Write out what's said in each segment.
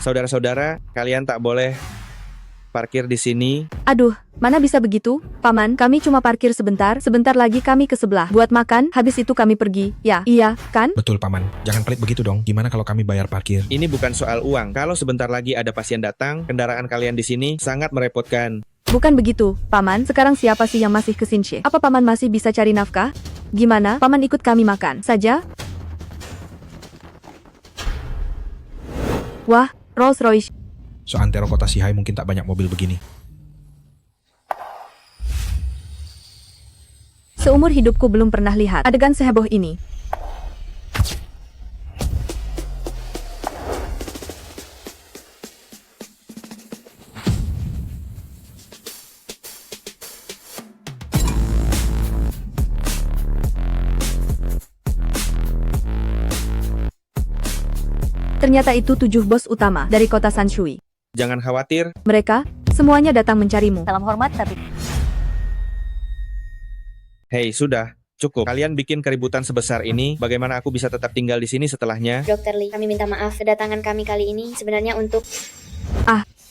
Saudara-saudara, kalian tak boleh parkir di sini. Aduh, mana bisa begitu? Paman, kami cuma parkir sebentar lagi kami ke sebelah. Buat makan, habis itu kami pergi. Ya, iya, kan? Betul, Paman. Jangan pelit begitu dong. Gimana kalau kami bayar parkir? Ini bukan soal uang. Kalau sebentar lagi ada pasien datang, kendaraan kalian di sini sangat merepotkan. Bukan begitu, Paman. Sekarang siapa sih yang masih ke Sinshe? Apa Paman masih bisa cari nafkah? Gimana, Paman ikut kami makan saja? Wah, Rolls Royce. Seantero kota Sihai mungkin tak banyak mobil begini. Seumur hidupku belum pernah lihat adegan seheboh ini. Ternyata itu 7 bos utama dari kota Sanshui. Jangan khawatir, Mereka semuanya datang mencarimu. Salam hormat, tapi hei sudah, cukup. Kalian bikin keributan sebesar ini, bagaimana aku bisa tetap tinggal di sini setelahnya? Dr. Lee, kami minta maaf. Kedatangan kami kali ini sebenarnya untuk...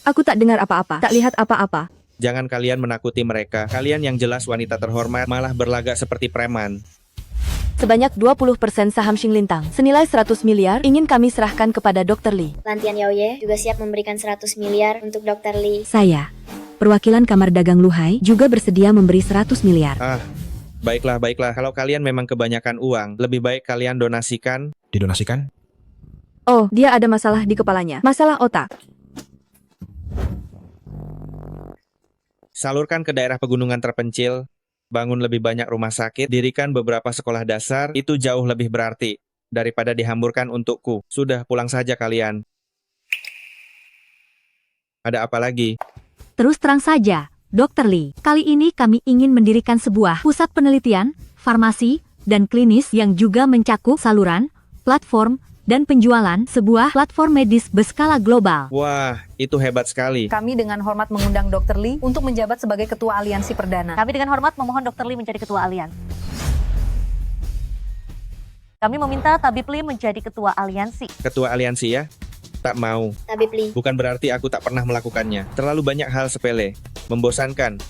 Aku tak dengar apa-apa, tak lihat apa-apa. Jangan kalian menakuti mereka. Kalian yang jelas wanita terhormat, malah berlagak seperti preman. Sebanyak 20% saham Xinglintang, senilai 100 miliar, ingin kami serahkan kepada Dr. Lee. Lantian Yaoye juga siap memberikan 100 miliar untuk Dr. Lee. Saya, perwakilan Kamar Dagang Luhai, juga bersedia memberi 100 miliar. Baiklah, baiklah. Kalau kalian memang kebanyakan uang, lebih baik kalian donasikan. Didonasikan? Oh, dia ada masalah di kepalanya. Masalah otak. Salurkan ke daerah pegunungan terpencil. Bangun lebih banyak rumah sakit, dirikan beberapa sekolah dasar, itu jauh lebih berarti daripada dihamburkan untukku. Sudah, pulang saja kalian. Ada apa lagi? terus terang saja, Dr. Lee. Kali ini kami ingin mendirikan sebuah pusat penelitian, farmasi, dan klinis yang juga mencakup saluran, platform, dan penjualan sebuah platform medis berskala global. Wah, itu hebat sekali. Kami dengan hormat mengundang Dr. Lee untuk menjabat sebagai Ketua Aliansi Perdana. Kami dengan hormat memohon Dr. Lee menjadi Ketua Aliansi. Kami meminta Tabib Lee menjadi Ketua Aliansi. Ketua aliansi ya? Tak mau. Tabib Lee, Bukan berarti aku tak pernah melakukannya. Terlalu banyak hal sepele. Membosankan.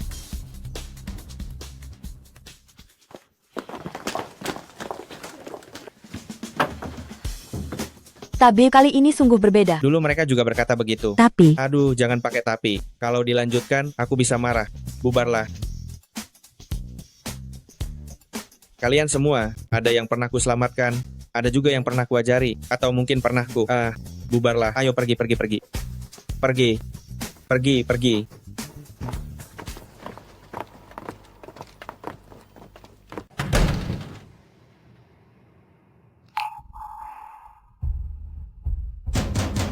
Tapi kali ini sungguh berbeda. Dulu mereka juga berkata begitu. Tapi, Aduh, jangan pakai tapi. Kalau dilanjutkan, aku bisa marah. Bubarlah. Kalian semua, ada yang pernah ku selamatkan, ada juga yang pernah ku ajari, atau mungkin pernah ku... bubarlah. Ayo pergi, pergi, pergi. Pergi. Pergi, pergi.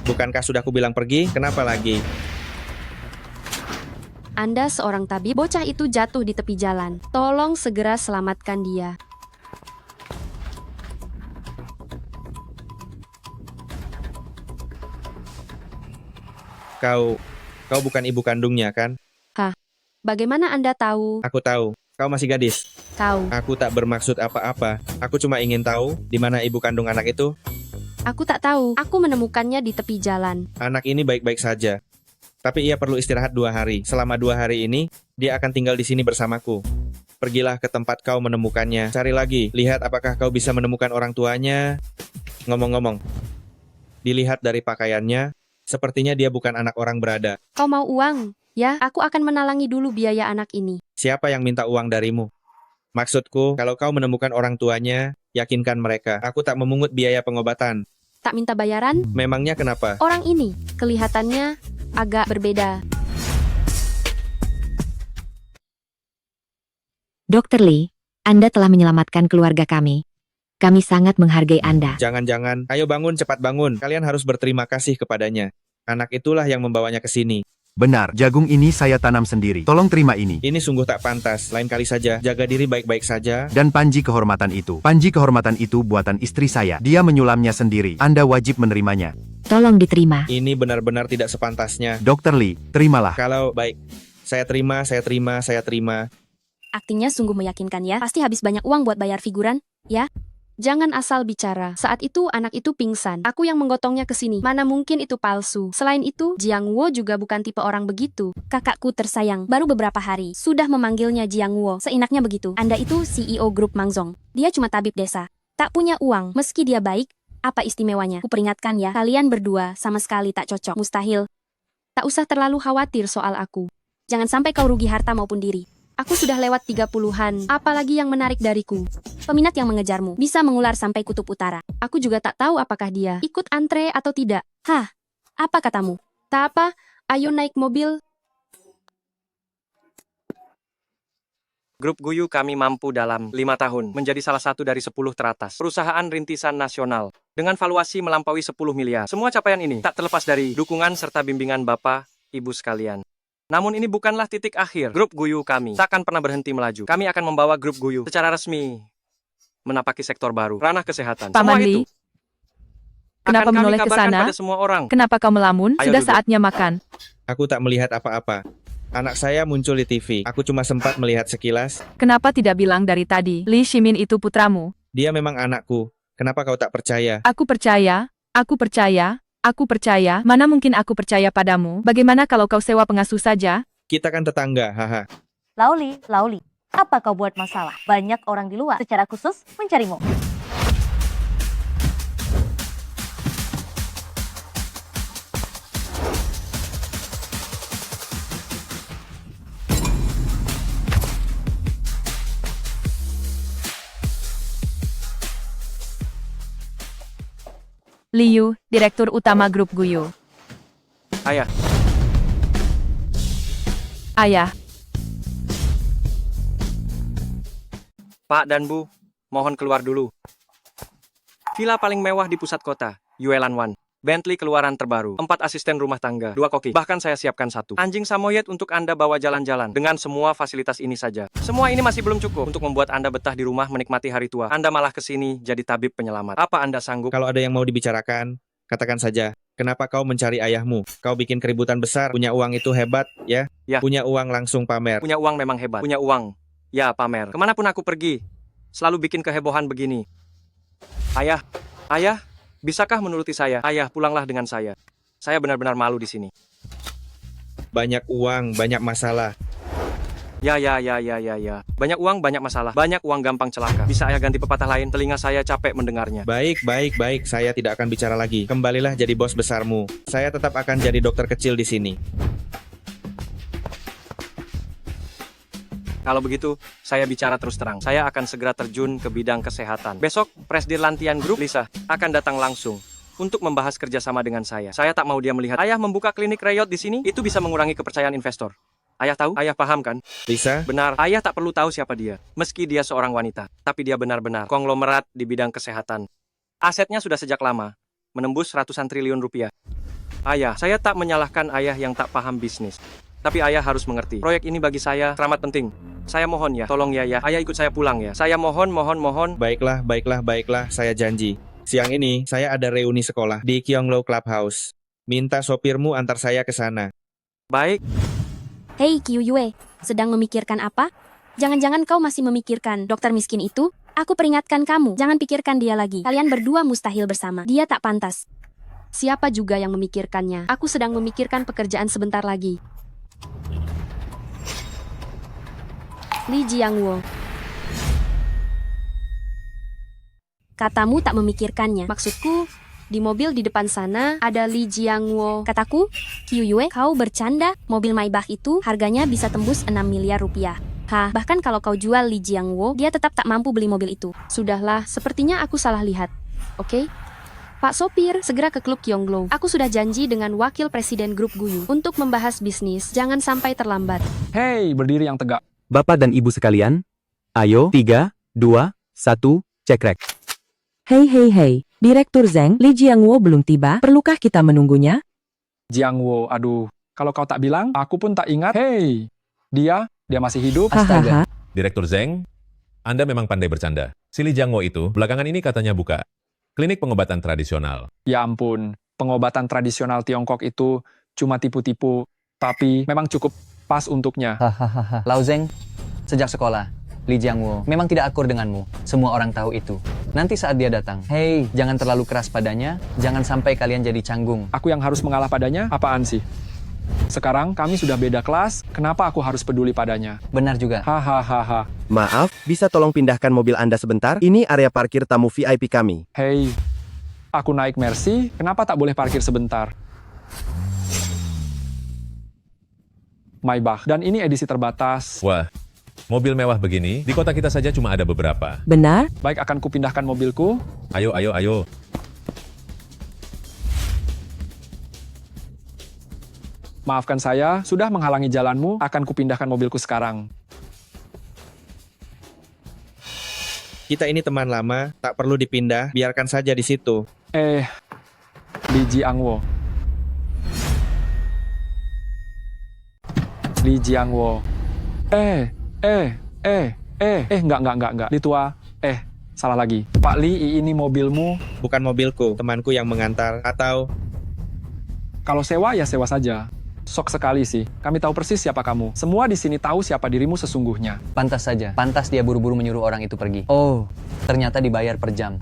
Bukankah sudah ku bilang pergi? Kenapa lagi? Anda seorang tabib, bocah itu jatuh di tepi jalan. Tolong segera selamatkan dia. Kau bukan ibu kandungnya, kan? Bagaimana Anda tahu? Aku tahu. Kau masih gadis. Kau. Aku tak bermaksud apa-apa. Aku cuma ingin tahu di mana ibu kandung anak itu. Aku tak tahu. Aku menemukannya di tepi jalan. Anak ini baik-baik saja. Tapi ia perlu istirahat 2 hari. Selama 2 hari ini, dia akan tinggal di sini bersamaku. Pergilah ke tempat kau menemukannya. Cari lagi. Lihat apakah kau bisa menemukan orang tuanya. Ngomong-ngomong. Dilihat dari pakaiannya, sepertinya dia bukan anak orang berada. Kau mau uang? Ya, aku akan menalangi dulu biaya anak ini. Siapa yang minta uang darimu? Maksudku, kalau kau menemukan orang tuanya, yakinkan mereka. Aku tak memungut biaya pengobatan. Tak minta bayaran? Memangnya kenapa? Orang ini, kelihatannya agak berbeda. Dr. Lee, Anda telah menyelamatkan keluarga kami. Kami sangat menghargai Anda. Jangan-jangan, ayo bangun, cepat bangun. Kalian harus berterima kasih kepadanya. Anak itulah yang membawanya ke sini. Benar, jagung ini saya tanam sendiri. Tolong terima ini. Ini sungguh tak pantas. Lain kali saja, jaga diri baik-baik saja. Dan panji kehormatan itu. Panji kehormatan itu buatan istri saya. Dia menyulamnya sendiri. Anda wajib menerimanya. Tolong diterima. Ini benar-benar tidak sepantasnya. Dr. Lee, terimalah. Kalau baik, saya terima, saya terima, saya terima. Aktingnya sungguh meyakinkan ya. Pasti habis banyak uang buat bayar figuran, ya? Jangan asal bicara. Saat itu anak itu pingsan. Aku yang menggotongnya ke sini. Mana mungkin itu palsu. Selain itu, Jiang Wo juga bukan tipe orang begitu. Kakakku tersayang, baru beberapa hari, sudah memanggilnya Jiang Wo. Seenaknya begitu. Anda itu CEO grup Mangzong. Dia cuma tabib desa. Tak punya uang, meski dia baik, apa istimewanya? Kuperingatkan ya, kalian berdua sama sekali tak cocok. Mustahil. Tak usah terlalu khawatir soal aku. Jangan sampai kau rugi harta maupun diri. Aku sudah lewat 30-an, apalagi yang menarik dariku. Peminat yang mengejarmu bisa mengular sampai kutub utara. Aku juga tak tahu apakah dia ikut antre atau tidak. Hah? Apa katamu? Tak apa, ayo naik mobil. Grup Guyu kami mampu dalam 5 tahun menjadi salah satu dari 10 teratas perusahaan rintisan nasional dengan valuasi melampaui 10 miliar. Semua capaian ini tak terlepas dari dukungan serta bimbingan Bapak, Ibu sekalian. Namun ini bukanlah titik akhir. Grup Guyu kami takkan pernah berhenti melaju. Kami akan membawa Grup Guyu secara resmi menapaki sektor baru, ranah kesehatan. Paman Semua Li, itu kenapa akan kami menoleh ke kabarkan sana? pada semua orang. Kenapa kau melamun? Ayo Sudah duduk. saatnya makan. Aku tak melihat apa-apa. Anak saya muncul di TV. Aku cuma sempat melihat sekilas. Kenapa tidak bilang dari tadi? Li Shimin itu putramu. Dia memang anakku. Kenapa kau tak percaya? Aku percaya, aku percaya, aku percaya. Mana mungkin aku percaya padamu? Bagaimana kalau kau sewa pengasuh saja? Kita kan tetangga, haha. Lauli, apa kau buat masalah? Banyak orang di luar secara khusus mencarimu. Liu, Direktur Utama Grup Guyu. Ayah, Ayah, Pak dan Bu, mohon keluar dulu. Villa paling mewah di pusat kota, Yuelan Wan. Bentley keluaran terbaru, 4 asisten rumah tangga, 2 koki, bahkan saya siapkan 1 anjing samoyed untuk Anda bawa jalan-jalan. Dengan semua fasilitas ini saja. Semua ini masih belum cukup untuk membuat Anda betah di rumah menikmati hari tua. Anda malah kesini jadi tabib penyelamat. Apa Anda sanggup? Kalau ada yang mau dibicarakan, katakan saja. Kenapa kau mencari ayahmu? Kau bikin keributan besar. Punya uang itu hebat, ya? Ya. Punya uang langsung pamer. Punya uang memang hebat. Punya uang. Ya, pamer. Kemanapun aku pergi, selalu bikin kehebohan begini. Ayah, bisakah menuruti saya? Ayah, pulanglah dengan saya. Saya benar-benar malu di sini. Banyak uang, banyak masalah. Ya. Banyak uang, banyak masalah. Banyak uang, gampang celaka. Bisa ayah ganti pepatah lain? Telinga saya capek mendengarnya. Baik. Saya tidak akan bicara lagi. Kembalilah jadi bos besarmu. Saya tetap akan jadi dokter kecil di sini. Kalau begitu, saya bicara terus terang. Saya akan segera terjun ke bidang kesehatan. Besok, Presdir Lantian Group, Lisa, akan datang langsung untuk membahas kerjasama dengan saya. Saya tak mau dia melihat ayah membuka klinik reyot di sini. Itu bisa mengurangi kepercayaan investor. Ayah tahu? Ayah paham kan? Lisa, Benar, ayah tak perlu tahu siapa dia. Meski dia seorang wanita, tapi dia benar-benar konglomerat di bidang kesehatan. Asetnya sudah sejak lama, menembus ratusan triliun rupiah. Ayah, saya tak menyalahkan ayah yang tak paham bisnis. Tapi ayah harus mengerti, proyek ini bagi saya teramat penting. Saya mohon ya, tolong ya. Ayah ikut saya pulang ya. Saya mohon. baiklah, saya janji. Siang ini, saya ada reuni sekolah di Kyonglo Clubhouse. Minta sopirmu antar saya ke sana. Baik, Hei Qiu Yue, sedang memikirkan apa? Jangan-jangan kau masih memikirkan dokter miskin itu? Aku peringatkan kamu, jangan pikirkan dia lagi. Kalian berdua mustahil bersama. Dia tak pantas. Siapa juga yang memikirkannya? Aku sedang memikirkan pekerjaan sebentar lagi. Li Jiangwo. Katamu tak memikirkannya. Maksudku, di mobil di depan sana ada Li Jiangwo. Kataku, Qiu Yue, kau bercanda? Mobil Maybach itu harganya bisa tembus 6 miliar rupiah. Bahkan kalau kau jual Li Jiangwo, dia tetap tak mampu beli mobil itu. Sudahlah, sepertinya aku salah lihat. Oke? Pak Sopir, segera ke klub Kyonglo. Aku sudah janji dengan wakil presiden grup Guyu untuk membahas bisnis. Jangan sampai terlambat. Hei, berdiri yang tegak. Bapak dan Ibu sekalian, ayo, 3, 2, 1, cekrek. Hei, Direktur Zeng, Li Jiangwo belum tiba, perlukah kita menunggunya? Jiangwo, aduh, kalau kau tak bilang, aku pun tak ingat. Hei, dia masih hidup. Astaga. Direktur Zeng, Anda memang pandai bercanda. Si Li Jiangwo itu belakangan ini katanya buka klinik pengobatan tradisional. Ya ampun, pengobatan tradisional Tiongkok itu cuma tipu-tipu, tapi memang cukup pas untuknya. Lao Zeng, sejak sekolah, Li Jiangwo memang tidak akur denganmu. Semua orang tahu itu. nanti saat dia datang. Hei, jangan terlalu keras padanya, jangan sampai kalian jadi canggung. Aku yang harus mengalah padanya? Apaan sih? Sekarang kami sudah beda kelas, kenapa aku harus peduli padanya? Benar juga. Hahaha. Maaf, bisa tolong pindahkan mobil Anda sebentar? Ini area parkir tamu VIP kami. Hei, aku naik Mercy, kenapa tak boleh parkir sebentar? Maybach, dan ini edisi terbatas. Wah, mobil mewah begini, di kota kita saja cuma ada beberapa. Benar? Baik, akan kupindahkan mobilku. Ayo, ayo, ayo. Maafkan saya, sudah menghalangi jalanmu, akan kupindahkan mobilku sekarang. Kita ini teman lama, tak perlu dipindah, biarkan saja di situ. Lee Jiangwo. Lee Jiangwo. Enggak. Li tua. Salah lagi. Pak Lee, ini mobilmu. Bukan mobilku, temanku yang mengantar, atau... Kalau sewa, ya sewa saja. Sok sekali sih. Kami tahu persis siapa kamu. Semua di sini tahu siapa dirimu sesungguhnya. Pantas saja. Pantas dia buru-buru menyuruh orang itu pergi. Oh, ternyata dibayar per jam.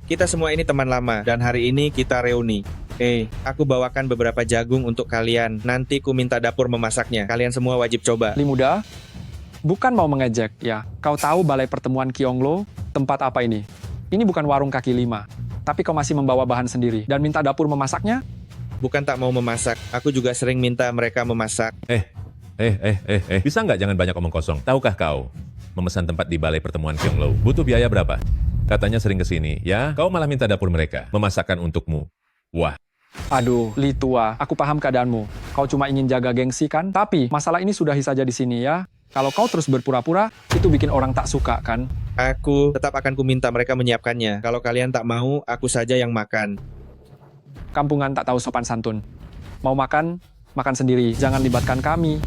Kita semua ini teman lama, dan hari ini kita reuni. Aku bawakan beberapa jagung untuk kalian. Nanti ku minta dapur memasaknya. Kalian semua wajib coba. Li muda, bukan mau mengejek, ya. Kau tahu balai pertemuan Kyonglo? Tempat apa ini? Ini bukan warung kaki lima. Tapi kau masih membawa bahan sendiri. Dan minta dapur memasaknya? Bukan tak mau memasak. Aku juga sering minta mereka memasak. Bisa nggak jangan banyak omong kosong? Tahukah kau, memesan tempat di balai pertemuan Kyonglo butuh biaya berapa? Katanya sering kesini, ya? Kau malah minta dapur mereka, memasakkan untukmu. Wah. Aduh, Li tua, aku paham keadaanmu. Kau cuma ingin jaga gengsi kan? Tapi, masalah ini sudahi saja di sini ya. Kalau kau terus berpura-pura, itu bikin orang tak suka kan? Aku tetap akan kuminta mereka menyiapkannya. Kalau kalian tak mau, aku saja yang makan. Kampungan tak tahu sopan santun. Mau makan, makan sendiri. Jangan libatkan kami.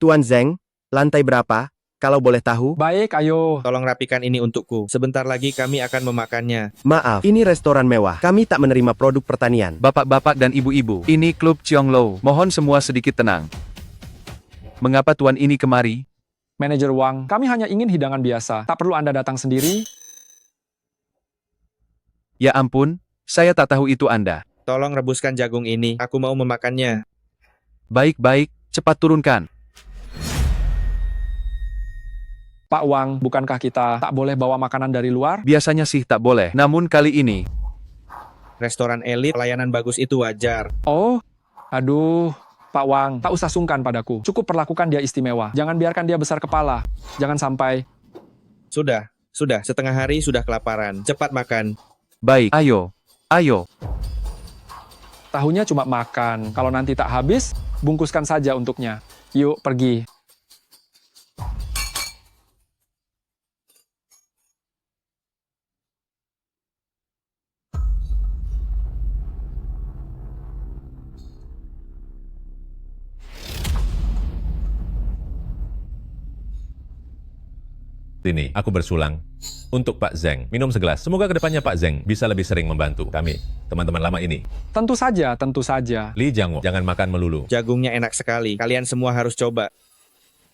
Tuan Zeng, lantai berapa? Kalau boleh tahu? Baik, ayo. Tolong rapikan ini untukku. Sebentar lagi kami akan memakannya. Maaf, ini restoran mewah. Kami tak menerima produk pertanian. Bapak-bapak dan ibu-ibu, ini klub Kyonglo. Mohon semua sedikit tenang. Mengapa tuan ini kemari? Manajer Wang, kami hanya ingin hidangan biasa. Tak perlu Anda datang sendiri. Ya ampun, saya tak tahu itu Anda. Tolong rebuskan jagung ini. Aku mau memakannya. Baik-baik, cepat turunkan. Pak Wang, bukankah kita tak boleh bawa makanan dari luar? Biasanya sih tak boleh, namun kali ini... Restoran elit, pelayanan bagus itu wajar. Oh, aduh, Pak Wang, tak usah sungkan padaku. Cukup perlakukan dia istimewa. Jangan biarkan dia besar kepala. Jangan sampai... Sudah. Setengah hari sudah kelaparan. Cepat makan. Baik, ayo. Tahunya cuma makan. Kalau nanti tak habis, bungkuskan saja untuknya. Yuk, pergi. Ini, aku bersulang. Untuk Pak Zeng, minum segelas. Semoga kedepannya Pak Zeng bisa lebih sering membantu kami, teman-teman lama ini. Tentu saja. Lee Jiangwo, jangan makan melulu. Jagungnya enak sekali. Kalian semua harus coba.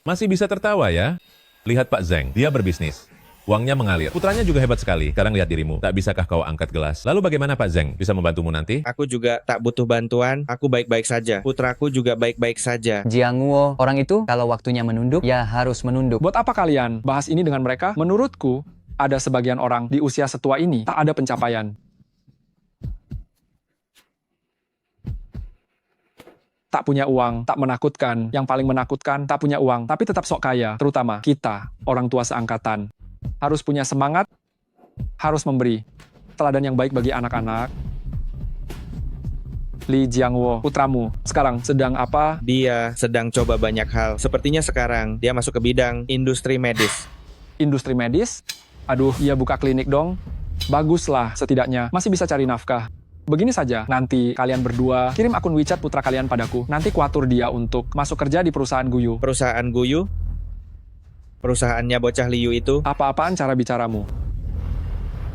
Masih bisa tertawa ya? Lihat Pak Zeng, dia berbisnis. Uangnya mengalir. Putranya juga hebat sekali. Sekarang lihat dirimu. Tak bisakah kau angkat gelas? Lalu bagaimana Pak Zeng? Bisa membantumu nanti? Aku juga tak butuh bantuan. Aku baik-baik saja. Putraku juga baik-baik saja. Jiangwo, orang itu kalau waktunya menunduk, ya harus menunduk. Buat apa kalian bahas ini dengan mereka? Menurutku, ada sebagian orang di usia setua ini tak ada pencapaian. Tak punya uang, tak menakutkan. Yang paling menakutkan, tak punya uang, tapi tetap sok kaya. Terutama kita, orang tua seangkatan. Harus punya semangat, harus memberi teladan yang baik bagi anak-anak. Lee Jiangwo, putramu, sekarang sedang apa? Dia sedang coba banyak hal. Sepertinya sekarang dia masuk ke bidang industri medis. Industri medis? Aduh, ia buka klinik dong. Baguslah, setidaknya masih bisa cari nafkah. Begini saja, nanti kalian berdua kirim akun WeChat putra kalian padaku. Nanti kuatur dia untuk masuk kerja di perusahaan Guyu. Perusahaan Guyu? Perusahaannya bocah Liu itu? Apa-apaan cara bicaramu?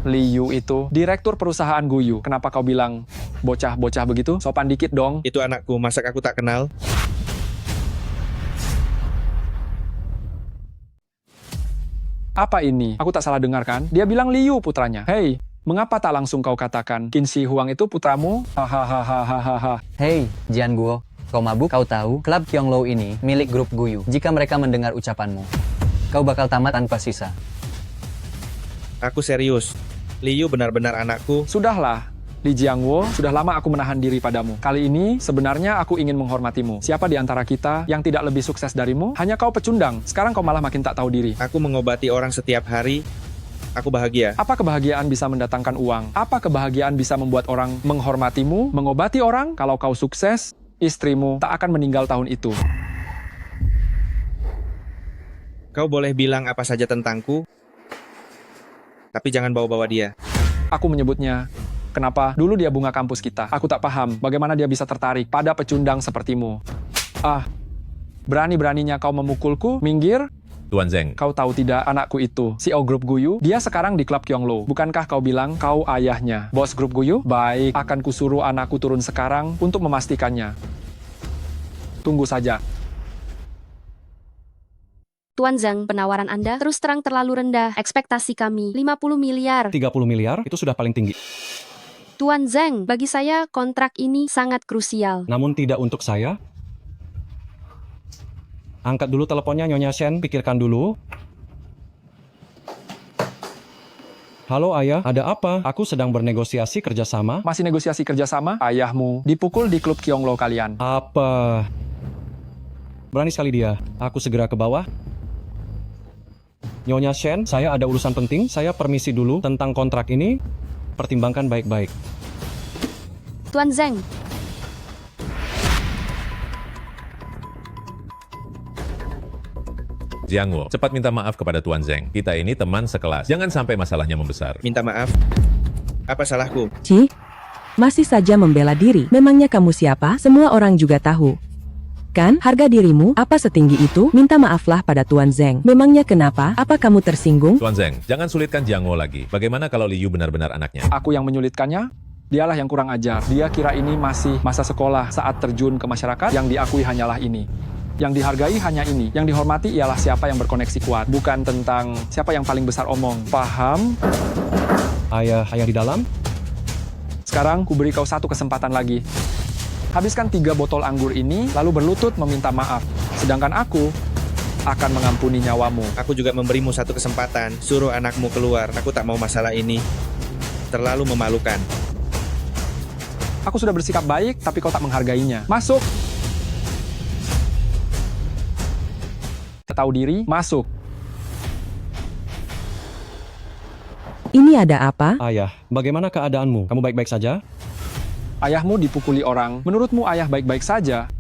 Liu itu direktur perusahaan Guyu. Kenapa kau bilang bocah-bocah begitu? Sopan dikit dong. Itu anakku, masa aku tak kenal? Apa ini? Aku tak salah dengar kan? Dia bilang Liu putranya. Hei, mengapa tak langsung kau katakan Qin Shi Huang itu putramu? Hahaha. Hei, Jian Guo. Kau mabuk? Kau tahu, klub Qianglou ini milik grup Guyu. Jika mereka mendengar ucapanmu, kau bakal tamat tanpa sisa. Aku serius. Liu benar-benar anakku. Sudahlah, Li Jiangwo, sudah lama aku menahan diri padamu. Kali ini, sebenarnya aku ingin menghormatimu. Siapa di antara kita yang tidak lebih sukses darimu? Hanya kau pecundang. Sekarang kau malah makin tak tahu diri. Aku mengobati orang setiap hari. Aku bahagia. Apa kebahagiaan bisa mendatangkan uang? Apa kebahagiaan bisa membuat orang menghormatimu? Mengobati orang? Kalau kau sukses, istrimu tak akan meninggal tahun itu. Kau boleh bilang apa saja tentangku, tapi jangan bawa-bawa dia. Aku menyebutnya, kenapa dulu dia bunga kampus kita. Aku tak paham bagaimana dia bisa tertarik pada pecundang sepertimu. Berani-beraninya kau memukulku, minggir. Tuan Zeng. Kau tahu tidak, anakku itu, CEO grup Guyu, dia sekarang di klub Qianglou. Bukankah kau bilang kau ayahnya? Bos grup Guyu? Baik, akan kusuruh anakku turun sekarang untuk memastikannya. Tunggu saja. Tuan Zhang, penawaran Anda terus terang terlalu rendah. Ekspektasi kami 50 miliar. 30 miliar itu sudah paling tinggi. Tuan Zhang, bagi saya kontrak ini sangat krusial. Namun tidak untuk saya. Angkat dulu teleponnya Nyonya Shen, pikirkan dulu. Halo ayah, ada apa? Aku sedang bernegosiasi kerjasama. Masih negosiasi kerjasama? Ayahmu dipukul di klub Qianglou kalian. Apa? Berani sekali dia. Aku segera ke bawah. Nyonya Shen, saya ada urusan penting. Saya permisi dulu tentang kontrak ini. Pertimbangkan baik-baik. Tuan Zhang. Jiangwo, cepat minta maaf kepada Tuan Zeng. Kita ini teman sekelas. Jangan sampai masalahnya membesar. Minta maaf? Apa salahku? Ci, masih saja membela diri. Memangnya kamu siapa? Semua orang juga tahu. Kan, harga dirimu apa setinggi itu? Minta maaflah pada Tuan Zeng. Memangnya kenapa? Apa kamu tersinggung? Tuan Zeng, jangan sulitkan Jiangwo lagi. Bagaimana kalau Liu benar-benar anaknya? Aku yang menyulitkannya? Dialah yang kurang ajar. Dia kira ini masih masa sekolah. Saat terjun ke masyarakat, yang diakui hanyalah ini. Yang dihargai hanya ini. Yang dihormati ialah siapa yang berkoneksi kuat. Bukan tentang siapa yang paling besar omong. Paham? Ayah di dalam? Sekarang ku beri kau satu kesempatan lagi. Habiskan 3 botol anggur ini, lalu berlutut meminta maaf. Sedangkan aku akan mengampuni nyawamu. Aku juga memberimu satu kesempatan. Suruh anakmu keluar. Aku tak mau masalah ini. Terlalu memalukan. Aku sudah bersikap baik, tapi kau tak menghargainya. Masuk! Tahu diri, masuk. Ini ada apa? Ayah, bagaimana keadaanmu? Kamu baik-baik saja? Ayahmu dipukuli orang. Menurutmu ayah baik-baik saja?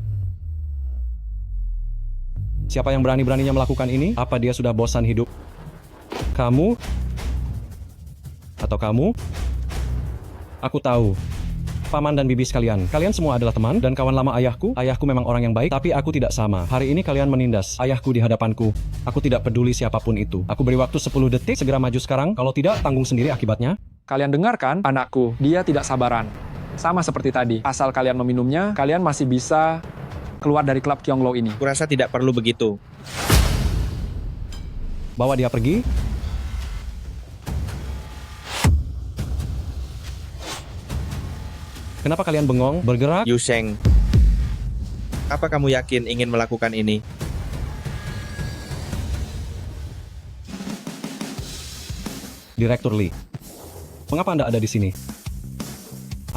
Siapa yang berani-beraninya melakukan ini? Apa dia sudah bosan hidup? Kamu? Atau kamu? Aku tahu. Paman dan bibi sekalian, kalian semua adalah teman dan kawan lama ayahku. Ayahku memang orang yang baik, tapi aku tidak sama. Hari ini kalian menindas ayahku di hadapanku. Aku tidak peduli siapapun itu. Aku beri waktu 10 detik, segera maju sekarang. Kalau tidak, tanggung sendiri akibatnya. Kalian dengarkan, anakku, dia tidak sabaran. Sama seperti tadi, asal kalian meminumnya, kalian masih bisa keluar dari klub Qianglou ini. Kurasa tidak perlu begitu. Bawa dia pergi. Kenapa kalian bengong? Bergerak? Yu Sheng, apa kamu yakin ingin melakukan ini? Direktur Li, mengapa Anda ada di sini?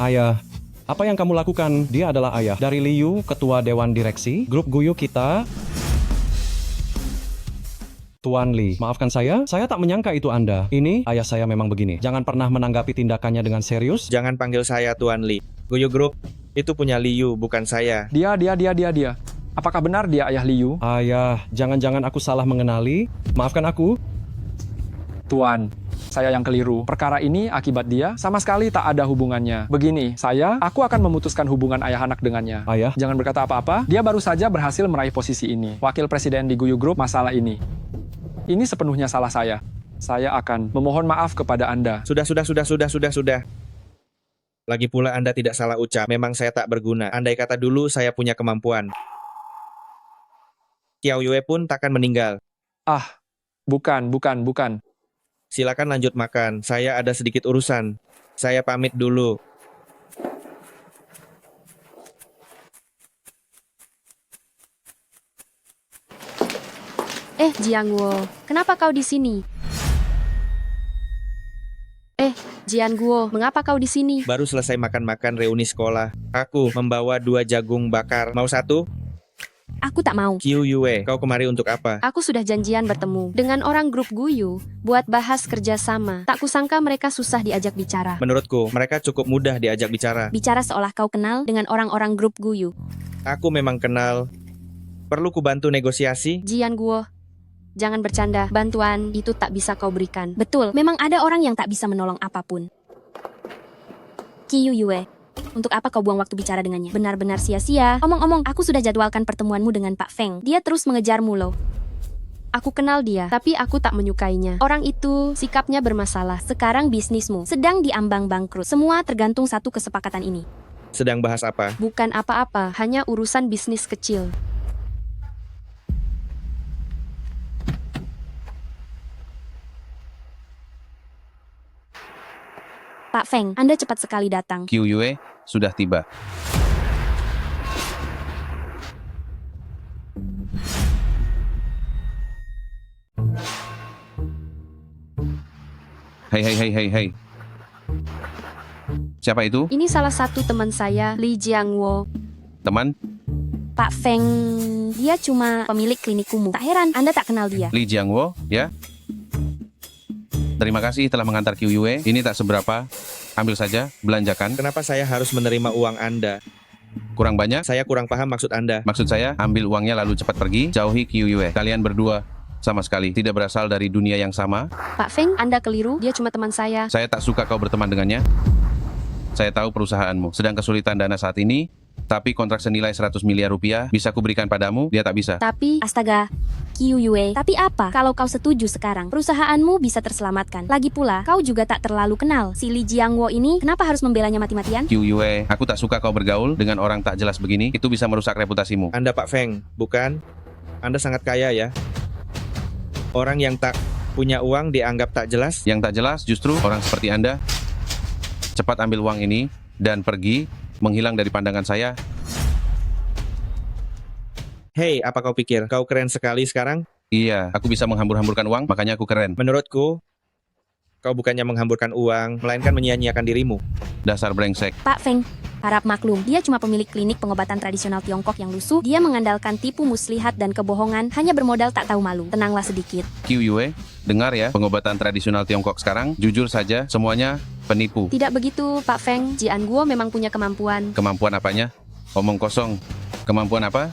Ayah, apa yang kamu lakukan? Dia adalah ayah dari Liu, ketua dewan direksi, grup Guyu kita. Tuan Li, maafkan saya tak menyangka itu Anda. Ini, ayah saya memang begini. Jangan pernah menanggapi tindakannya dengan serius. Jangan panggil saya Tuan Li. Guyu Group itu punya Liu, bukan saya. Dia. Apakah benar dia ayah Liu? Ayah, jangan-jangan aku salah mengenali. Maafkan aku. Tuan, saya yang keliru. Perkara ini akibat dia sama sekali tak ada hubungannya. Begini, aku akan memutuskan hubungan ayah anak dengannya. Ayah? Jangan berkata apa-apa. Dia baru saja berhasil meraih posisi ini. Wakil presiden di Guyu Group masalah ini. Ini sepenuhnya salah saya. saya akan memohon maaf kepada Anda. Sudah. Lagi pula Anda tidak salah ucap, memang saya tak berguna. Andai kata dulu saya punya kemampuan, Qiao Yue pun takkan meninggal. Ah, bukan. Silakan lanjut makan, saya ada sedikit urusan. Saya pamit dulu. Jiangguo, kenapa kau di sini? Jiangguo, mengapa kau di sini? Baru selesai makan-makan reuni sekolah. Aku membawa 2 jagung bakar. Mau 1? Aku tak mau. Qiao Yue, kau kemari untuk apa? Aku sudah janjian bertemu dengan orang grup Guyu buat bahas kerjasama. Tak kusangka mereka susah diajak bicara. Menurutku, mereka cukup mudah diajak bicara. Bicara seolah kau kenal dengan orang-orang grup Guyu. Aku memang kenal. Perlu ku bantu negosiasi? Jiangguo, jangan bercanda. Bantuan itu tak bisa kau berikan. Betul, memang ada orang yang tak bisa menolong apapun. Qiao Yue, untuk apa kau buang waktu bicara dengannya? Benar-benar sia-sia. Omong-omong, aku sudah jadwalkan pertemuanmu dengan Pak Feng. Dia terus mengejarmu loh. Aku kenal dia, tapi aku tak menyukainya. Orang itu sikapnya bermasalah. Sekarang bisnismu sedang diambang bangkrut. Semua tergantung satu kesepakatan ini. Sedang bahas apa? Bukan apa-apa, hanya urusan bisnis kecil. Pak Feng, Anda cepat sekali datang. Qiao Yue sudah tiba. Hai. Siapa itu? Ini salah satu teman saya, Li Jiangguo. Teman? Pak Feng, dia cuma pemilik klinik kumuh. Tak heran, Anda tak kenal dia. Li Jiangguo, ya? Terima kasih telah mengantar Qiao Yue. Ini tak seberapa. Ambil saja, belanjakan. Kenapa saya harus menerima uang Anda? Kurang banyak? Saya kurang paham maksud Anda. Maksud saya, ambil uangnya lalu cepat pergi. Jauhi Qiao Yue. Kalian berdua sama sekali tidak berasal dari dunia yang sama. Pak Feng, Anda keliru. Dia cuma teman saya. Saya tak suka kau berteman dengannya. Saya tahu perusahaanmu sedang kesulitan dana saat ini, tapi kontrak senilai 100 miliar rupiah bisa kuberikan padamu, dia tak bisa. Tapi, astaga, Qiao Yue, tapi apa kalau kau setuju sekarang? Perusahaanmu bisa terselamatkan. Lagi pula, kau juga tak terlalu kenal. Si Li Jiangguo ini, kenapa harus membelanya mati-matian? Qiao Yue, aku tak suka kau bergaul dengan orang tak jelas begini, itu bisa merusak reputasimu. Anda Pak Feng, bukan? Anda sangat kaya ya? Orang yang tak punya uang dianggap tak jelas? Yang tak jelas justru orang seperti Anda. Cepat ambil uang ini dan pergi, menghilang dari pandangan saya. Hei, apa kau pikir? Kau keren sekali sekarang? Iya, aku bisa menghambur-hamburkan uang, makanya aku keren. Menurutku, kau bukannya menghamburkan uang, melainkan menyia-nyiakan dirimu. Dasar brengsek. Pak Feng, harap maklum, dia cuma pemilik klinik pengobatan tradisional Tiongkok yang lusuh. Dia mengandalkan tipu muslihat dan kebohongan, hanya bermodal tak tahu malu. Tenanglah sedikit. Qiao Yue, dengar ya, pengobatan tradisional Tiongkok sekarang, jujur saja, semuanya penipu. Tidak begitu, Pak Feng. Jiangguo memang punya kemampuan. Kemampuan apanya? Omong kosong. Kemampuan apa?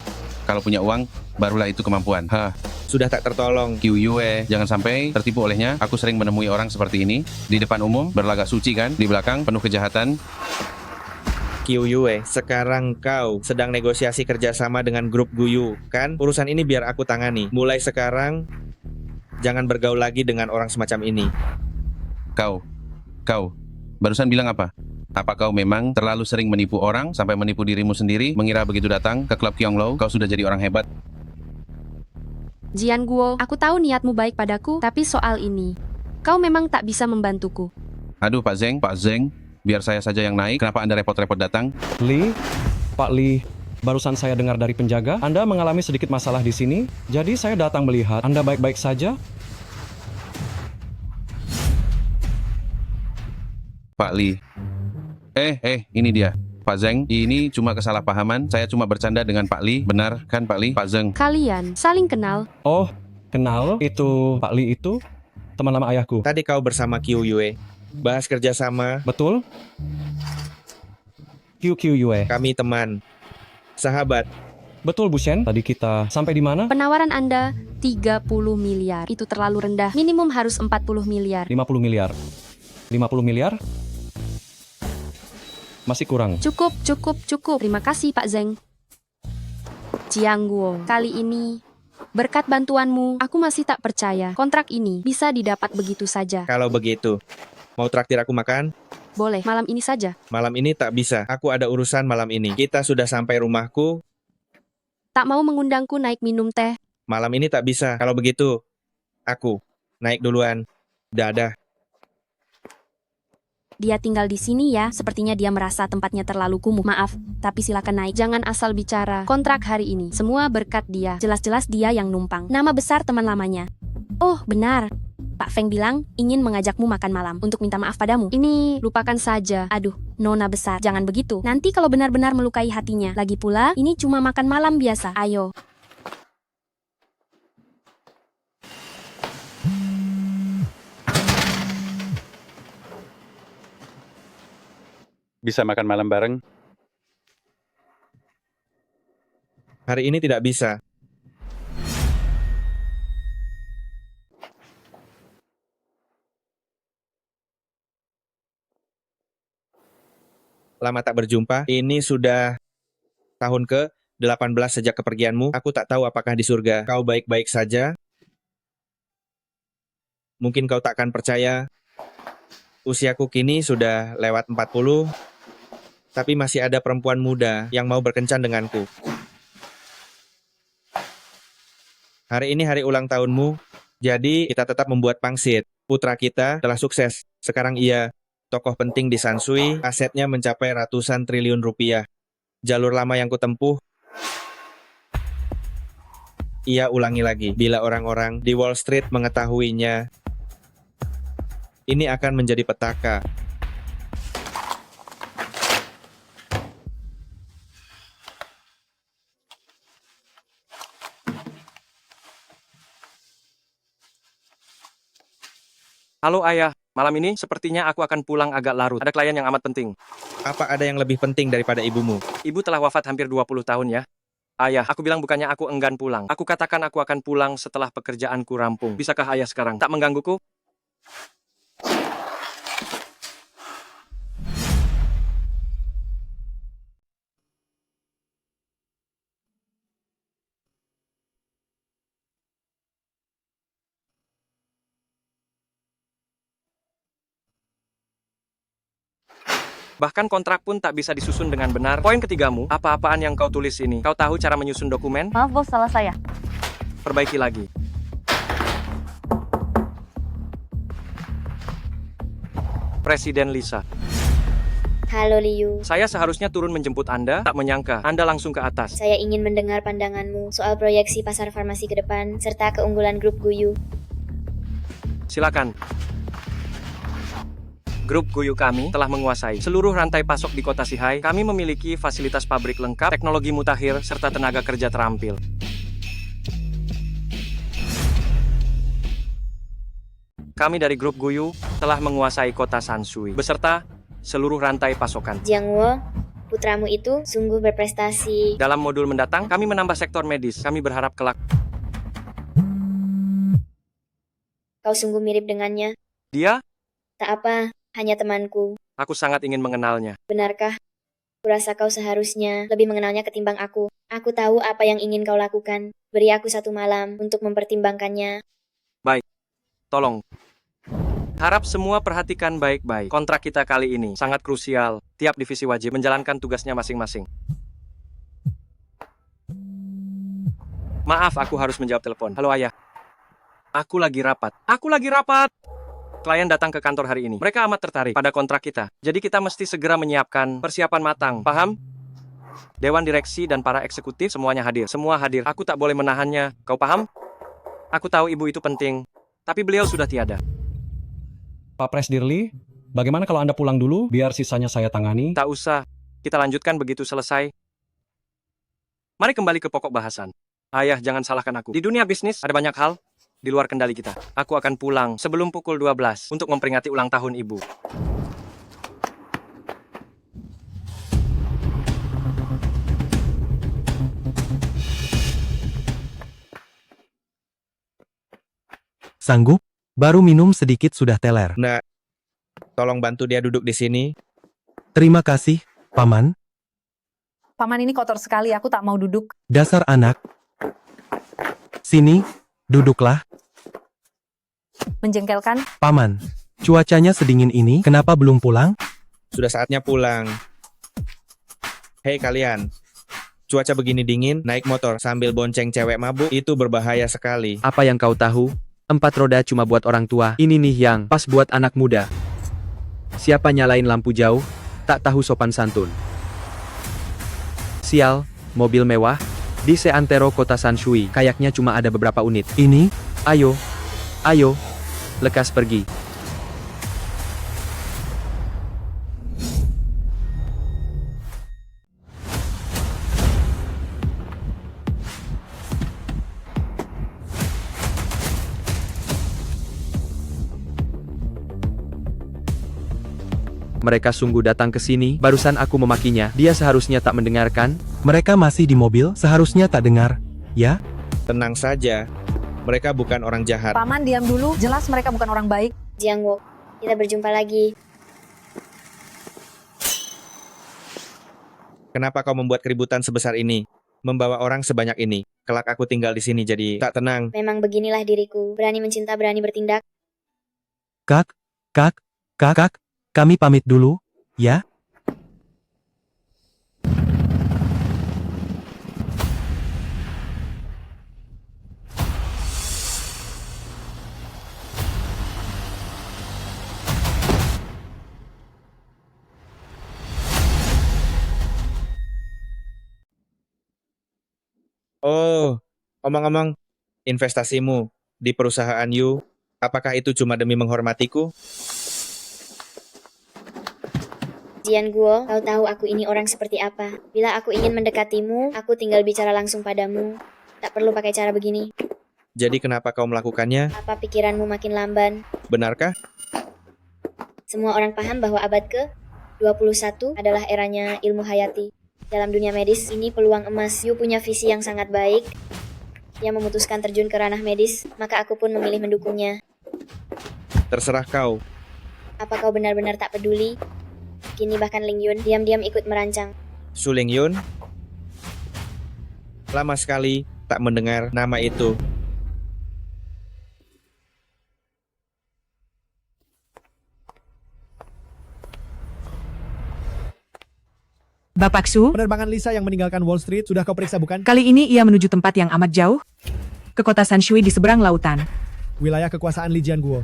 Kalau punya uang, barulah itu kemampuan. Hah. Sudah tak tertolong. Qiao Yue, jangan sampai tertipu olehnya. Aku sering menemui orang seperti ini. Di depan umum, berlagak suci kan? Di belakang, penuh kejahatan. Qiao Yue, sekarang kau sedang negosiasi kerjasama dengan grup Guyu, kan? Urusan ini biar aku tangani. Mulai sekarang, jangan bergaul lagi dengan orang semacam ini. Kau, barusan bilang apa? Apa kau memang terlalu sering menipu orang sampai menipu dirimu sendiri, mengira begitu datang ke klub Qionglo, kau sudah jadi orang hebat? Jiangguo, aku tahu niatmu baik padaku, tapi soal ini, kau memang tak bisa membantuku. Aduh Pak Zeng, biar saya saja yang naik, kenapa Anda repot-repot datang? Pak Li, barusan saya dengar dari penjaga, Anda mengalami sedikit masalah di sini, jadi saya datang melihat Anda baik-baik saja. Pak Li. Ini dia. Pak Zeng, ini cuma kesalahpahaman. Saya cuma bercanda dengan Pak Li. Benar kan Pak Li? Pak Zeng. Kalian saling kenal. Oh, kenal? Itu Pak Li itu teman lama ayahku. Tadi kau bersama Qiao Yue. Bahas kerjasama. Betul. Qiao Yue. Kami teman. Sahabat. Betul Bu Shen. Tadi kita sampai di mana? Penawaran Anda 30 miliar. Itu terlalu rendah. Minimum harus 40 miliar. 50 miliar. 50 miliar? Masih kurang. Cukup. Terima kasih Pak Zeng. Jiangguo, kali ini Berkat bantuanmu, aku masih tak percaya kontrak ini bisa didapat begitu saja. Kalau begitu, mau traktir aku makan? Boleh, malam ini saja. Malam ini tak bisa, aku ada urusan malam ini. Kita sudah sampai rumahku, Tak mau mengundangku naik minum teh. malam ini tak bisa. Kalau begitu, aku naik duluan. Dadah. Dia tinggal di sini ya, sepertinya dia merasa tempatnya terlalu kumuh. Maaf, tapi silakan naik. Jangan asal bicara. Kontrak hari ini, semua berkat dia. Jelas-jelas dia yang numpang. Nama besar teman lamanya. Oh, benar. Pak Feng bilang ingin mengajakmu makan malam untuk minta maaf padamu. Ini lupakan saja. Aduh, nona besar, jangan begitu. Nanti kalau benar-benar melukai hatinya. Lagi pula, ini cuma makan malam biasa. Ayo. Bisa makan malam bareng? Hari ini tidak bisa. Lama tak berjumpa, ini sudah tahun ke-18 sejak kepergianmu. Aku tak tahu apakah di surga kau baik-baik saja. Mungkin kau takkan percaya, usiaku kini sudah lewat 40, tapi masih ada perempuan muda yang mau berkencan denganku. Hari ini hari ulang tahunmu, jadi kita tetap membuat pangsit. Putra kita telah sukses. Sekarang ia tokoh penting di Sansui, asetnya mencapai ratusan triliun rupiah. Jalur lama yang kutempuh, ia ulangi lagi. Bila orang-orang di Wall Street mengetahuinya, ini akan menjadi petaka. Halo ayah, malam ini sepertinya aku akan pulang agak larut. Ada klien yang amat penting. Apa ada yang lebih penting daripada ibumu? Ibu telah wafat hampir 20 tahun ya. Ayah, aku bilang bukannya aku enggan pulang. Aku katakan aku akan pulang setelah pekerjaanku rampung. Bisakah ayah sekarang tak menggangguku? Bahkan kontrak pun tak bisa disusun dengan benar. Poin ketigamu, apa-apaan yang kau tulis ini? Kau tahu cara menyusun dokumen? Maaf bos, salah saya. Perbaiki lagi. Presiden Lisa. Halo Liu. Saya seharusnya turun menjemput Anda, tak menyangka Anda langsung ke atas. Saya ingin mendengar pandanganmu soal proyeksi pasar farmasi ke depan, serta keunggulan grup Guyu. Silakan. Grup Guyu kami telah menguasai seluruh rantai pasok di kota Sihai. Kami memiliki fasilitas pabrik lengkap, teknologi mutakhir, serta tenaga kerja terampil. Kami dari grup Guyu telah menguasai kota Sansui, beserta seluruh rantai pasokan. Jiangwo, putramu itu sungguh berprestasi. Dalam modul mendatang, kami menambah sektor medis. Kami berharap kelak. Kau sungguh mirip dengannya. Dia? Tak apa, hanya temanku. Aku sangat ingin mengenalnya. Benarkah? Kurasa kau seharusnya lebih mengenalnya ketimbang aku. Aku tahu apa yang ingin kau lakukan. Beri aku 1 malam untuk mempertimbangkannya. Baik. Tolong. Harap semua perhatikan baik-baik. Kontrak kita kali ini sangat krusial. Tiap divisi wajib menjalankan tugasnya masing-masing. Maaf, aku harus menjawab telepon. Halo ayah. Aku lagi rapat. Klien datang ke kantor hari ini. Mereka amat tertarik pada kontrak kita. Jadi kita mesti segera menyiapkan persiapan matang. Paham? Dewan direksi dan para eksekutif semuanya hadir. Semua hadir. Aku tak boleh menahannya. Kau paham? Aku tahu ibu itu penting. Tapi beliau sudah tiada. Pak Presdirli, bagaimana kalau Anda pulang dulu, biar sisanya saya tangani? Tak usah. Kita lanjutkan begitu selesai. Mari kembali ke pokok bahasan. Ayah, jangan salahkan aku. Di dunia bisnis, ada banyak hal di luar kendali kita. Aku akan pulang sebelum pukul 12 untuk memperingati ulang tahun ibu. Sanggup? Baru minum sedikit sudah teler. Nah, tolong bantu dia duduk di sini. Terima kasih, Paman. Paman ini kotor sekali, aku tak mau duduk. Dasar anak. Sini, duduklah. Menjengkelkan? Paman, cuacanya sedingin ini, kenapa belum pulang? Sudah saatnya pulang. Hei kalian, cuaca begini dingin, naik motor sambil bonceng cewek mabuk itu berbahaya sekali. Apa yang kau tahu? 4 roda cuma buat orang tua. Ini nih yang pas buat anak muda. Siapa nyalain lampu jauh? Tak tahu sopan santun. Sial, mobil mewah di seantero kota Sanshui. Kayaknya cuma ada beberapa unit. Ini? Ayo, ayo, lekas pergi. Mereka sungguh datang ke sini, barusan aku memakinya. Dia seharusnya tak mendengarkan. Mereka masih di mobil, seharusnya tak dengar. Ya? Tenang saja, mereka bukan orang jahat. Paman, diam dulu. Jelas mereka bukan orang baik. Jiangwo, kita berjumpa lagi. Kenapa kau membuat keributan sebesar ini? Membawa orang sebanyak ini. Kelak aku tinggal di sini jadi tak tenang. Memang beginilah diriku, berani mencinta, berani bertindak. Kak, kami pamit dulu, ya? Oh, omong-omong, investasimu di perusahaan Yu, apakah itu cuma demi menghormatiku? Jiangguo, kau tahu aku ini orang seperti apa. Bila aku ingin mendekatimu, aku tinggal bicara langsung padamu. Tak perlu pakai cara begini. Jadi kenapa kau melakukannya? Apa pikiranmu makin lamban? Benarkah? Semua orang paham bahwa abad ke-21 adalah eranya ilmu hayati. Dalam dunia medis, ini peluang emas. Yu punya visi yang sangat baik. Dia memutuskan terjun ke ranah medis, maka aku pun memilih mendukungnya. Terserah kau. Apa kau benar-benar tak peduli? Kini bahkan Ling Yun diam-diam ikut merancang. Su Ling Yun? Lama sekali tak mendengar nama itu. Bapak Su, penerbangan Lisa yang meninggalkan Wall Street sudah kau periksa bukan? kali ini ia menuju tempat yang amat jauh, ke kota Sanshui di seberang lautan. Wilayah kekuasaan Li Jianguo.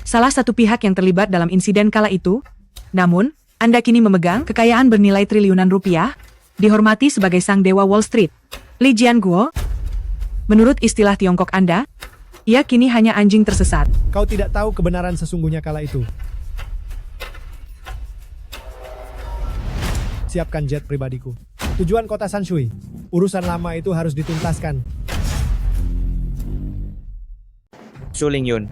Salah satu pihak yang terlibat dalam insiden kala itu. Namun, Anda kini memegang kekayaan bernilai triliunan rupiah, dihormati sebagai sang dewa Wall Street. Li Jianguo, menurut istilah Tiongkok Anda, ia kini hanya anjing tersesat. Kau tidak tahu kebenaran sesungguhnya kala itu. Siapkan jet pribadiku. Tujuan kota Sanshui. Urusan lama itu harus dituntaskan. Su Ling Yun.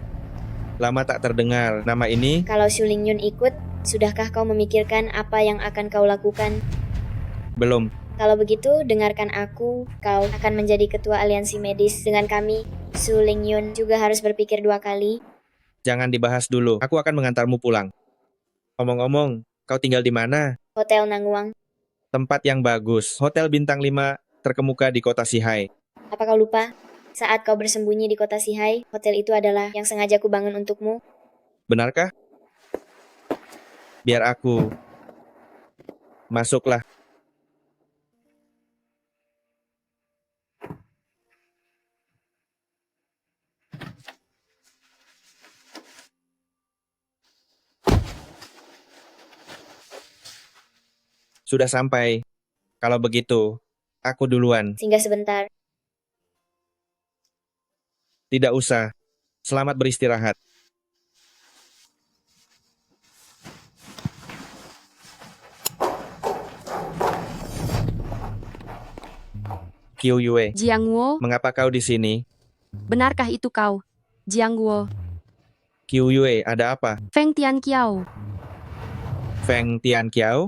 Lama tak terdengar nama ini. Kalau Su Ling Yun ikut, sudahkah kau memikirkan apa yang akan kau lakukan? Belum. Kalau begitu, dengarkan aku. Kau akan menjadi ketua aliansi medis dengan kami. Su Ling Yun juga harus berpikir 2 kali. Jangan dibahas dulu. Aku akan mengantarmu pulang. Omong-omong, kau tinggal di mana? Hotel Nanguang. Tempat yang bagus. Hotel bintang 5 terkemuka di kota Sihai. Apa kau lupa? Saat kau bersembunyi di kota Sihai, hotel itu adalah yang sengaja ku bangun untukmu. Benarkah? Biar aku. Masuklah. Sudah sampai. Kalau begitu, aku duluan. Singgah sebentar. Tidak usah. Selamat beristirahat. Qiu Yue, Jiangwo, mengapa kau di sini? benarkah itu kau? Jiangwo, Qiu Yue, ada apa? Feng Tianqiao. Feng Tianqiao?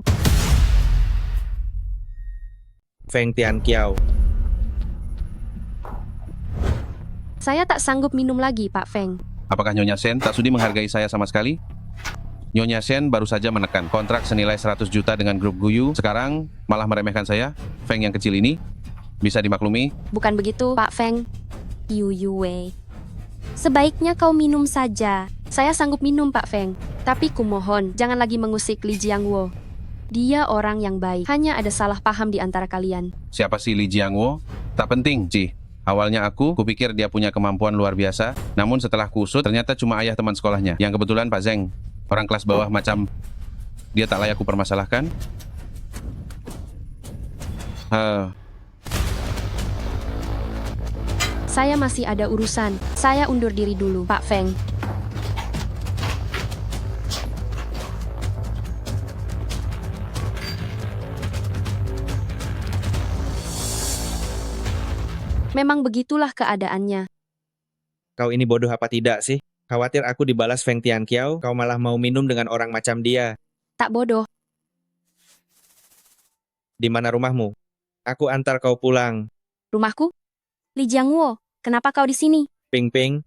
Feng Tianqiao. Saya tak sanggup minum lagi, Pak Feng. Apakah Nyonya Shen tak sudi menghargai saya sama sekali? Nyonya Shen baru saja menekan kontrak senilai 100 juta dengan grup Guyu. Sekarang malah meremehkan saya, Feng yang kecil ini. Bisa dimaklumi? Bukan begitu, Pak Feng. Yu Yue. Sebaiknya kau minum saja. Saya sanggup minum, Pak Feng. Tapi kumohon, jangan lagi mengusik Li Jiangwo. Dia orang yang baik. Hanya ada salah paham di antara kalian. Siapa sih Li Jiangwo? Tak penting, Ci. Awalnya kupikir dia punya kemampuan luar biasa, namun setelah kusut, ternyata cuma ayah teman sekolahnya, yang kebetulan Pak Zeng. Orang kelas bawah macam dia tak layak kupermasalahkan. Saya masih ada urusan. Saya undur diri dulu, Pak Feng. Memang begitulah keadaannya. Kau ini bodoh apa tidak sih? Khawatir aku dibalas Feng Tianqiao, kau malah mau minum dengan orang macam dia. Tak bodoh. Di mana rumahmu? Aku antar kau pulang. Rumahku? Li Jiangwo, kenapa kau di sini? Ping Ping.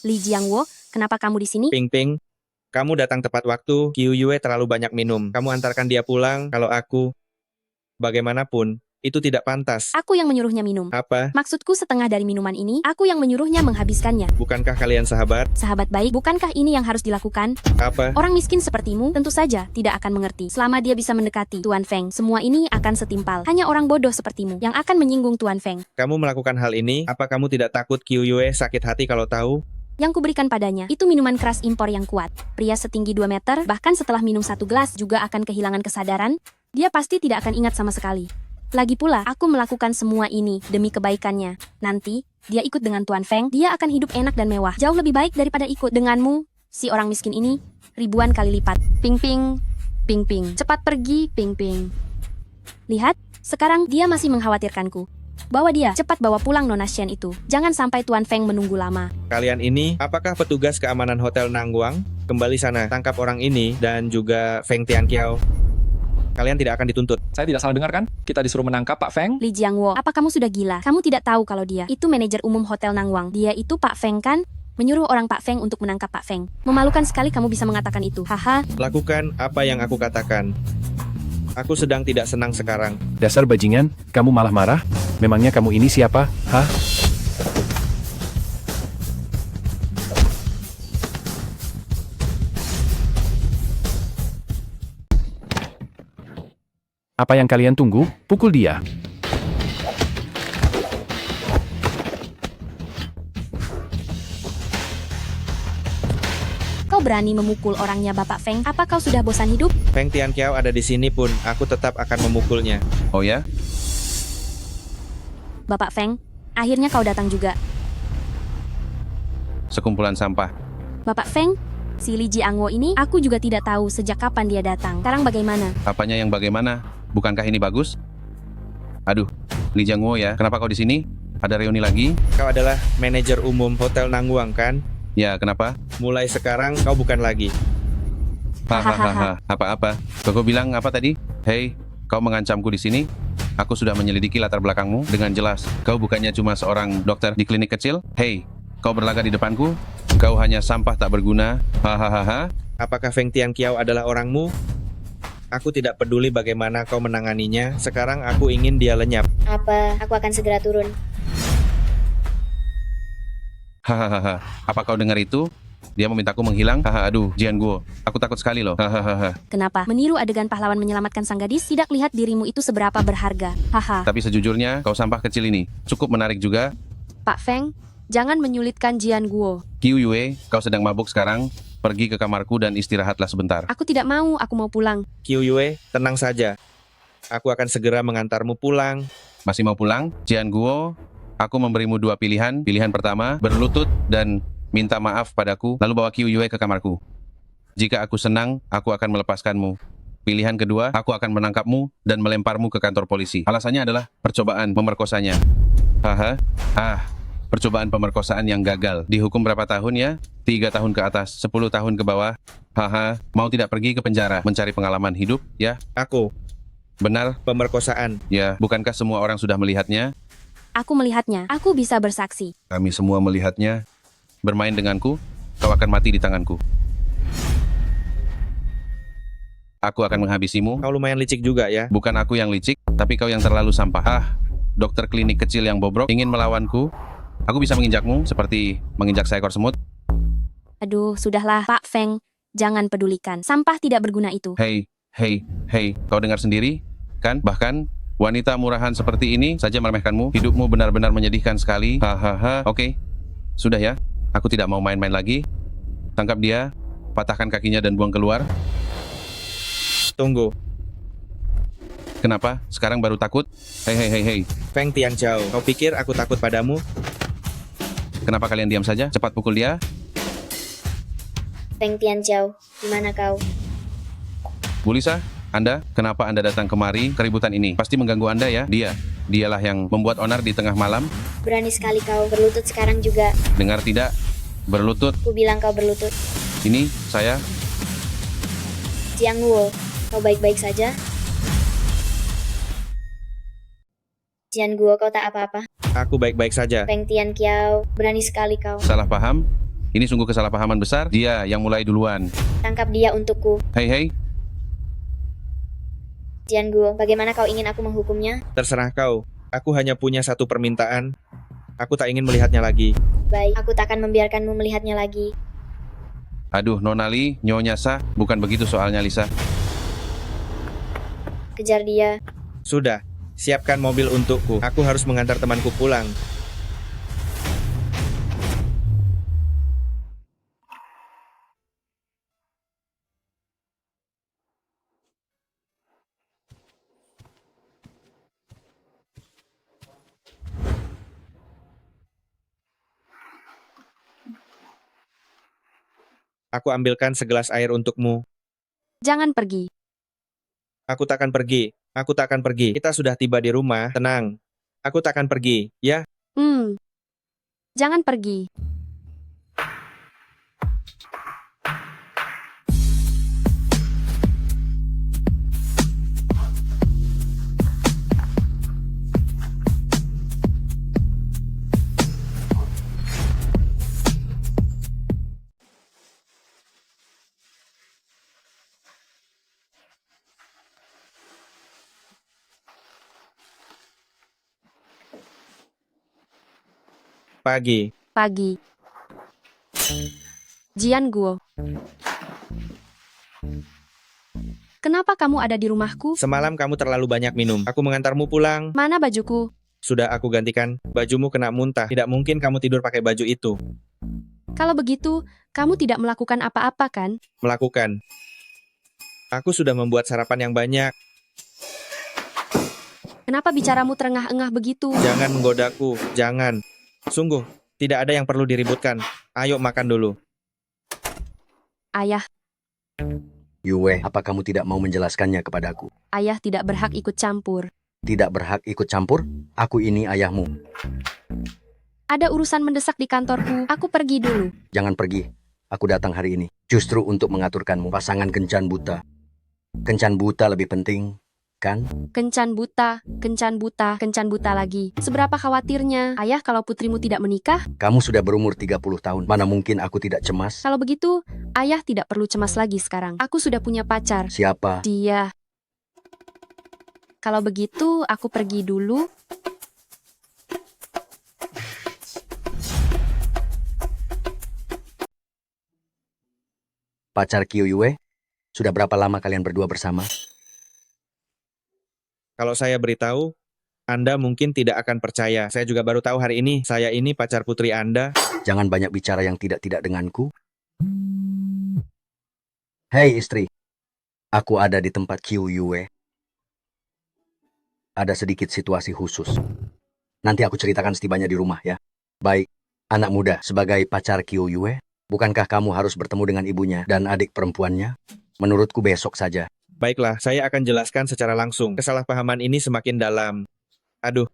Li Jiangwo, kenapa kamu di sini? Ping Ping. Kamu datang tepat waktu, Qiu Yue terlalu banyak minum. Kamu antarkan dia pulang, kalau aku... Bagaimanapun, itu tidak pantas. Aku yang menyuruhnya minum. Apa? Maksudku setengah dari minuman ini, aku yang menyuruhnya menghabiskannya. Bukankah kalian sahabat? Sahabat baik, bukankah ini yang harus dilakukan? Apa? Orang miskin sepertimu tentu saja tidak akan mengerti. Selama dia bisa mendekati Tuan Feng, semua ini akan setimpal. Hanya orang bodoh sepertimu yang akan menyinggung Tuan Feng. Kamu melakukan hal ini, apa kamu tidak takut Qiu Yue sakit hati kalau tahu? Yang kuberikan padanya, itu minuman keras impor yang kuat. Pria setinggi 2 meter, bahkan setelah minum 1 gelas juga akan kehilangan kesadaran. Dia pasti tidak akan ingat sama sekali. Lagi pula, aku melakukan semua ini demi kebaikannya. Nanti, dia ikut dengan Tuan Feng, dia akan hidup enak dan mewah. Jauh lebih baik daripada ikut denganmu, si orang miskin ini, ribuan kali lipat. Ping Ping, Ping Ping, cepat pergi, Ping Ping. Lihat, sekarang dia masih mengkhawatirkanku. Bawa dia, cepat bawa pulang Nona Shen itu. Jangan sampai Tuan Feng menunggu lama. Kalian ini, apakah petugas keamanan Hotel Nangguang? Kembali sana, tangkap orang ini dan juga Feng Tianqiao. Kalian tidak akan dituntut. Saya tidak salah dengar kan? Kita disuruh menangkap Pak Feng? Li Jiangwo, apa kamu sudah gila? Kamu tidak tahu kalau dia itu manajer umum Hotel Nangguang. Dia itu Pak Feng kan? Menyuruh orang Pak Feng untuk menangkap Pak Feng. Memalukan sekali kamu bisa mengatakan itu. Haha. Lakukan apa yang aku katakan. Aku sedang tidak senang sekarang. Dasar bajingan, kamu malah marah? Memangnya kamu ini siapa? Hah? Apa yang kalian tunggu? Pukul dia. Kau berani memukul orangnya Bapak Feng? Apa kau sudah bosan hidup? Feng Tianqiao ada di sini pun, aku tetap akan memukulnya. Oh ya? Bapak Feng, akhirnya kau datang juga. Sekumpulan sampah. Bapak Feng, si Li Jiangwo ini, aku juga tidak tahu sejak kapan dia datang. Sekarang bagaimana? Apanya yang bagaimana? Bukankah ini bagus? Aduh, Li Jiangwo ya, kenapa kau di sini? Ada reuni lagi? Kau adalah manajer umum Hotel Nangguang kan? Ya, kenapa? Mulai sekarang kau bukan lagi. Hahaha, apa-apa. Kau bilang apa tadi? Hei, kau mengancamku di sini? Aku sudah menyelidiki latar belakangmu dengan jelas. Kau bukannya cuma seorang dokter di klinik kecil? Hei, kau berlagak di depanku? Kau hanya sampah tak berguna. Hahaha. Apakah Feng Tianqiao adalah orangmu? Aku tidak peduli bagaimana kau menanganinya. Sekarang aku ingin dia lenyap. Apa? Aku akan segera turun. Hahaha. Apa kau dengar itu? Dia memintaku menghilang. Haha, aduh, Jiangwo. Aku takut sekali loh. Hahaha. Kenapa? Meniru adegan pahlawan menyelamatkan sang gadis, tidak lihat dirimu itu seberapa berharga. Haha. Tapi sejujurnya, kau sampah kecil ini cukup menarik juga. Pak Feng, jangan menyulitkan Jian Guo. Qiu Yue, kau sedang mabuk sekarang. Pergi ke kamarku dan istirahatlah sebentar. Aku tidak mau, aku mau pulang. Qiu Yue, tenang saja. Aku akan segera mengantarmu pulang. Masih mau pulang? Jiangwo, aku memberimu 2 pilihan. Pilihan pertama, berlutut dan minta maaf padaku, lalu bawa Qiu Yue ke kamarku. Jika aku senang, aku akan melepaskanmu. Pilihan kedua, aku akan menangkapmu dan melemparmu ke kantor polisi. Alasannya adalah percobaan memerkosanya. Haha, percobaan pemerkosaan yang gagal. Dihukum berapa tahun ya? 3 tahun ke atas, 10 tahun ke bawah. Haha, mau tidak pergi ke penjara, mencari pengalaman hidup, ya? Aku. Benar? Pemerkosaan. Ya, bukankah semua orang sudah melihatnya? Aku melihatnya, aku bisa bersaksi. Kami semua melihatnya. Bermain denganku, kau akan mati di tanganku. aku akan menghabisimu. Kau lumayan licik juga ya. Bukan aku yang licik, tapi kau yang terlalu sampah. Dokter klinik kecil yang bobrok ingin melawanku. Aku bisa menginjakmu seperti menginjak seekor semut. Aduh, sudahlah, Pak Feng. Jangan pedulikan. Sampah tidak berguna itu. Hei, kau dengar sendiri? Kan? Bahkan, wanita murahan seperti ini saja meremehkanmu. Hidupmu benar-benar menyedihkan sekali. Hahaha. Oke, sudah ya. Aku tidak mau main-main lagi. Tangkap dia, patahkan kakinya dan buang keluar. Tunggu. Kenapa? Sekarang baru takut? Hei. Feng Tianzhao, kau pikir aku takut padamu? Kenapa kalian diam saja? Cepat pukul dia. Feng Tianzhao, di mana kau? Bu Lisa, Anda, kenapa Anda datang kemari? Keributan ini pasti mengganggu Anda ya? Dialah yang membuat onar di tengah malam. Berani sekali kau berlutut sekarang juga. Dengar tidak? Berlutut. Ku bilang kau berlutut. Ini, saya. Jiang Guo, kau baik-baik saja? Jiang Guo, kau tak apa-apa? Aku baik-baik saja. Feng Tianqiao, berani sekali kau. Salah paham? Ini sungguh kesalahpahaman besar. Dia yang mulai duluan. Tangkap dia untukku. Hei. Jiang Guo, bagaimana kau ingin aku menghukumnya? Terserah kau. Aku hanya punya satu permintaan. Aku tak ingin melihatnya lagi. Baik, aku tak akan membiarkanmu melihatnya lagi. Aduh, Nona Li, Nyonya Sa, bukan begitu soalnya, Lisa. Kejar dia. Sudah, siapkan mobil untukku. Aku harus mengantar temanku pulang. Aku ambilkan segelas air untukmu. Jangan pergi. Aku takkan pergi. Aku takkan pergi. Kita sudah tiba di rumah. Tenang. Aku takkan pergi, ya? Jangan pergi. Pagi. Jian Guo. Kenapa kamu ada di rumahku? Semalam kamu terlalu banyak minum. Aku mengantarmu pulang. Mana bajuku? Sudah aku gantikan. Bajumu kena muntah. Tidak mungkin kamu tidur pakai baju itu. Kalau begitu, kamu tidak melakukan apa-apa kan? Melakukan. Aku sudah membuat sarapan yang banyak. Kenapa bicaramu terengah-engah begitu? Jangan menggodaku. Jangan. Sungguh, tidak ada yang perlu diributkan. Ayo makan dulu. Ayah. Yue, apa kamu tidak mau menjelaskannya kepadaku? Ayah tidak berhak ikut campur. Tidak berhak ikut campur? Aku ini ayahmu. Ada urusan mendesak di kantorku. Aku pergi dulu. Jangan pergi. Aku datang hari ini. Justru untuk mengaturkanmu. Pasangan kencan buta. Kencan buta lebih penting, kan? Kencan buta lagi. Seberapa khawatirnya, ayah kalau putrimu tidak menikah? Kamu sudah berumur 30 tahun. Mana mungkin aku tidak cemas? Kalau begitu, ayah tidak perlu cemas lagi sekarang. Aku sudah punya pacar. Siapa? Dia. Kalau begitu, aku pergi dulu. Pacar Kyo Yue? Sudah berapa lama kalian berdua bersama? Kalau saya beritahu, Anda mungkin tidak akan percaya. Saya juga baru tahu hari ini, saya ini pacar putri Anda. Jangan banyak bicara yang tidak-tidak denganku. Hei istri, aku ada di tempat Kyo Yue. Ada sedikit situasi khusus. Nanti aku ceritakan setibanya di rumah ya. Baik, anak muda, sebagai pacar Kyo Yue, bukankah kamu harus bertemu dengan ibunya dan adik perempuannya? Menurutku besok saja. Baiklah, saya akan jelaskan secara langsung. Kesalahpahaman ini semakin dalam. Aduh.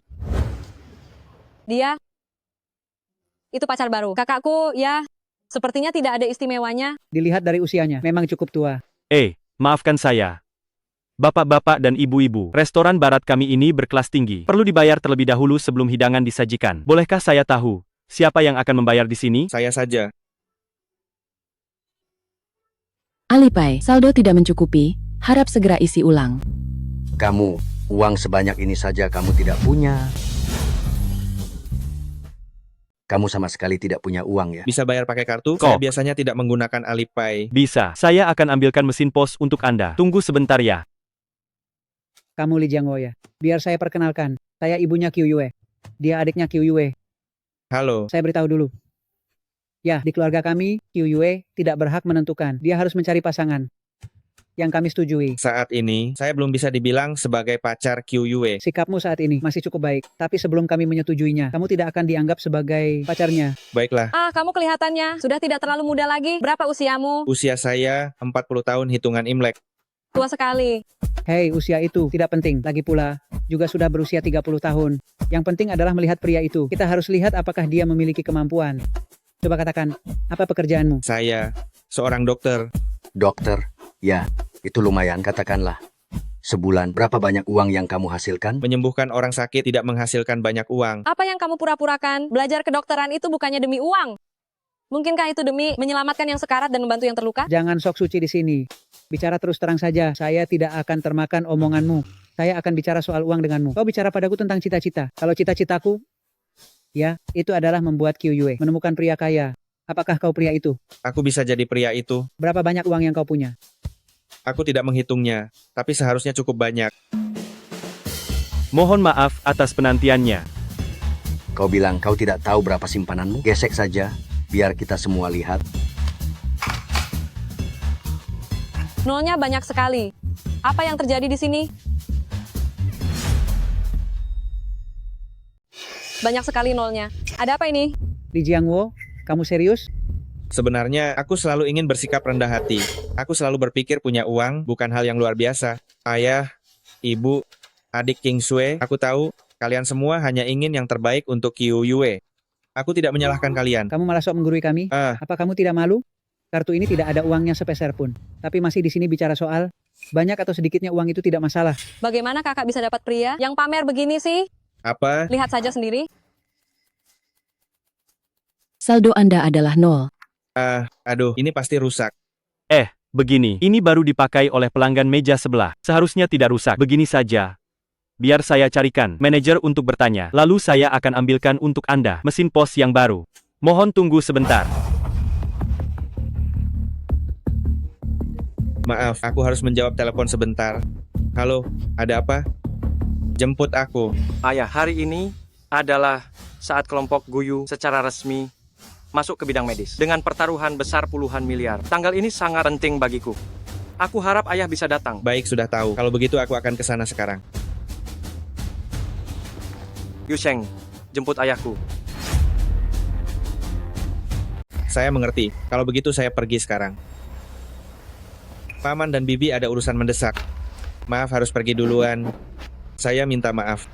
Dia, itu pacar baru. Kakakku, ya, sepertinya tidak ada istimewanya. Dilihat dari usianya, memang cukup tua. Maafkan saya. Bapak-bapak dan ibu-ibu, restoran barat kami ini berkelas tinggi. Perlu dibayar terlebih dahulu sebelum hidangan disajikan. Bolehkah saya tahu, siapa yang akan membayar di sini? Saya saja. Alipai, saldo tidak mencukupi. Harap segera isi ulang. Kamu, uang sebanyak ini saja kamu tidak punya. Kamu sama sekali tidak punya uang ya? Bisa bayar pakai kartu? Kok? Saya biasanya tidak menggunakan Alipay. Bisa, saya akan ambilkan mesin pos untuk Anda. Tunggu sebentar ya. Kamu Li Jiangwo ya. Biar saya perkenalkan. Saya ibunya Qiu Yue. Dia adiknya Qiu Yue. Halo. Saya beritahu dulu. Ya, di keluarga kami, Qiu Yue tidak berhak menentukan. Dia harus mencari pasangan yang kami setujui. Saat ini, saya belum bisa dibilang sebagai pacar Qiu Yue. Sikapmu saat ini masih cukup baik. Tapi sebelum kami menyetujuinya, kamu tidak akan dianggap sebagai pacarnya. Baiklah. Ah, kamu kelihatannya sudah tidak terlalu muda lagi. Berapa usiamu? Usia saya 40 tahun hitungan Imlek. Tua sekali. Hei, usia itu tidak penting. Lagi pula, juga sudah berusia 30 tahun. Yang penting adalah melihat pria itu. Kita harus lihat apakah dia memiliki kemampuan. Coba katakan, apa pekerjaanmu? Saya seorang dokter. Dokter? Ya, itu lumayan katakanlah. Sebulan berapa banyak uang yang kamu hasilkan? Menyembuhkan orang sakit tidak menghasilkan banyak uang. Apa yang kamu pura-purakan? Belajar kedokteran itu bukannya demi uang. Mungkinkah itu demi menyelamatkan yang sekarat dan membantu yang terluka? Jangan sok suci di sini. Bicara terus terang saja, saya tidak akan termakan omonganmu. Saya akan bicara soal uang denganmu. Kau bicara padaku tentang cita-cita. Kalau cita-citaku, ya, itu adalah membuat Qiu Yue menemukan pria kaya. Apakah kau pria itu? Aku bisa jadi pria itu. Berapa banyak uang yang kau punya? Aku tidak menghitungnya, tapi seharusnya cukup banyak. Mohon maaf atas penantiannya. Kau bilang kau tidak tahu berapa simpananmu? Gesek saja, biar kita semua lihat. Nolnya banyak sekali. Apa yang terjadi di sini? Banyak sekali nolnya. Ada apa ini? Li Jiangwo, kamu serius? Sebenarnya, aku selalu ingin bersikap rendah hati. Aku selalu berpikir punya uang bukan hal yang luar biasa. Ayah, ibu, adik King Sui, aku tahu kalian semua hanya ingin yang terbaik untuk Qiu Yue. Aku tidak menyalahkan kalian. Kamu malah sok menggurui kami? Apa kamu tidak malu? Kartu ini tidak ada uangnya sepeser pun. Tapi masih di sini bicara soal banyak atau sedikitnya uang itu tidak masalah. Bagaimana kakak bisa dapat pria yang pamer begini sih? Apa? Lihat saja sendiri. Saldo Anda adalah 0. Aduh, ini pasti rusak. Begini, ini baru dipakai oleh pelanggan meja sebelah. Seharusnya tidak rusak. Begini saja. Biar saya carikan manajer untuk bertanya. Lalu saya akan ambilkan untuk Anda mesin pos yang baru. Mohon tunggu sebentar. Maaf, aku harus menjawab telepon sebentar. Halo, ada apa? Jemput aku. Ayah, hari ini adalah saat kelompok Guyu secara resmi masuk ke bidang medis dengan pertaruhan besar puluhan miliar. Tanggal ini sangat penting bagiku. Aku harap ayah bisa datang. Baik, sudah tahu. Kalau begitu aku akan ke sana sekarang. Yusheng, jemput ayahku. Saya mengerti. Kalau begitu saya pergi sekarang. Paman dan Bibi ada urusan mendesak. Maaf harus pergi duluan. Saya minta maaf.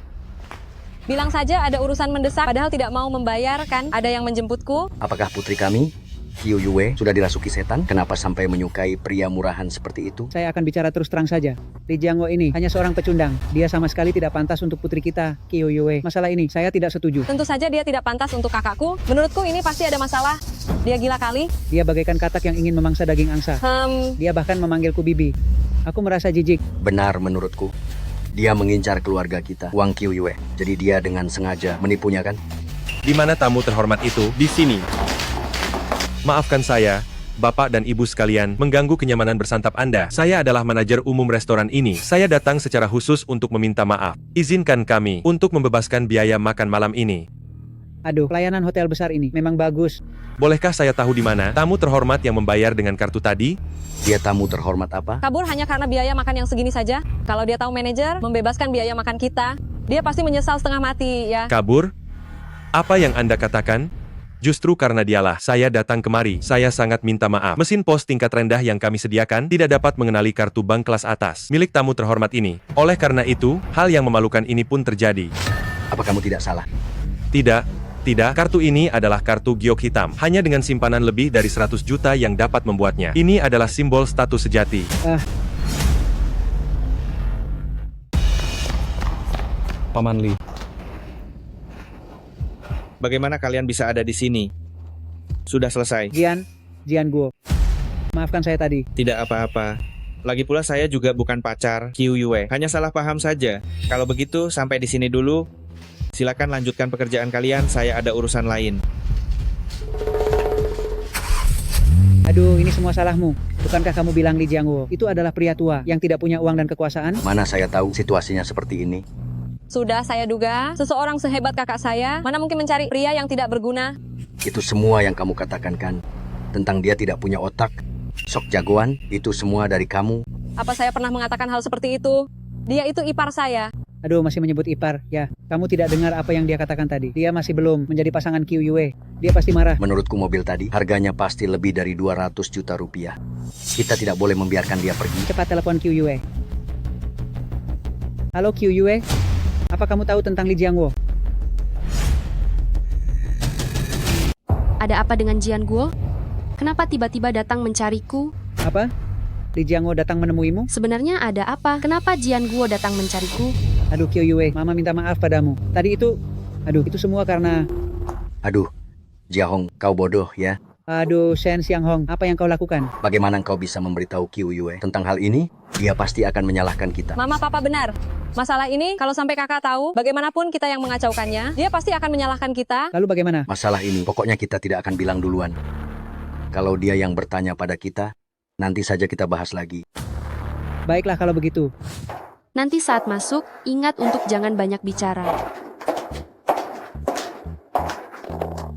Bilang saja ada urusan mendesak, padahal tidak mau membayar kan? Ada yang menjemputku? Apakah putri kami, Qiu Yue, sudah dirasuki setan? Kenapa sampai menyukai pria murahan seperti itu? Saya akan bicara terus terang saja. Li Jiangwo ini hanya seorang pecundang. Dia sama sekali tidak pantas untuk putri kita, Qiu Yue. Masalah ini saya tidak setuju. Tentu saja dia tidak pantas untuk kakakku. Menurutku ini pasti ada masalah. Dia gila kali. Dia bagaikan katak yang ingin memangsa daging angsa. Dia bahkan memanggilku bibi. Aku merasa jijik. Benar menurutku. Dia mengincar keluarga kita, Wang Qiu Yue. Jadi dia dengan sengaja menipunya kan? Di mana tamu terhormat itu? Di sini. Maafkan saya, Bapak dan Ibu sekalian, mengganggu kenyamanan bersantap Anda. Saya adalah manajer umum restoran ini. Saya datang secara khusus untuk meminta maaf. Izinkan kami untuk membebaskan biaya makan malam ini. Aduh, pelayanan hotel besar ini memang bagus. Bolehkah saya tahu di mana tamu terhormat yang membayar dengan kartu tadi? Dia tamu terhormat apa? Kabur hanya karena biaya makan yang segini saja. Kalau dia tahu manajer membebaskan biaya makan kita, dia pasti menyesal setengah mati ya. Kabur? Apa yang Anda katakan? Justru karena dialah saya datang kemari. Saya sangat minta maaf. Mesin pos tingkat rendah yang kami sediakan tidak dapat mengenali kartu bank kelas atas milik tamu terhormat ini. Oleh karena itu, hal yang memalukan ini pun terjadi. Apa kamu tidak salah? Tidak, kartu ini adalah kartu giok hitam. Hanya dengan simpanan lebih dari 100 juta yang dapat membuatnya. Ini adalah simbol status sejati. Paman Li. Bagaimana kalian bisa ada di sini? Sudah selesai. Jian Guo. Maafkan saya tadi. Tidak apa-apa. Lagi pula saya juga bukan pacar Qiu Yue. Hanya salah paham saja. Kalau begitu, sampai di sini dulu. Silakan lanjutkan pekerjaan kalian, saya ada urusan lain. Aduh, ini semua salahmu. Bukankah kamu bilang Li Jiangwo itu adalah pria tua yang tidak punya uang dan kekuasaan? Mana saya tahu situasinya seperti ini. Sudah saya duga, seseorang sehebat kakak saya, mana mungkin mencari pria yang tidak berguna? Itu semua yang kamu katakan kan? Tentang dia tidak punya otak, sok jagoan, itu semua dari kamu. Apa saya pernah mengatakan hal seperti itu? Dia itu ipar saya. Aduh, masih menyebut ipar. Ya, kamu tidak dengar apa yang dia katakan tadi. Dia masih belum menjadi pasangan Qiu Yue. Dia pasti marah. Menurutku mobil tadi, harganya pasti lebih dari 200 juta rupiah. Kita tidak boleh membiarkan dia pergi. Cepat telepon Qiu Yue. Halo Qiu Yue, apa kamu tahu tentang Li Jiangwo? Ada apa dengan Jian Guo? Kenapa tiba-tiba datang mencariku? Apa? Li Jiangwo datang menemuimu? Sebenarnya ada apa? Kenapa Jian Guo datang mencariku? Aduh Qiu Yue, Mama minta maaf padamu. Tadi itu, itu semua karena... Aduh, Jiahong, kau bodoh ya. Aduh, Shen Xianghong, apa yang kau lakukan? Bagaimana kau bisa memberitahu Qiu Yue tentang hal ini? Dia pasti akan menyalahkan kita. Mama, papa benar. Masalah ini, kalau sampai kakak tahu, bagaimanapun kita yang mengacaukannya, dia pasti akan menyalahkan kita. Lalu bagaimana? Masalah ini, pokoknya kita tidak akan bilang duluan. Kalau dia yang bertanya pada kita, nanti saja kita bahas lagi. Baiklah kalau begitu. Nanti saat masuk, ingat untuk jangan banyak bicara.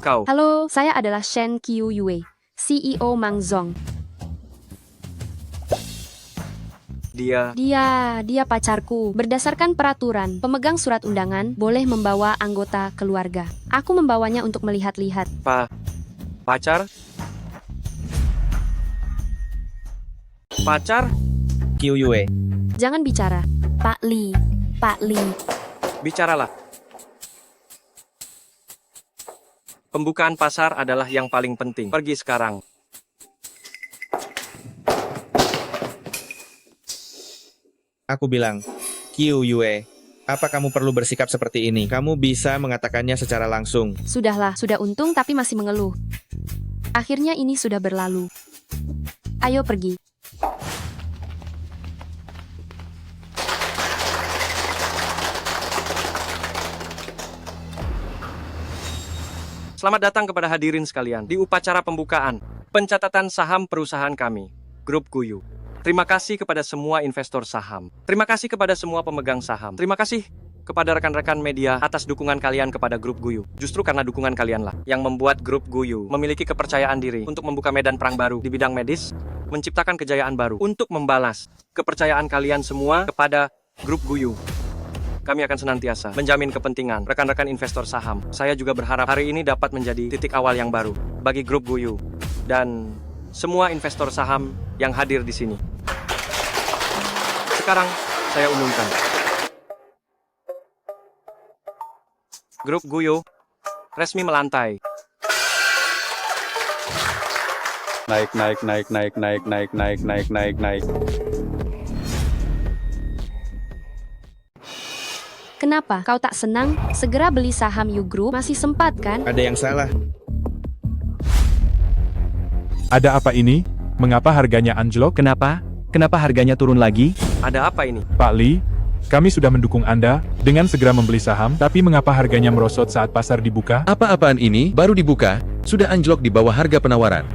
Kau. Halo, saya adalah Shen Qiu Yue, CEO Mangzong. Dia pacarku. Berdasarkan peraturan, pemegang surat undangan boleh membawa anggota keluarga. Aku membawanya untuk melihat-lihat. Pacar? Pacar? Qiu Yue. Jangan bicara. Pak Li. Bicaralah. Pembukaan pasar adalah yang paling penting. Pergi sekarang. Aku bilang, Qiu Yue, apa kamu perlu bersikap seperti ini? Kamu bisa mengatakannya secara langsung. Sudahlah, sudah untung tapi masih mengeluh. Akhirnya ini sudah berlalu. Ayo pergi. Selamat datang kepada hadirin sekalian di upacara pembukaan pencatatan saham perusahaan kami, Grup Guyu. Terima kasih kepada semua investor saham. Terima kasih kepada semua pemegang saham. Terima kasih kepada rekan-rekan media atas dukungan kalian kepada Grup Guyu. Justru karena dukungan kalianlah yang membuat Grup Guyu memiliki kepercayaan diri untuk membuka medan perang baru di bidang medis, menciptakan kejayaan baru untuk membalas kepercayaan kalian semua kepada Grup Guyu. Kami akan senantiasa menjamin kepentingan rekan-rekan investor saham. Saya juga berharap hari ini dapat menjadi titik awal yang baru bagi Grup Guyu dan semua investor saham yang hadir di sini. Sekarang saya umumkan. Grup Guyu resmi melantai. Naik. Kenapa kau tak senang? Segera beli saham Yu Group, masih sempat kan? Ada yang salah. Ada apa ini? Mengapa harganya anjlok? Kenapa? Kenapa harganya turun lagi? Ada apa ini? Pak Li, kami sudah mendukung Anda dengan segera membeli saham, tapi mengapa harganya merosot saat pasar dibuka? Apa-apaan ini? Baru dibuka, sudah anjlok di bawah harga penawaran.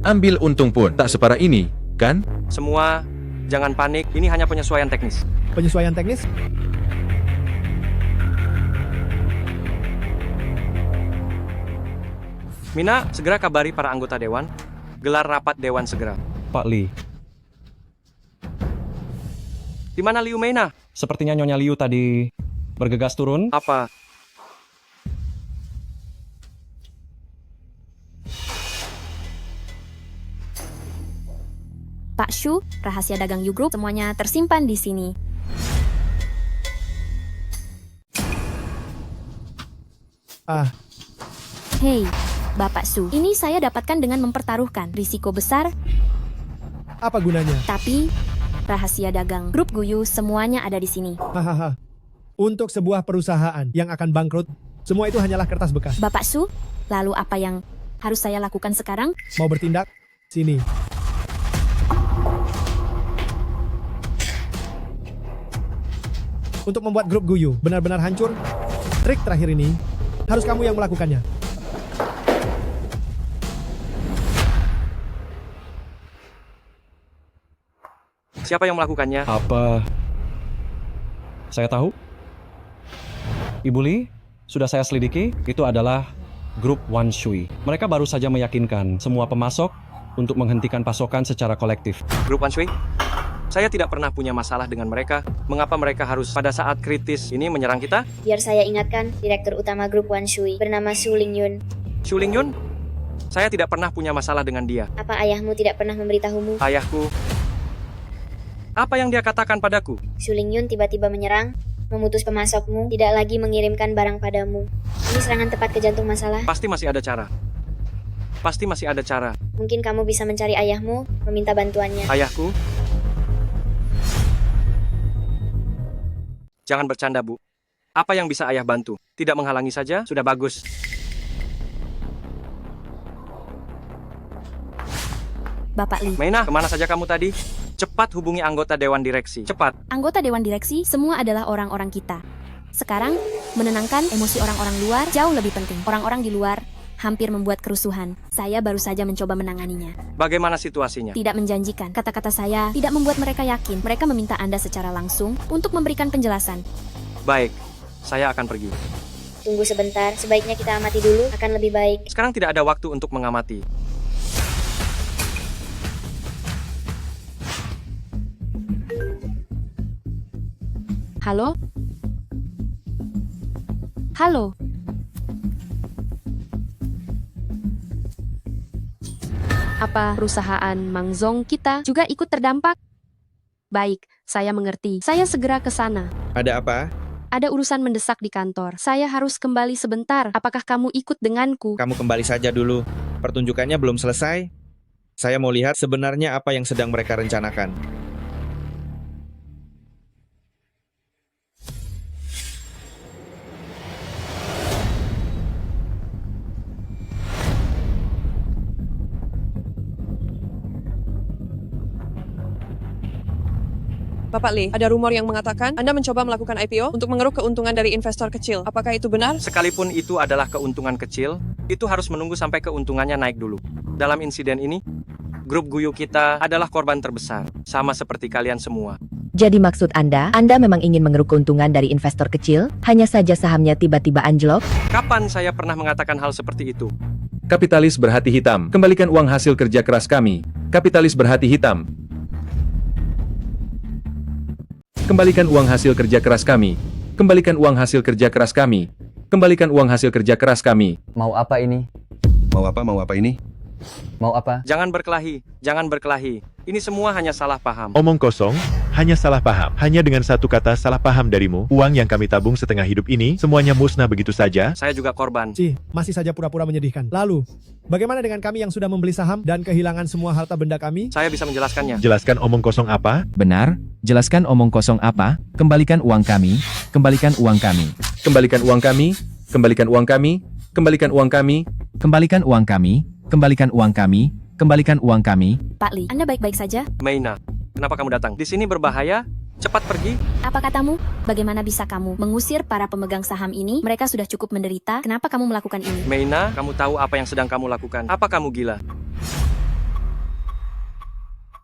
Ambil untung pun tak separah ini, kan? Semua, jangan panik, ini hanya penyesuaian teknis. Penyesuaian teknis? Mina, segera kabari para anggota dewan. Gelar rapat dewan segera. Pak Li. Di mana Liu Meina? Sepertinya Nyonya Liu tadi bergegas turun. Apa? Pak Shu, rahasia dagang Yu Group semuanya tersimpan di sini. Hei, Bapak Su, ini saya dapatkan dengan mempertaruhkan risiko besar. Apa gunanya? Tapi, rahasia dagang Grup Guyu semuanya ada di sini. Hahaha. Untuk sebuah perusahaan yang akan bangkrut, semua itu hanyalah kertas bekas. Bapak Su, lalu apa yang harus saya lakukan sekarang? Mau bertindak? Sini. untuk membuat grup Guyu benar-benar hancur. Trik terakhir ini harus kamu yang melakukannya. Siapa yang melakukannya? Apa saya tahu? Ibu Lee, sudah saya selidiki, itu adalah grup Wan Shui. Mereka baru saja meyakinkan semua pemasok untuk menghentikan pasokan secara kolektif. Grup Wan Shui? Saya tidak pernah punya masalah dengan mereka. Mengapa mereka harus pada saat kritis ini menyerang kita? Biar saya ingatkan, Direktur Utama grup Wan Shui bernama Su Lingyun. Su Lingyun? Saya tidak pernah punya masalah dengan dia. Apa ayahmu tidak pernah memberitahumu? Ayahku? Apa yang dia katakan padaku? Su Lingyun tiba-tiba menyerang, memutus pemasokmu, tidak lagi mengirimkan barang padamu. Ini serangan tepat ke jantung masalah. Pasti masih ada cara. Pasti masih ada cara. Mungkin kamu bisa mencari ayahmu, meminta bantuannya. Ayahku? Jangan bercanda, Bu. Apa yang bisa ayah bantu? Tidak menghalangi saja, sudah bagus. Bapak Lee. Meina, kemana saja kamu tadi? Cepat hubungi anggota Dewan Direksi. Cepat. Anggota Dewan Direksi semua adalah orang-orang kita. Sekarang, menenangkan emosi orang-orang luar jauh lebih penting. Orang-orang di luar hampir membuat kerusuhan. Saya baru saja mencoba menanganinya. Bagaimana situasinya? Tidak menjanjikan. Kata-kata saya tidak membuat mereka yakin. Mereka meminta Anda secara langsung untuk memberikan penjelasan. Baik, saya akan pergi. Tunggu sebentar, sebaiknya kita amati dulu, akan lebih baik. Sekarang tidak ada waktu untuk mengamati. Halo? Halo? Apa perusahaan Mangzong kita juga ikut terdampak? Baik, saya mengerti. Saya segera ke sana. Ada apa? Ada urusan mendesak di kantor. Saya harus kembali sebentar. Apakah kamu ikut denganku? Kamu kembali saja dulu. Pertunjukannya belum selesai. Saya mau lihat sebenarnya apa yang sedang mereka rencanakan. Bapak Lee, ada rumor yang mengatakan Anda mencoba melakukan IPO untuk mengeruk keuntungan dari investor kecil. Apakah itu benar? Sekalipun itu adalah keuntungan kecil, itu harus menunggu sampai keuntungannya naik dulu. Dalam insiden ini, grup Guyu kita adalah korban terbesar, sama seperti kalian semua. Jadi maksud Anda memang ingin mengeruk keuntungan dari investor kecil, hanya saja sahamnya tiba-tiba anjlok? Kapan saya pernah mengatakan hal seperti itu? Kapitalis berhati hitam, kembalikan uang hasil kerja keras kami. Kapitalis berhati hitam. Kembalikan uang hasil kerja keras kami. Kembalikan uang hasil kerja keras kami. Kembalikan uang hasil kerja keras kami. Mau apa ini? Mau apa ini? Mau apa? Jangan berkelahi, jangan berkelahi. Ini semua hanya salah paham. Omong kosong, hanya salah paham. Hanya dengan satu kata salah paham darimu, uang yang kami tabung setengah hidup ini, semuanya musnah begitu saja. Saya juga korban. Masih saja pura-pura menyedihkan. Lalu, bagaimana dengan kami yang sudah membeli saham dan kehilangan semua harta benda kami? Saya bisa menjelaskannya. Jelaskan omong kosong apa? Benar, jelaskan omong kosong apa? Kembalikan uang kami, kembalikan uang kami. Kembalikan uang kami, kembalikan uang kami, kembalikan uang kami. Kembalikan uang kami, kembalikan uang kami, kembalikan uang kami. Pak Lee, Anda baik-baik saja? Meina, kenapa kamu datang? Di sini berbahaya. Cepat pergi. Apa katamu? Bagaimana bisa kamu mengusir para pemegang saham ini? Mereka sudah cukup menderita. Kenapa kamu melakukan ini? Meina, kamu tahu apa yang sedang kamu lakukan? Apa kamu gila?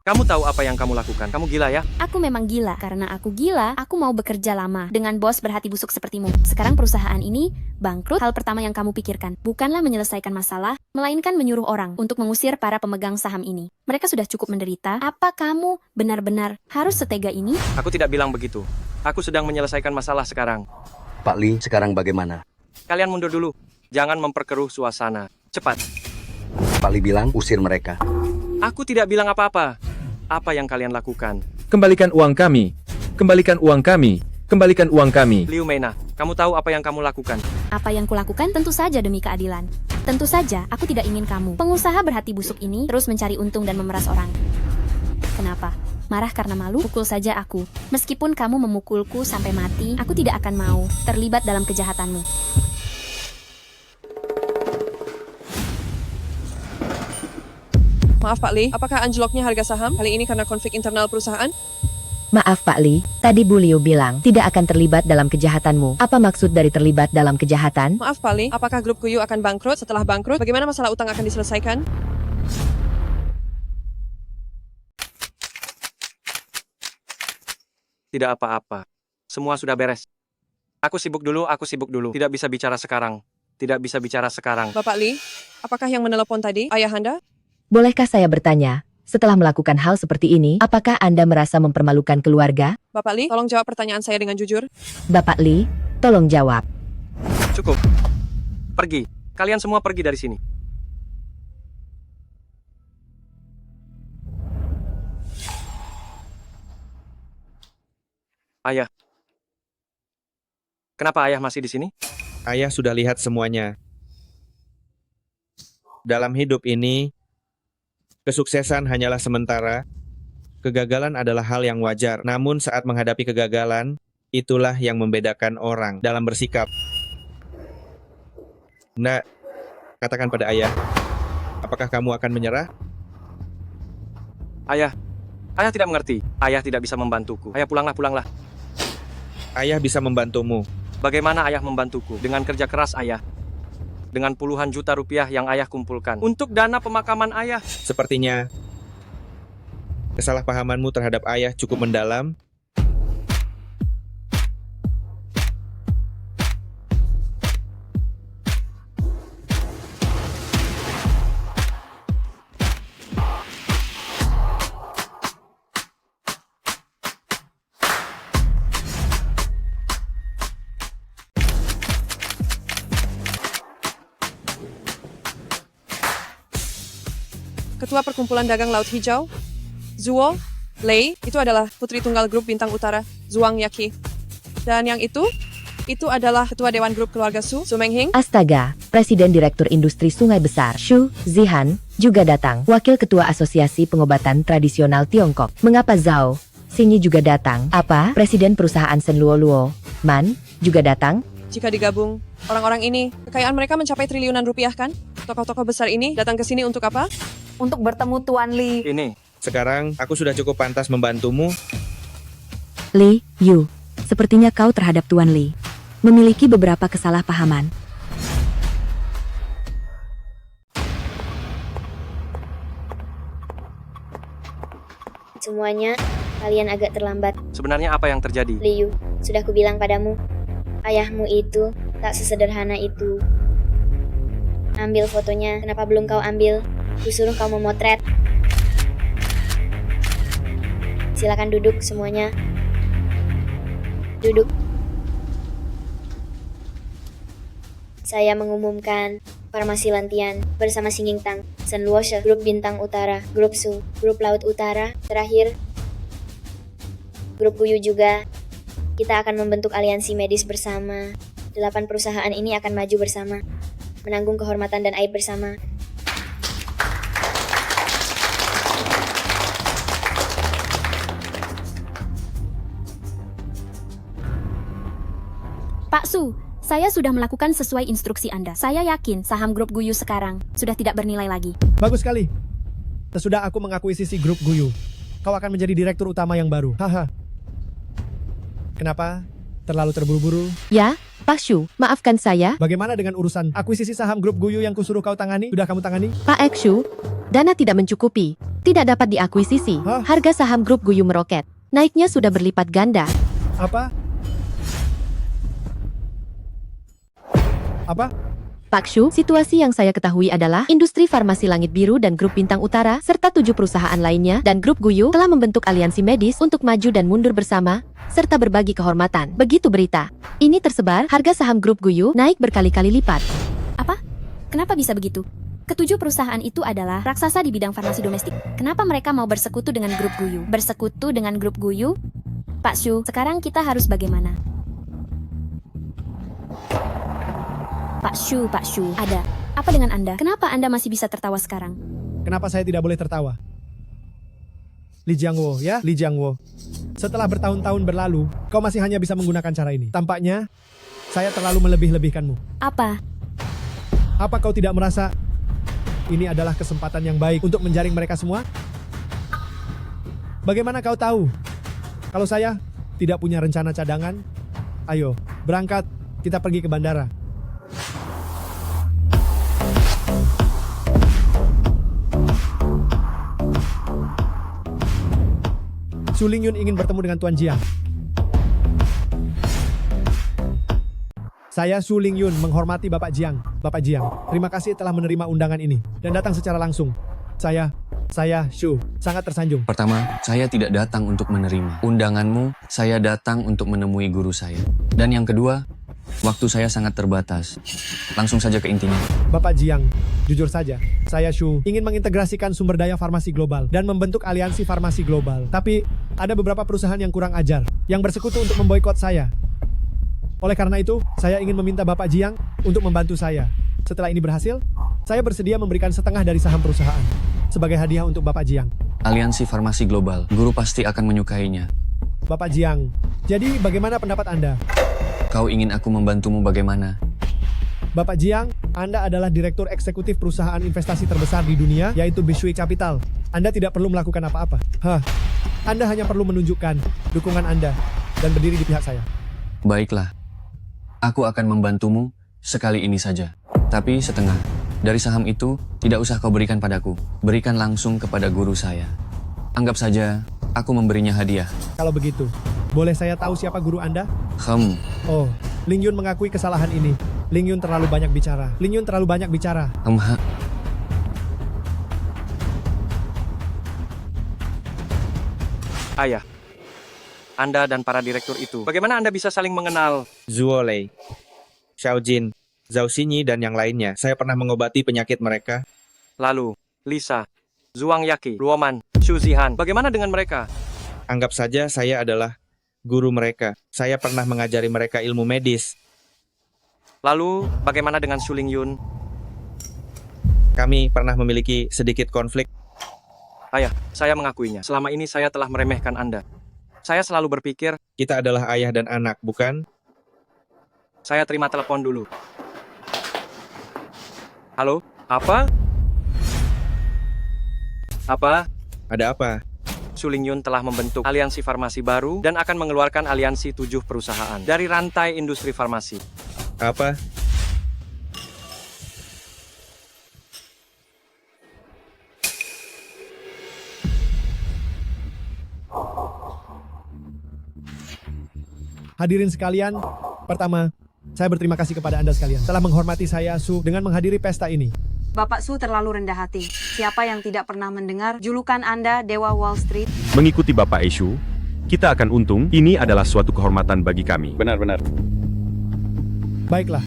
Kamu tahu apa yang kamu lakukan? Kamu gila ya? Aku memang gila. Karena aku gila, aku mau bekerja lama dengan bos berhati busuk sepertimu. Sekarang perusahaan ini bangkrut. Hal pertama yang kamu pikirkan bukanlah menyelesaikan masalah, melainkan menyuruh orang untuk mengusir para pemegang saham ini. Mereka sudah cukup menderita. Apa kamu benar-benar harus setega ini? Aku tidak bilang begitu. Aku sedang menyelesaikan masalah sekarang. Pak Lee, sekarang bagaimana? Kalian mundur dulu. Jangan memperkeruh suasana. Cepat. Pak Lee bilang usir mereka. Aku tidak bilang apa-apa. Apa yang kalian lakukan? Kembalikan uang kami. Kembalikan uang kami. Kembalikan uang kami. Liu Meina, kamu tahu apa yang kamu lakukan? Apa yang kulakukan tentu saja demi keadilan. Tentu saja aku tidak ingin kamu, pengusaha berhati busuk ini, terus mencari untung dan memeras orang. Kenapa? Marah karena malu? Pukul saja aku. Meskipun kamu memukulku sampai mati, aku tidak akan mau terlibat dalam kejahatanmu. Maaf Pak Lee, apakah anjloknya harga saham kali ini karena konflik internal perusahaan? Maaf Pak Li, tadi Bu Liu bilang tidak akan terlibat dalam kejahatanmu. Apa maksud dari terlibat dalam kejahatan? Maaf Pak Li, apakah grup Guyu akan bangkrut? Setelah bangkrut, bagaimana masalah utang akan diselesaikan? Tidak apa-apa. Semua sudah beres. Aku sibuk dulu. Tidak bisa bicara sekarang. Bapak Li, apakah yang menelepon tadi ayahanda? Bolehkah saya bertanya, setelah melakukan hal seperti ini, apakah Anda merasa mempermalukan keluarga? Bapak Li, tolong jawab pertanyaan saya dengan jujur. Bapak Li, tolong jawab. Cukup. Pergi. Kalian semua pergi dari sini. Ayah. Kenapa ayah masih di sini? Ayah sudah lihat semuanya. Dalam hidup ini, kesuksesan hanyalah sementara. Kegagalan adalah hal yang wajar. Namun saat menghadapi kegagalan, itulah yang membedakan orang dalam bersikap. Nak, katakan pada ayah, apakah kamu akan menyerah? Ayah tidak mengerti. Ayah tidak bisa membantuku. Ayah pulanglah. Ayah bisa membantumu. Bagaimana ayah membantuku? Dengan kerja keras ayah. Dengan puluhan juta rupiah yang ayah kumpulkan. Untuk dana pemakaman ayah. Sepertinya kesalahpahamanmu terhadap ayah cukup mendalam. Ketua Perkumpulan Dagang Laut Hijau, Zuo Lei, itu adalah putri tunggal grup Bintang Utara, Zhuang Yaqi. Dan yang itu adalah ketua Dewan Grup Keluarga Su, Su Menghing. Astaga, Presiden Direktur Industri Sungai Besar, Shu Zihan, juga datang. Wakil Ketua Asosiasi Pengobatan Tradisional Tiongkok. Mengapa Zhao Xingyi juga datang? Apa? Presiden Perusahaan Shen Luo Man, juga datang? Jika digabung, orang-orang ini, kekayaan mereka mencapai triliunan rupiah kan? Tokoh-tokoh besar ini datang ke sini untuk apa? Untuk bertemu Tuan Li. Ini. Sekarang aku sudah cukup pantas membantumu. Li Yu, sepertinya kau terhadap Tuan Li memiliki beberapa kesalahpahaman. Semuanya, kalian agak terlambat. Sebenarnya apa yang terjadi? Liu, sudah kubilang padamu, ayahmu itu tak sesederhana itu. Ambil fotonya, kenapa belum kau ambil? Kusuruh kau memotret. Silakan duduk semuanya. Duduk. Saya mengumumkan Farmasi Lantian bersama Singing Tang, Shen Luoshe, Grup Bintang Utara, Grup Su, Grup Laut Utara, terakhir Grup Guyu juga. Kita akan membentuk aliansi medis bersama. 8 perusahaan ini akan maju bersama, menanggung kehormatan dan aib bersama. Pak Su, saya sudah melakukan sesuai instruksi Anda. Saya yakin saham grup Guyu sekarang sudah tidak bernilai lagi. Bagus sekali. Sesudah aku mengakuisisi grup Guyu, kau akan menjadi direktur utama yang baru. Haha. Kenapa? Terlalu terburu-buru? Ya, Pak Shu, maafkan saya. Bagaimana dengan urusan akuisisi saham grup Guyu yang kusuruh kau tangani? Sudah kamu tangani? Pak Shu, dana tidak mencukupi. Tidak dapat diakuisisi. Harga saham grup Guyu meroket. Naiknya sudah berlipat ganda. Apa? Pak Shu, situasi yang saya ketahui adalah industri farmasi Langit Biru dan Grup Bintang Utara, serta 7 perusahaan lainnya, dan Grup Guyu telah membentuk aliansi medis untuk maju dan mundur bersama, serta berbagi kehormatan. Begitu berita. Ini tersebar, harga saham Grup Guyu naik berkali-kali lipat. Apa? Kenapa bisa begitu? Ketujuh perusahaan itu adalah raksasa di bidang farmasi domestik. Kenapa mereka mau bersekutu dengan grup Guyu? Bersekutu dengan grup Guyu? Pak Shu, sekarang kita harus bagaimana? Pak Shu, ada apa dengan Anda? Kenapa Anda masih bisa tertawa sekarang? Kenapa saya tidak boleh tertawa? Li Jiangwo, ya, Li Jiangwo. Setelah bertahun-tahun berlalu, kau masih hanya bisa menggunakan cara ini. Tampaknya, saya terlalu melebih-lebihkanmu. Apa? Apa kau tidak merasa ini adalah kesempatan yang baik untuk menjaring mereka semua? Bagaimana kau tahu Kalau saya tidak punya rencana cadangan, ayo, berangkat, kita pergi ke bandara. Su Lingyun ingin bertemu dengan Tuan Jiang. Saya Su Lingyun menghormati Bapak Jiang. Bapak Jiang, terima kasih telah menerima undangan ini dan datang secara langsung. Saya Shu, sangat tersanjung. Pertama, saya tidak datang untuk menerima undanganmu, saya datang untuk menemui guru saya. Dan yang kedua, waktu saya sangat terbatas. Langsung saja ke intinya. Bapak Jiang, jujur saja, saya Shu ingin mengintegrasikan sumber daya farmasi global dan membentuk aliansi farmasi global. Tapi, ada beberapa perusahaan yang kurang ajar, yang bersekutu untuk memboikot saya. Oleh karena itu, saya ingin meminta Bapak Jiang untuk membantu saya. Setelah ini berhasil, saya bersedia memberikan setengah dari saham perusahaan sebagai hadiah untuk Bapak Jiang. Aliansi farmasi global, guru pasti akan menyukainya. Bapak Jiang, jadi bagaimana pendapat Anda? Kau ingin aku membantumu bagaimana? Bapak Jiang, Anda adalah Direktur Eksekutif perusahaan investasi terbesar di dunia, yaitu Bishui Capital. Anda tidak perlu melakukan apa-apa. Anda hanya perlu menunjukkan dukungan Anda dan berdiri di pihak saya. Baiklah. Aku akan membantumu sekali ini saja. Tapi setengah. Dari saham itu, tidak usah kau berikan padaku. Berikan langsung kepada guru saya. Anggap saja, aku memberinya hadiah. Kalau begitu, boleh saya tahu siapa guru Anda? Oh, Lingyun mengakui kesalahan ini. Lingyun terlalu banyak bicara. Ayah, Anda dan para direktur itu, bagaimana Anda bisa saling mengenal? Zuo Lei, Xiao Jin, Zhao Xinyi, dan yang lainnya. Saya pernah mengobati penyakit mereka. Lalu, Lisa, Zhuang Yaqi, Luoman, Xu Zihan, bagaimana dengan mereka? Anggap saja saya adalah guru mereka. Saya pernah mengajari mereka ilmu medis. Lalu, bagaimana dengan Su Lingyun? Kami pernah memiliki sedikit konflik. Ayah, saya mengakuinya. Selama ini saya telah meremehkan Anda. Saya selalu berpikir, kita adalah ayah dan anak, bukan? Saya terima telepon dulu. Halo, apa? Apa? Ada apa? Su Lingyun telah membentuk aliansi farmasi baru dan akan mengeluarkan aliansi 7 perusahaan dari rantai industri farmasi. Apa? Hadirin sekalian, pertama, saya berterima kasih kepada Anda sekalian telah menghormati saya, Su, dengan menghadiri pesta ini. Bapak Su terlalu rendah hati. Siapa yang tidak pernah mendengar julukan Anda Dewa Wall Street? Mengikuti Bapak Eshu, kita akan untung. Ini adalah suatu kehormatan bagi kami. Benar-benar. Baiklah,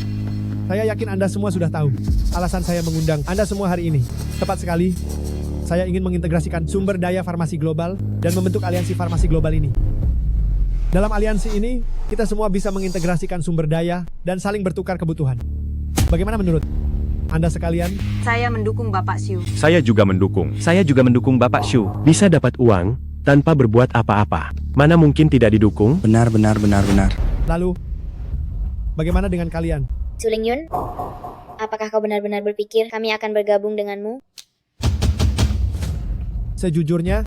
saya yakin Anda semua sudah tahu alasan saya mengundang Anda semua hari ini. Tepat sekali, saya ingin mengintegrasikan sumber daya farmasi global dan membentuk aliansi farmasi global ini. Dalam aliansi ini, kita semua bisa mengintegrasikan sumber daya dan saling bertukar kebutuhan. Bagaimana menurut Anda sekalian? Saya mendukung Bapak Shu. Saya juga mendukung. Saya juga mendukung Bapak Shu. Bisa dapat uang tanpa berbuat apa-apa. Mana mungkin tidak didukung? Benar. Lalu, bagaimana dengan kalian? Su Lingyun, apakah kau benar-benar berpikir kami akan bergabung denganmu? Sejujurnya,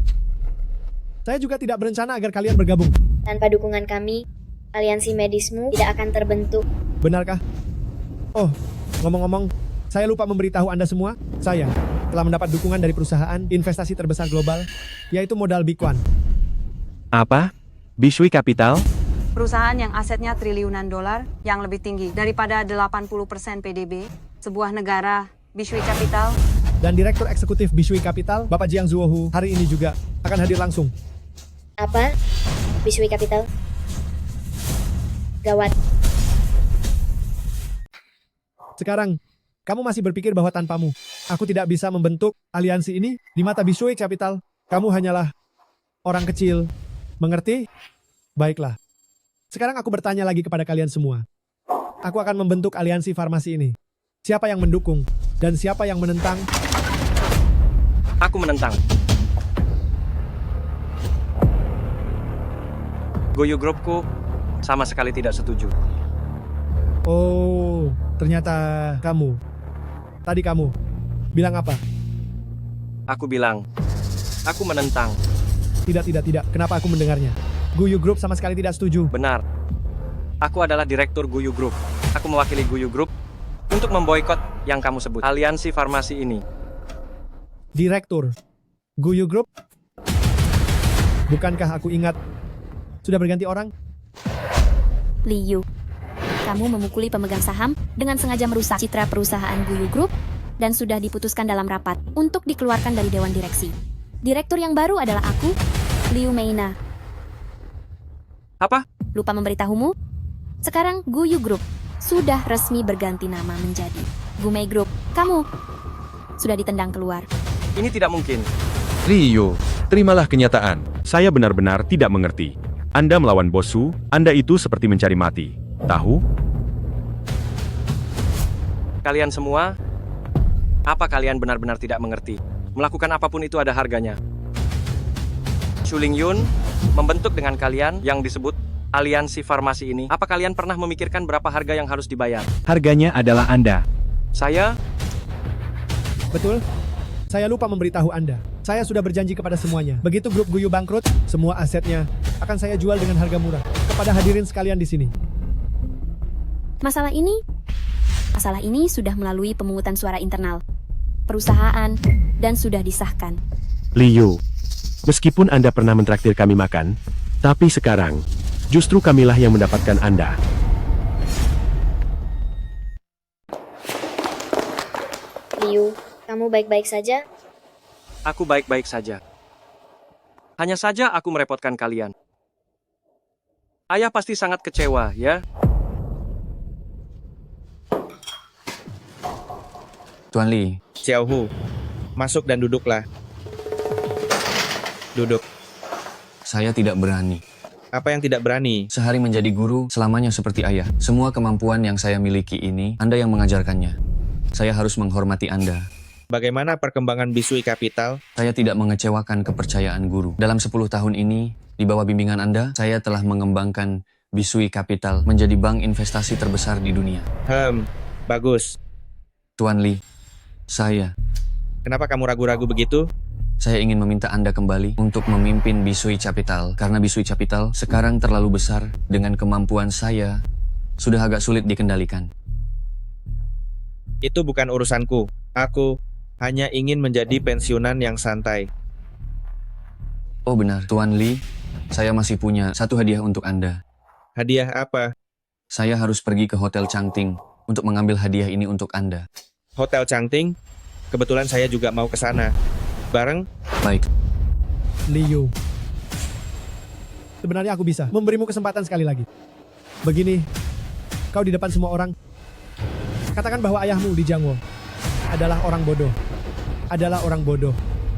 saya juga tidak berencana agar kalian bergabung. Tanpa dukungan kami, aliansi medismu tidak akan terbentuk. Benarkah? Oh, ngomong-ngomong, saya lupa memberitahu Anda semua, saya telah mendapat dukungan dari perusahaan investasi terbesar global, yaitu modal Big One. Apa? Bishui Capital? Perusahaan yang asetnya triliunan dolar yang lebih tinggi daripada 80% PDB sebuah negara, Bishui Capital. Dan Direktur Eksekutif Bishui Capital, Bapak Jiang Zuohu, hari ini juga akan hadir langsung. Apa? Bishui Capital? Gawat. Sekarang, kamu masih berpikir bahwa tanpamu, aku tidak bisa membentuk aliansi ini? Di mata Bishui Capital, kamu hanyalah orang kecil. Mengerti? Baiklah. Sekarang aku bertanya lagi kepada kalian semua. Aku akan membentuk aliansi farmasi ini. Siapa yang mendukung dan siapa yang menentang? Aku menentang. Goyu Groupku sama sekali tidak setuju. Oh, ternyata kamu. Tadi kamu bilang apa? Aku bilang, aku menentang. Tidak. Kenapa aku mendengarnya? Guyu Group sama sekali tidak setuju. Benar. Aku adalah direktur Guyu Group. Aku mewakili Guyu Group untuk memboikot yang kamu sebut aliansi farmasi ini. Direktur Guyu Group? Bukankah aku ingat sudah berganti orang? Liu, kamu memukuli pemegang saham dengan sengaja merusak citra perusahaan Guyu Group dan sudah diputuskan dalam rapat untuk dikeluarkan dari Dewan Direksi. Direktur yang baru adalah aku, Liu Meina. Apa? Lupa memberitahumu? Sekarang Guyu Group sudah resmi berganti nama menjadi Gumei Group. Kamu sudah ditendang keluar. Ini tidak mungkin. Liu, terimalah kenyataan. Saya benar-benar tidak mengerti. Anda melawan bosku, Anda itu seperti mencari mati. Tahu? Kalian semua, apa kalian benar-benar tidak mengerti? Melakukan apapun itu ada harganya. Xu Lingyun membentuk dengan kalian yang disebut aliansi farmasi ini. Apa kalian pernah memikirkan berapa harga yang harus dibayar? Harganya adalah Anda. Saya? Betul. Saya lupa memberitahu Anda. Saya sudah berjanji kepada semuanya. Begitu grup Guyu bangkrut, semua asetnya akan saya jual dengan harga murah kepada hadirin sekalian di sini. Masalah ini sudah melalui pemungutan suara internal perusahaan dan sudah disahkan. Liu, meskipun Anda pernah mentraktir kami makan, tapi sekarang justru kamilah yang mendapatkan Anda. Liu, kamu baik-baik saja? Aku baik-baik saja. Hanya saja aku merepotkan kalian. Ayah pasti sangat kecewa, ya? Tuan Li. Xiaohu, masuk dan duduklah. Duduk. Saya tidak berani. Apa yang tidak berani? Sehari menjadi guru, selamanya seperti ayah. Semua kemampuan yang saya miliki ini, Anda yang mengajarkannya. Saya harus menghormati Anda. Bagaimana perkembangan Bisui Capital? Saya tidak mengecewakan kepercayaan guru. Dalam 10 tahun ini, di bawah bimbingan Anda, saya telah mengembangkan Bisui Capital menjadi bank investasi terbesar di dunia. Bagus. Tuan Li, saya... Kenapa kamu ragu-ragu begitu? Saya ingin meminta Anda kembali untuk memimpin Bisui Capital, karena Bisui Capital sekarang terlalu besar dengan kemampuan saya sudah agak sulit dikendalikan. Itu bukan urusanku. Aku hanya ingin menjadi pensiunan yang santai. Oh benar, Tuan Li, saya masih punya satu hadiah untuk Anda. Hadiah apa? Saya harus pergi ke Hotel Changting untuk mengambil hadiah ini untuk Anda. Hotel Changting? Kebetulan saya juga mau ke sana. Bareng? Baik. Liu. Sebenarnya aku bisa memberimu kesempatan sekali lagi. Begini, kau di depan semua orang, katakan bahwa ayahmu di Jiangwo adalah orang bodoh. Adalah orang bodoh.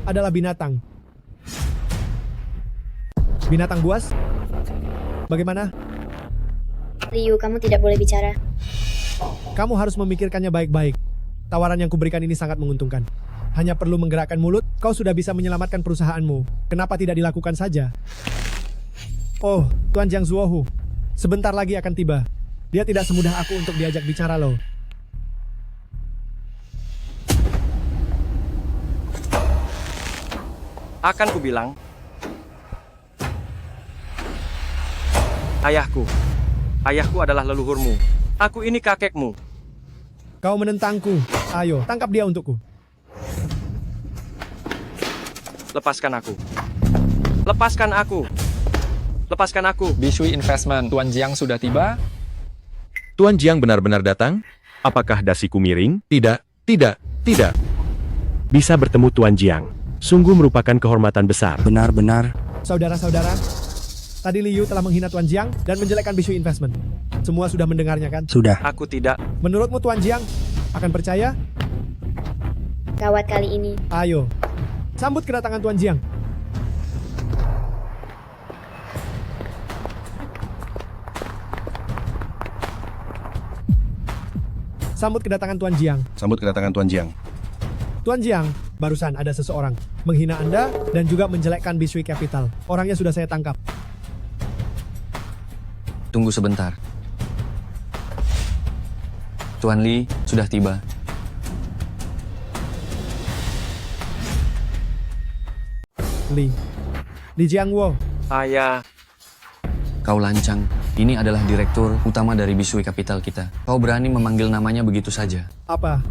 Adalah binatang. Binatang buas? Bagaimana? Liu, kamu tidak boleh bicara. Kamu harus memikirkannya baik-baik. Tawaran yang kuberikan ini sangat menguntungkan. Hanya perlu menggerakkan mulut, kau sudah bisa menyelamatkan perusahaanmu. Kenapa tidak dilakukan saja? Oh, Tuan Jiang Zuohu. Sebentar lagi akan tiba. Dia tidak semudah aku untuk diajak bicara loh. Akan kubilang, ayahku adalah leluhurmu. Aku ini kakekmu. Kau menentangku. Ayo, tangkap dia untukku. Lepaskan aku. Lepaskan aku. Lepaskan aku. Bisui Investment, Tuan Jiang sudah tiba? Tuan Jiang benar-benar datang? Apakah dasiku miring? Tidak. Bisa bertemu Tuan Jiang. Sungguh merupakan kehormatan besar. Benar-benar. Saudara-saudara, tadi Liu telah menghina Tuan Jiang dan menjelekkan Bisui Investment. Semua sudah mendengarnya kan? Sudah. Aku tidak. Menurutmu Tuan Jiang akan percaya? Gawat kali ini. Ayo, sambut kedatangan Tuan Jiang. Sambut kedatangan Tuan Jiang. Sambut kedatangan Tuan Jiang. Tuan Jiang, barusan ada seseorang menghina Anda dan juga menjelekkan Bisui Capital. Orangnya sudah saya tangkap. Tunggu sebentar. Tuan Li sudah tiba. Li Jiangwo. Ayah. Kau lancang. Ini adalah direktur utama dari Bishui Capital kita. Kau berani memanggil namanya begitu saja. Apa?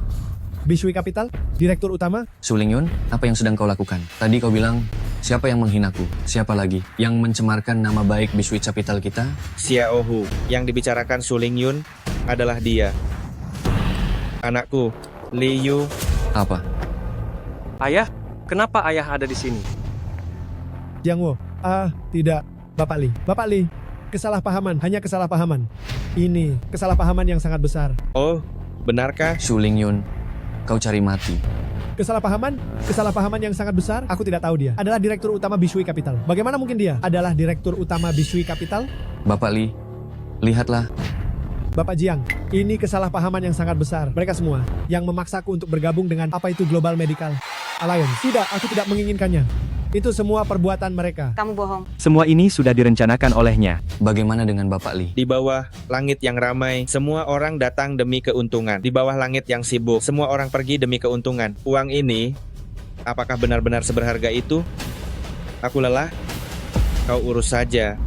Bishui Capital? Direktur utama? Su Lingyun, apa yang sedang kau lakukan? Tadi kau bilang, siapa yang menghinaku? Siapa lagi? Yang mencemarkan nama baik Bishui Capital kita? Xiao Hu. Yang dibicarakan Su Lingyun adalah dia. Anakku, Li Yu. Apa? Ayah, kenapa ayah ada di sini? Jiang Wo. Tidak. Bapak Li. Bapak Li. Kesalahpahaman. Hanya kesalahpahaman. Ini kesalahpahaman yang sangat besar. Oh, benarkah? Su Lingyun, kau cari mati. Kesalahpahaman? Kesalahpahaman yang sangat besar? Aku tidak tahu dia. Adalah direktur utama Bishui Capital. Bagaimana mungkin dia adalah direktur utama Bishui Capital? Bapak Li, lihatlah. Bapak Jiang, ini kesalahpahaman yang sangat besar. Mereka semua yang memaksaku untuk bergabung dengan apa itu Global Medical Alliance. Tidak, aku tidak menginginkannya. Itu semua perbuatan mereka. Kamu bohong. Semua ini sudah direncanakan olehnya. Bagaimana dengan Bapak Li? Di bawah langit yang ramai, semua orang datang demi keuntungan. Di bawah langit yang sibuk, semua orang pergi demi keuntungan. Uang ini, apakah benar-benar seberharga itu? Aku lelah. Kau urus saja.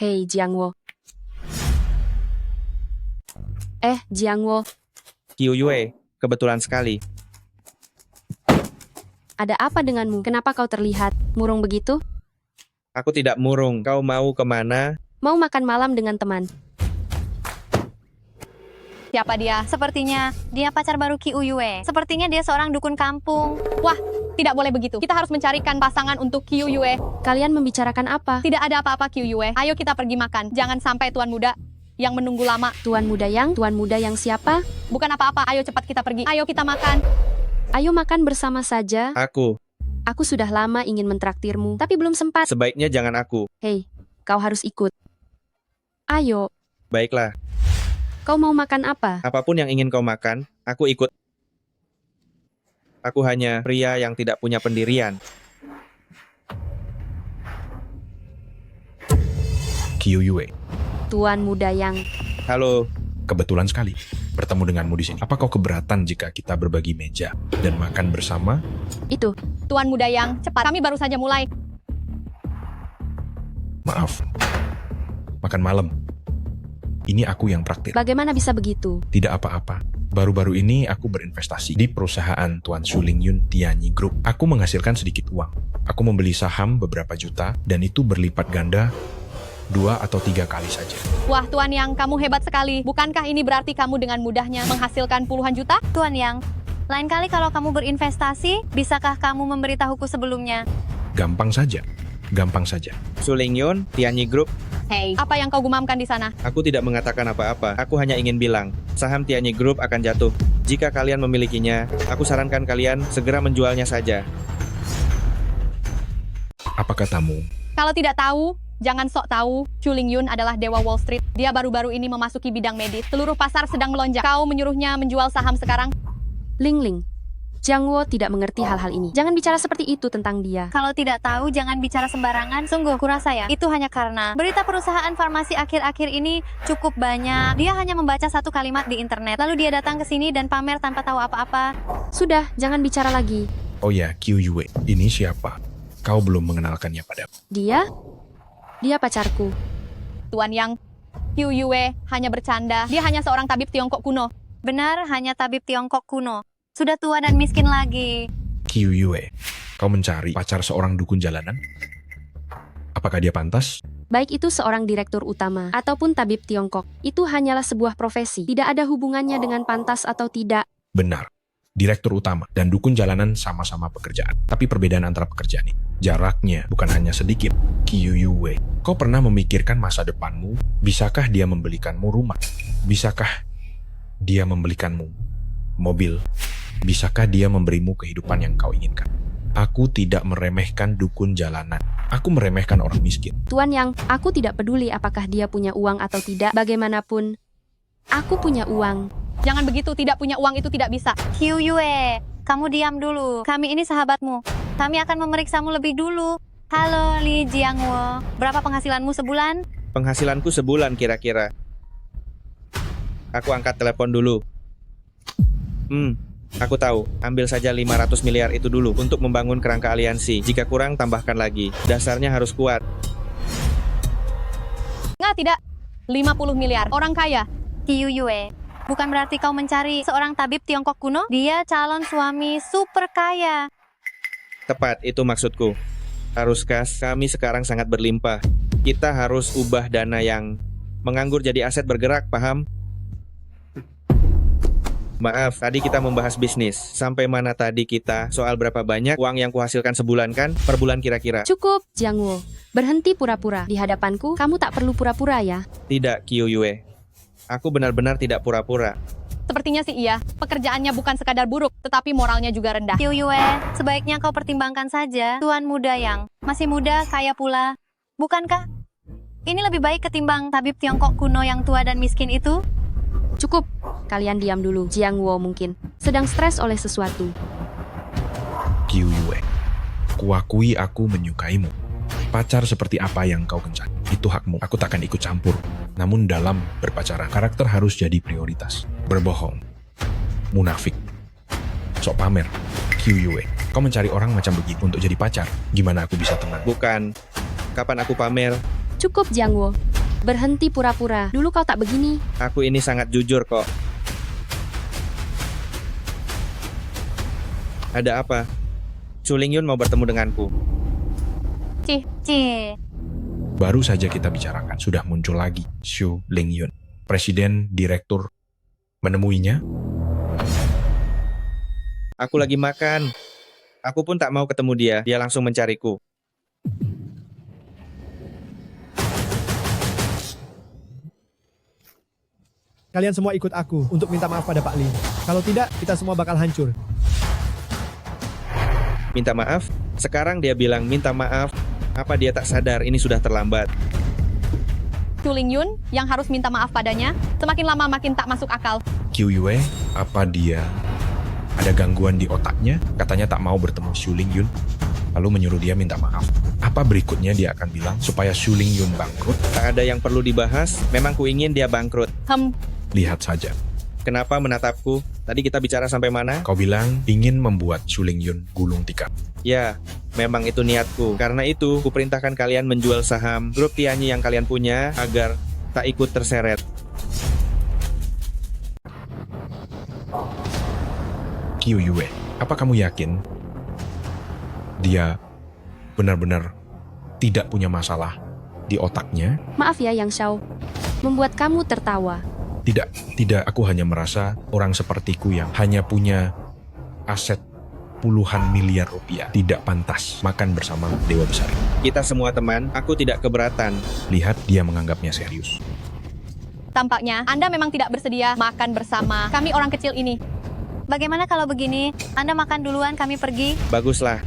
Hei, Jiang Wo. Jiang Wo, Qiu Yue, kebetulan sekali. ada apa denganmu? Kenapa kau terlihat murung begitu? Aku tidak murung. Kau mau kemana? Mau makan malam dengan teman. Siapa dia? Sepertinya dia pacar baru Qiu Yue. Sepertinya dia seorang dukun kampung. Wah, tidak boleh begitu. Kita harus mencarikan pasangan untuk Qiu Yue. Kalian membicarakan apa? Tidak ada apa-apa Qiu Yue. Ayo kita pergi makan. Jangan sampai tuan muda yang menunggu lama. Tuan muda yang siapa? Bukan apa-apa. Ayo cepat kita pergi. Ayo kita makan. Ayo makan bersama saja. Aku sudah lama ingin mentraktirmu, tapi belum sempat. Sebaiknya jangan aku. Hei, kau harus ikut. Ayo. Baiklah. Kau mau makan apa? Apapun yang ingin kau makan, aku ikut. Aku hanya pria yang tidak punya pendirian. Qiu Yue. Tuan muda yang... Halo. Kebetulan sekali bertemu denganmu di sini. Apa kau keberatan jika kita berbagi meja dan makan bersama? Itu. Tuan muda yang cepat. Kami baru saja mulai. Maaf. Makan malam. Ini aku yang traktir. Bagaimana bisa begitu? Tidak apa-apa. Baru-baru ini aku berinvestasi di perusahaan Tuan Su Lingyun Tianyi Group. Aku menghasilkan sedikit uang. Aku membeli saham beberapa juta dan itu berlipat ganda 2 atau 3 kali saja. Wah, Tuan Yang, kamu hebat sekali. Bukankah ini berarti kamu dengan mudahnya menghasilkan puluhan juta? Tuan Yang, lain kali kalau kamu berinvestasi, bisakah kamu memberitahuku sebelumnya? Gampang saja. Gampang saja. Su Lingyun Tianyi Group. Hei, apa yang kau gumamkan di sana? Aku tidak mengatakan apa-apa. Aku hanya ingin bilang, saham Tianyi Group akan jatuh. Jika kalian memilikinya, aku sarankan kalian segera menjualnya saja. Apa katamu? Kalau tidak tahu, jangan sok tahu. Chu Lingyun adalah dewa Wall Street. Dia baru-baru ini memasuki bidang medis. Seluruh pasar sedang melonjak. Kau menyuruhnya menjual saham sekarang? Ling. Jiang Wo tidak mengerti hal-hal ini. Jangan bicara seperti itu tentang dia. Kalau tidak tahu, jangan bicara sembarangan. Sungguh, kurasa ya, itu hanya karena berita perusahaan farmasi akhir-akhir ini cukup banyak. Dia hanya membaca satu kalimat di internet, lalu dia datang ke sini dan pamer tanpa tahu apa-apa. Sudah, jangan bicara lagi. Oh ya, Qiu Yue. Ini siapa? Kau belum mengenalkannya padaku. Dia pacarku. Tuan Yang, Qiu Yue hanya bercanda. Dia hanya seorang tabib Tiongkok kuno. Benar, hanya tabib Tiongkok kuno. Sudah tua dan miskin lagi. Qiu Yue, kau mencari pacar seorang dukun jalanan? Apakah dia pantas? Baik itu seorang direktur utama ataupun tabib Tiongkok, itu hanyalah sebuah profesi. Tidak ada hubungannya dengan pantas atau tidak. Benar. Direktur utama dan dukun jalanan sama-sama pekerjaan. Tapi perbedaan antara pekerjaan ini, jaraknya bukan hanya sedikit. Qiu Yue, kau pernah memikirkan masa depanmu? Bisakah dia membelikanmu rumah? Bisakah dia membelikanmu mobil? Bisakah dia memberimu kehidupan yang kau inginkan? Aku tidak meremehkan dukun jalanan. Aku meremehkan orang miskin. Tuan Yang, aku tidak peduli apakah dia punya uang atau tidak. Bagaimanapun, aku punya uang. Jangan begitu, tidak punya uang itu tidak bisa. Qiu Yue, kamu diam dulu. Kami ini sahabatmu. Kami akan memeriksamu lebih dulu. Halo Li Jiang Wo, berapa penghasilanmu sebulan? Penghasilanku sebulan kira-kira Aku angkat telepon dulu. Aku tahu. Ambil saja 500 miliar itu dulu untuk membangun kerangka aliansi. Jika kurang, tambahkan lagi. Dasarnya harus kuat. Nggak, tidak. 50 miliar. Orang kaya. Qiu Yue. Bukan berarti kau mencari seorang tabib Tiongkok kuno? Dia calon suami super kaya. Tepat, itu maksudku. Haruskah kami sekarang sangat berlimpah? Kita harus ubah dana yang menganggur jadi aset bergerak, paham? Maaf, tadi kita membahas bisnis. Sampai mana tadi kita? Soal berapa banyak uang yang kuhasilkan sebulan kan? Per bulan kira-kira. Cukup, Jiang Wo. Berhenti pura-pura. Di hadapanku, kamu tak perlu pura-pura ya. Tidak, Qiu Yue. Aku benar-benar tidak pura-pura. Sepertinya sih iya. Pekerjaannya bukan sekadar buruk, tetapi moralnya juga rendah. Qiu Yue, sebaiknya kau pertimbangkan saja tuan muda yang masih muda, kaya pula. Bukankah? Ini lebih baik ketimbang tabib Tiongkok kuno yang tua dan miskin itu? Cukup. Kalian diam dulu. Jiang Wo mungkin sedang stres oleh sesuatu. Qiu Yue, kuakui aku menyukaimu. Pacar seperti apa yang kau kencang, itu hakmu. Aku takkan ikut campur. Namun dalam berpacaran, karakter harus jadi prioritas. Berbohong, munafik, sok pamer. Qiu Yue, kau mencari orang macam begini untuk jadi pacar. Gimana aku bisa tenang? Bukan. Kapan aku pamer? Cukup, Jiang Wo. Berhenti pura-pura. Dulu kau tak begini. Aku ini sangat jujur kok. Ada apa? Su Lingyun mau bertemu denganku. Cih. Baru saja kita bicarakan, sudah muncul lagi Su Lingyun. Presiden, direktur, menemuinya. Aku lagi makan. Aku pun tak mau ketemu dia. Dia langsung mencariku. Kalian semua ikut aku untuk minta maaf pada Pak Li. Kalau tidak, kita semua bakal hancur. Minta maaf? Sekarang dia bilang minta maaf. Apa dia tak sadar ini sudah terlambat? Su Lingyun yang harus minta maaf padanya, semakin lama makin tak masuk akal. Qiu Yue, apa dia ada gangguan di otaknya? Katanya tak mau bertemu Su Lingyun, lalu menyuruh dia minta maaf. Apa berikutnya dia akan bilang supaya Su Lingyun bangkrut? Tak ada yang perlu dibahas, memang kuingin dia bangkrut. Lihat saja. Kenapa menatapku? Tadi kita bicara sampai mana? Kau bilang ingin membuat Su Lingyun gulung tikar. Ya, memang itu niatku. Karena itu, kuperintahkan kalian menjual saham grup Tianyi yang kalian punya agar tak ikut terseret. Qiu Yue, apa kamu yakin dia benar-benar tidak punya masalah di otaknya? Maaf ya, Yang Xiao. Membuat kamu tertawa. Tidak, aku hanya merasa orang sepertiku yang hanya punya aset puluhan miliar rupiah tidak pantas makan bersama dewa besar. Kita semua teman, aku tidak keberatan. Lihat, dia menganggapnya serius. Tampaknya Anda memang tidak bersedia makan bersama kami orang kecil ini. Bagaimana kalau begini? Anda makan duluan, kami pergi. Baguslah.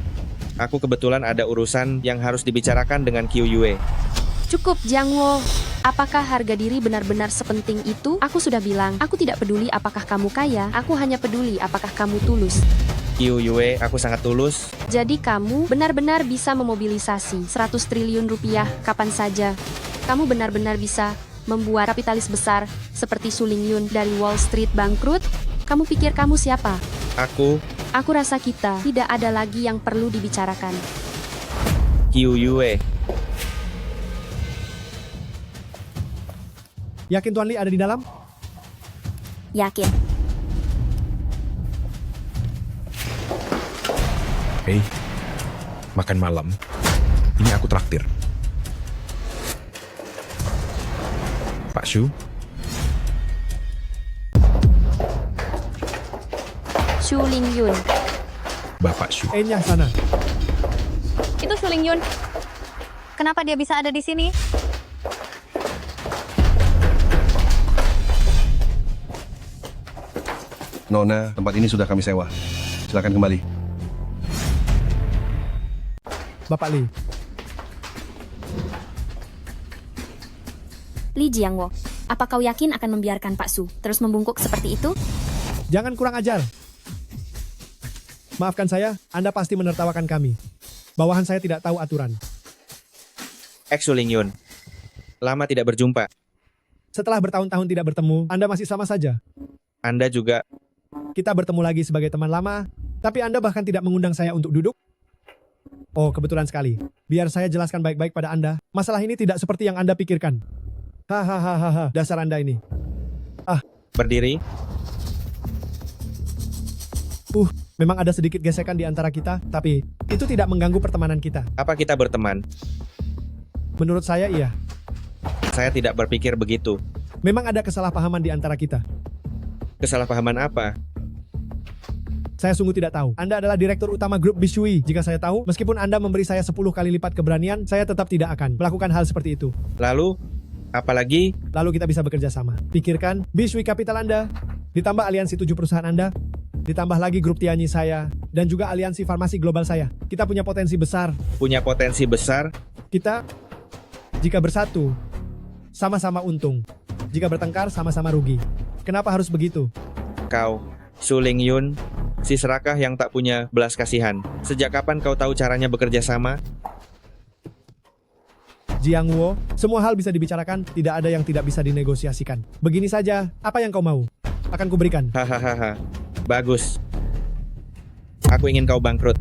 Aku kebetulan ada urusan yang harus dibicarakan dengan Qiu Yue. Cukup, Jiang Wo. Apakah harga diri benar-benar sepenting itu? Aku sudah bilang, aku tidak peduli apakah kamu kaya, aku hanya peduli apakah kamu tulus. Qiu Yue, aku sangat tulus. Jadi kamu benar-benar bisa memobilisasi 100 triliun rupiah kapan saja. Kamu benar-benar bisa membuat kapitalis besar seperti Su Lingyun dari Wall Street bangkrut? Kamu pikir kamu siapa? Aku rasa kita tidak ada lagi yang perlu dibicarakan. Qiu Yue. Yakin Tuan Li ada di dalam? Yakin. Hei, makan malam. Ini aku traktir. Pak Shu? Su Lingyun. Bapak Shu. Enya sana. Itu Su Lingyun. Kenapa dia bisa ada di sini? Nona, tempat ini sudah kami sewa. Silakan kembali. Bapak Li. Li Jiangwo, apa kau yakin akan membiarkan Pak Su terus membungkuk seperti itu? Jangan kurang ajar. Maafkan saya, Anda pasti menertawakan kami. Bawahan saya tidak tahu aturan. Su Lingyun. Lama tidak berjumpa. Setelah bertahun-tahun tidak bertemu, Anda masih sama saja. Anda juga. Kita bertemu lagi sebagai teman lama, tapi Anda bahkan tidak mengundang saya untuk duduk. Oh, kebetulan sekali. Biar saya jelaskan baik-baik pada Anda. Masalah ini tidak seperti yang Anda pikirkan. Hahaha, dasar Anda ini. Berdiri. Memang ada sedikit gesekan di antara kita, tapi itu tidak mengganggu pertemanan kita. Apa kita berteman? Menurut saya, iya. Saya tidak berpikir begitu. Memang ada kesalahpahaman di antara kita. Kesalahpahaman apa? Saya sungguh tidak tahu. Anda adalah direktur utama grup Bishui. Jika saya tahu, meskipun Anda memberi saya 10 kali lipat keberanian, saya tetap tidak akan melakukan hal seperti itu. Lalu, apalagi? Lalu kita bisa bekerja sama. Pikirkan, Bishui Capital Anda, ditambah aliansi 7 perusahaan Anda, ditambah lagi grup Tianyi saya, dan juga aliansi farmasi global saya. Kita punya potensi besar. Punya potensi besar? Kita, jika bersatu, sama-sama untung. Jika bertengkar, sama-sama rugi. Kenapa harus begitu? Kau, Su Lingyun, si serakah yang tak punya belas kasihan. Sejak kapan kau tahu caranya bekerja sama? Jiang Wo, semua hal bisa dibicarakan, tidak ada yang tidak bisa dinegosiasikan. Begini saja, apa yang kau mau? Akan kuberikan. Hahaha. Bagus. Aku ingin kau bangkrut.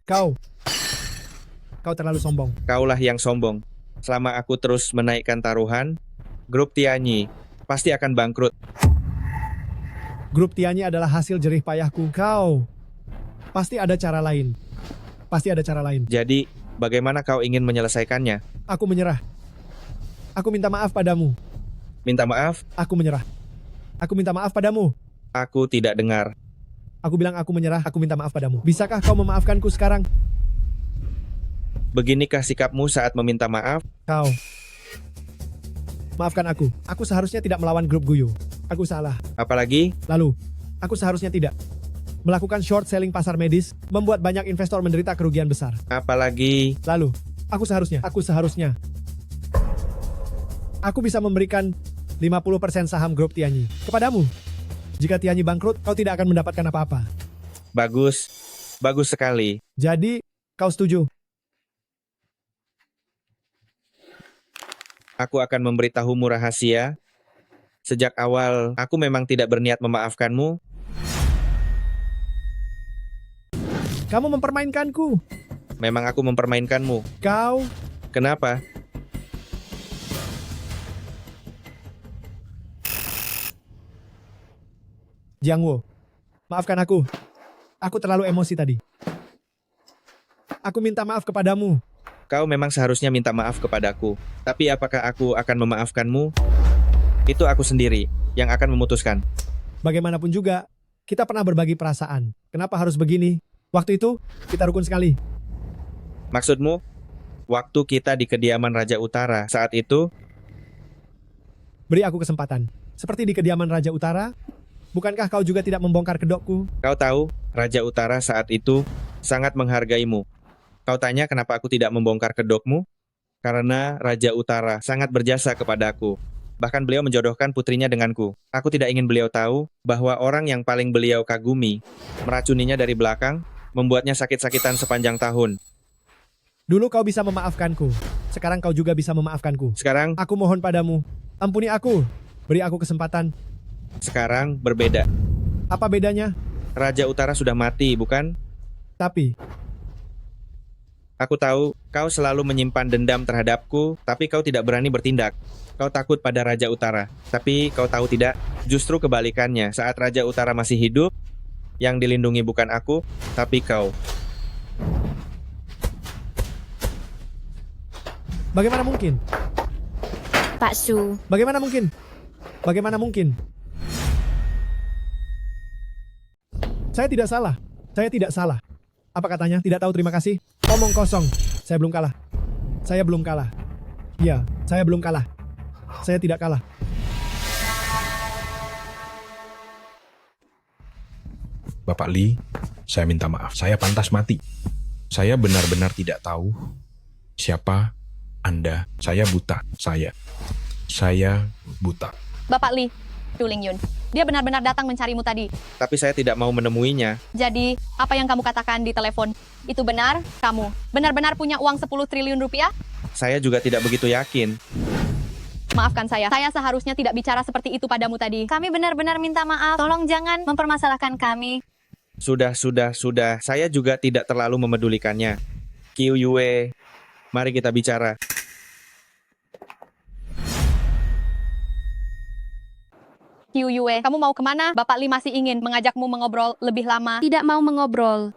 Kau terlalu sombong. Kaulah yang sombong. Selama aku terus menaikkan taruhan, grup Tianyi pasti akan bangkrut. Grup Tianyi adalah hasil jerih payahku. Kau pasti ada cara lain. Pasti ada cara lain. Jadi, bagaimana kau ingin menyelesaikannya? Aku menyerah. Aku minta maaf padamu. Minta maaf? Aku menyerah. Aku minta maaf padamu. Aku tidak dengar. Aku bilang aku menyerah, aku minta maaf padamu. Bisakah kau memaafkanku sekarang? Beginikah sikapmu saat meminta maaf? Kau. Maafkan aku. Aku seharusnya tidak melawan grup Guyu. Aku salah. Apalagi? Lalu, aku seharusnya tidak melakukan short selling pasar medis, membuat banyak investor menderita kerugian besar. Apalagi? Lalu, aku seharusnya. Aku bisa memberikan 50% saham grup Tianyi kepadamu. Jika Tianyi bangkrut, kau tidak akan mendapatkan apa-apa. Bagus. Bagus sekali. Jadi, kau setuju? Aku akan memberitahumu rahasia. Sejak awal, aku memang tidak berniat memaafkanmu. Kamu mempermainkanku. Memang aku mempermainkanmu. Kau. Kenapa? Jiang Wo, maafkan aku. Aku terlalu emosi tadi. Aku minta maaf kepadamu. Kau memang seharusnya minta maaf kepadaku. Tapi apakah aku akan memaafkanmu? Itu aku sendiri yang akan memutuskan. Bagaimanapun juga, kita pernah berbagi perasaan. Kenapa harus begini? Waktu itu, kita rukun sekali. Maksudmu? Waktu kita di kediaman Raja Utara saat itu? Beri aku kesempatan. Seperti di kediaman Raja Utara, bukankah kau juga tidak membongkar kedokku? Kau tahu, Raja Utara saat itu sangat menghargaimu. Kau tanya kenapa aku tidak membongkar kedokmu? Karena Raja Utara sangat berjasa kepadaku. Bahkan beliau menjodohkan putrinya denganku. Aku tidak ingin beliau tahu bahwa orang yang paling beliau kagumi meracuninya dari belakang, membuatnya sakit-sakitan sepanjang tahun. Dulu kau bisa memaafkanku. Sekarang kau juga bisa memaafkanku. Sekarang, aku mohon padamu, ampuni aku. Beri aku kesempatan. Sekarang berbeda. Apa bedanya? Raja Utara sudah mati, bukan? Tapi aku tahu kau selalu menyimpan dendam terhadapku, tapi kau tidak berani bertindak. Kau takut pada Raja Utara. Tapi kau tahu tidak, justru kebalikannya. Saat Raja Utara masih hidup, yang dilindungi bukan aku, tapi kau. Bagaimana mungkin? Pak Su. Bagaimana mungkin? Bagaimana mungkin? Saya tidak salah. Saya tidak salah. Apa katanya? Tidak tahu terima kasih? Omong kosong. Saya belum kalah. Saya belum kalah. Iya, saya belum kalah. Saya tidak kalah. Bapak Lee, saya minta maaf. Saya pantas mati. Saya benar-benar tidak tahu siapa Anda. Saya buta. Saya buta. Bapak Lee, Su Lingyun. Dia benar-benar datang mencarimu tadi. Tapi saya tidak mau menemuinya. Jadi, apa yang kamu katakan di telepon? Itu benar? Kamu benar-benar punya uang 10 triliun rupiah? Saya juga tidak begitu yakin. Maafkan saya. Saya seharusnya tidak bicara seperti itu padamu tadi. Kami benar-benar minta maaf. Tolong jangan mempermasalahkan kami. Sudah. Saya juga tidak terlalu memedulikannya. Kyuyue, mari kita bicara. Kyuyue, kamu mau kemana? Bapak Lee masih ingin mengajakmu mengobrol lebih lama. Tidak mau mengobrol.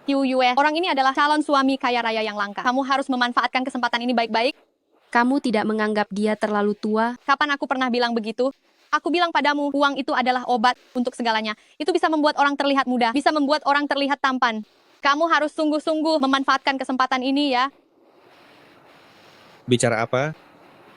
Kyuyue, orang ini adalah calon suami kaya raya yang langka. Kamu harus memanfaatkan kesempatan ini baik-baik. Kamu tidak menganggap dia terlalu tua? Kapan aku pernah bilang begitu? Aku bilang padamu, uang itu adalah obat untuk segalanya. Itu bisa membuat orang terlihat muda, bisa membuat orang terlihat tampan. Kamu harus sungguh-sungguh memanfaatkan kesempatan ini ya. Bicara apa?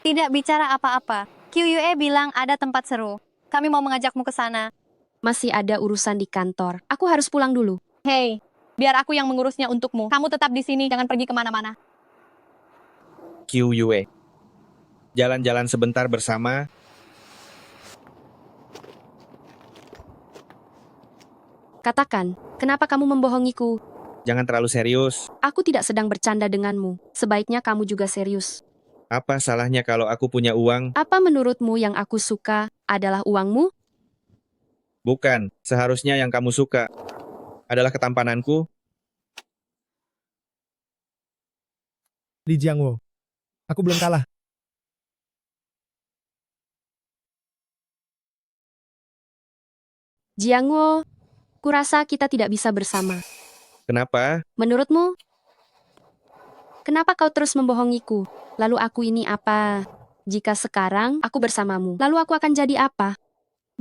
Tidak bicara apa-apa. Kyuyue bilang ada tempat seru. Kami mau mengajakmu ke sana. Masih ada urusan di kantor. Aku harus pulang dulu. Hei, biar aku yang mengurusnya untukmu. Kamu tetap di sini, jangan pergi kemana-mana. Kyuyue, jalan-jalan sebentar bersama. Katakan, kenapa kamu membohongiku? Jangan terlalu serius. Aku tidak sedang bercanda denganmu. Sebaiknya kamu juga serius. Apa salahnya kalau aku punya uang? Apa menurutmu yang aku suka adalah uangmu? Bukan, seharusnya yang kamu suka adalah ketampananku. Li Jiangwo, aku belum kalah. Jiangwo, kurasa kita tidak bisa bersama. Kenapa? Menurutmu? Kenapa kau terus membohongiku? Lalu aku ini apa? Jika sekarang aku bersamamu, lalu aku akan jadi apa?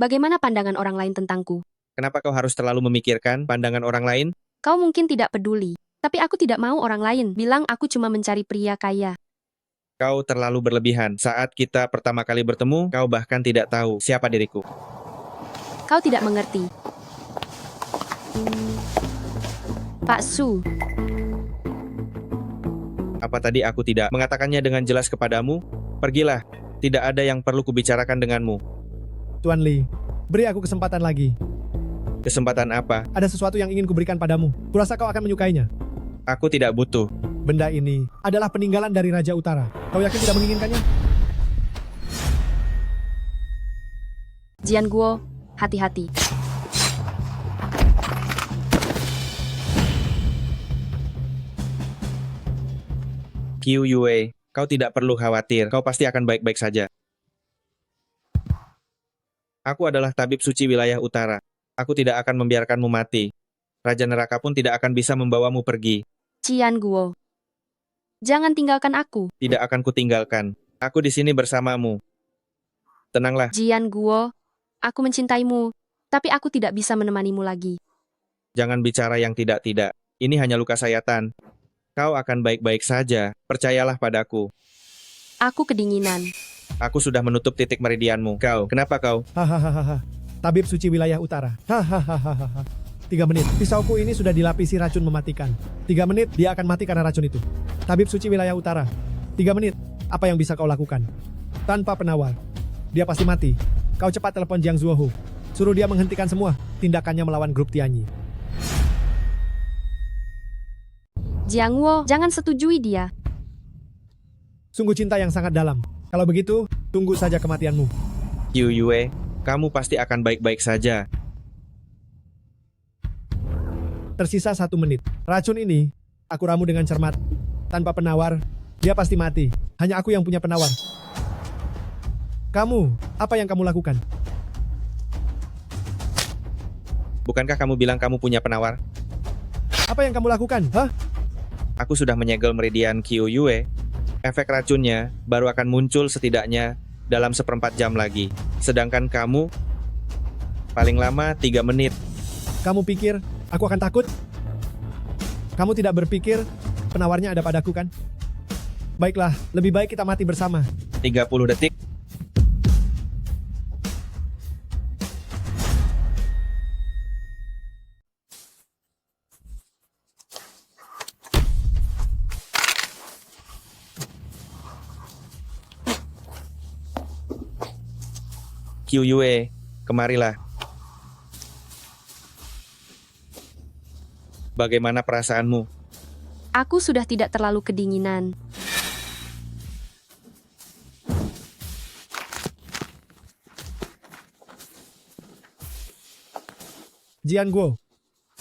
Bagaimana pandangan orang lain tentangku? Kenapa kau harus terlalu memikirkan pandangan orang lain? Kau mungkin tidak peduli, tapi aku tidak mau orang lain bilang aku cuma mencari pria kaya. Kau terlalu berlebihan. Saat kita pertama kali bertemu, kau bahkan tidak tahu siapa diriku. Kau tidak mengerti. Pak Su. Apa tadi aku tidak mengatakannya dengan jelas kepadamu? Pergilah, tidak ada yang perlu kubicarakan denganmu. Tuan Lee, beri aku kesempatan lagi. Kesempatan apa? Ada sesuatu yang ingin kuberikan padamu. Kurasa kau akan menyukainya. Aku tidak butuh. Benda ini adalah peninggalan dari Raja Utara. Kau yakin tidak menginginkannya? Jian Guo, hati-hati. Kyuyue, kau tidak perlu khawatir. Kau pasti akan baik-baik saja. Aku adalah tabib suci wilayah utara. Aku tidak akan membiarkanmu mati. Raja neraka pun tidak akan bisa membawamu pergi. Jian Guo, jangan tinggalkan aku. Tidak akan kutinggalkan. Aku di sini bersamamu. Tenanglah. Jian Guo, aku mencintaimu, tapi aku tidak bisa menemanimu lagi. Jangan bicara yang tidak-tidak. Ini hanya luka sayatan. Kau akan baik-baik saja. Percayalah padaku. Aku kedinginan. Aku sudah menutup titik meridianmu. Kau, kenapa kau? Hahaha. Tabib suci wilayah utara. Hahaha. 3 menit. Pisauku ini sudah dilapisi racun mematikan. 3 menit, dia akan mati karena racun itu. Tabib suci wilayah utara. 3 menit. Apa yang bisa kau lakukan? Tanpa penawar. Dia pasti mati. Kau cepat telepon Jiang Zuohu. Suruh dia menghentikan semua tindakannya melawan grup Tianyi. Jiang Wo, jangan setujui dia. Sungguh cinta yang sangat dalam. Kalau begitu, tunggu saja kematianmu. Kyuyue, kamu pasti akan baik-baik saja. Tersisa 1 menit. Racun ini, aku ramu dengan cermat. Tanpa penawar, dia pasti mati. Hanya aku yang punya penawar. Kamu, apa yang kamu lakukan? Bukankah kamu bilang kamu punya penawar? Apa yang kamu lakukan? Hah? Aku sudah menyegel meridian Kyuyue. Efek racunnya baru akan muncul setidaknya dalam 1/4 jam lagi. Sedangkan kamu, paling lama 3 menit. Kamu pikir aku akan takut? Kamu tidak berpikir penawarnya ada padaku kan? Baiklah, lebih baik kita mati bersama. 30 detik. Kyuyue, Kemarilah. Bagaimana perasaanmu? Aku sudah tidak terlalu kedinginan. Jian Guo,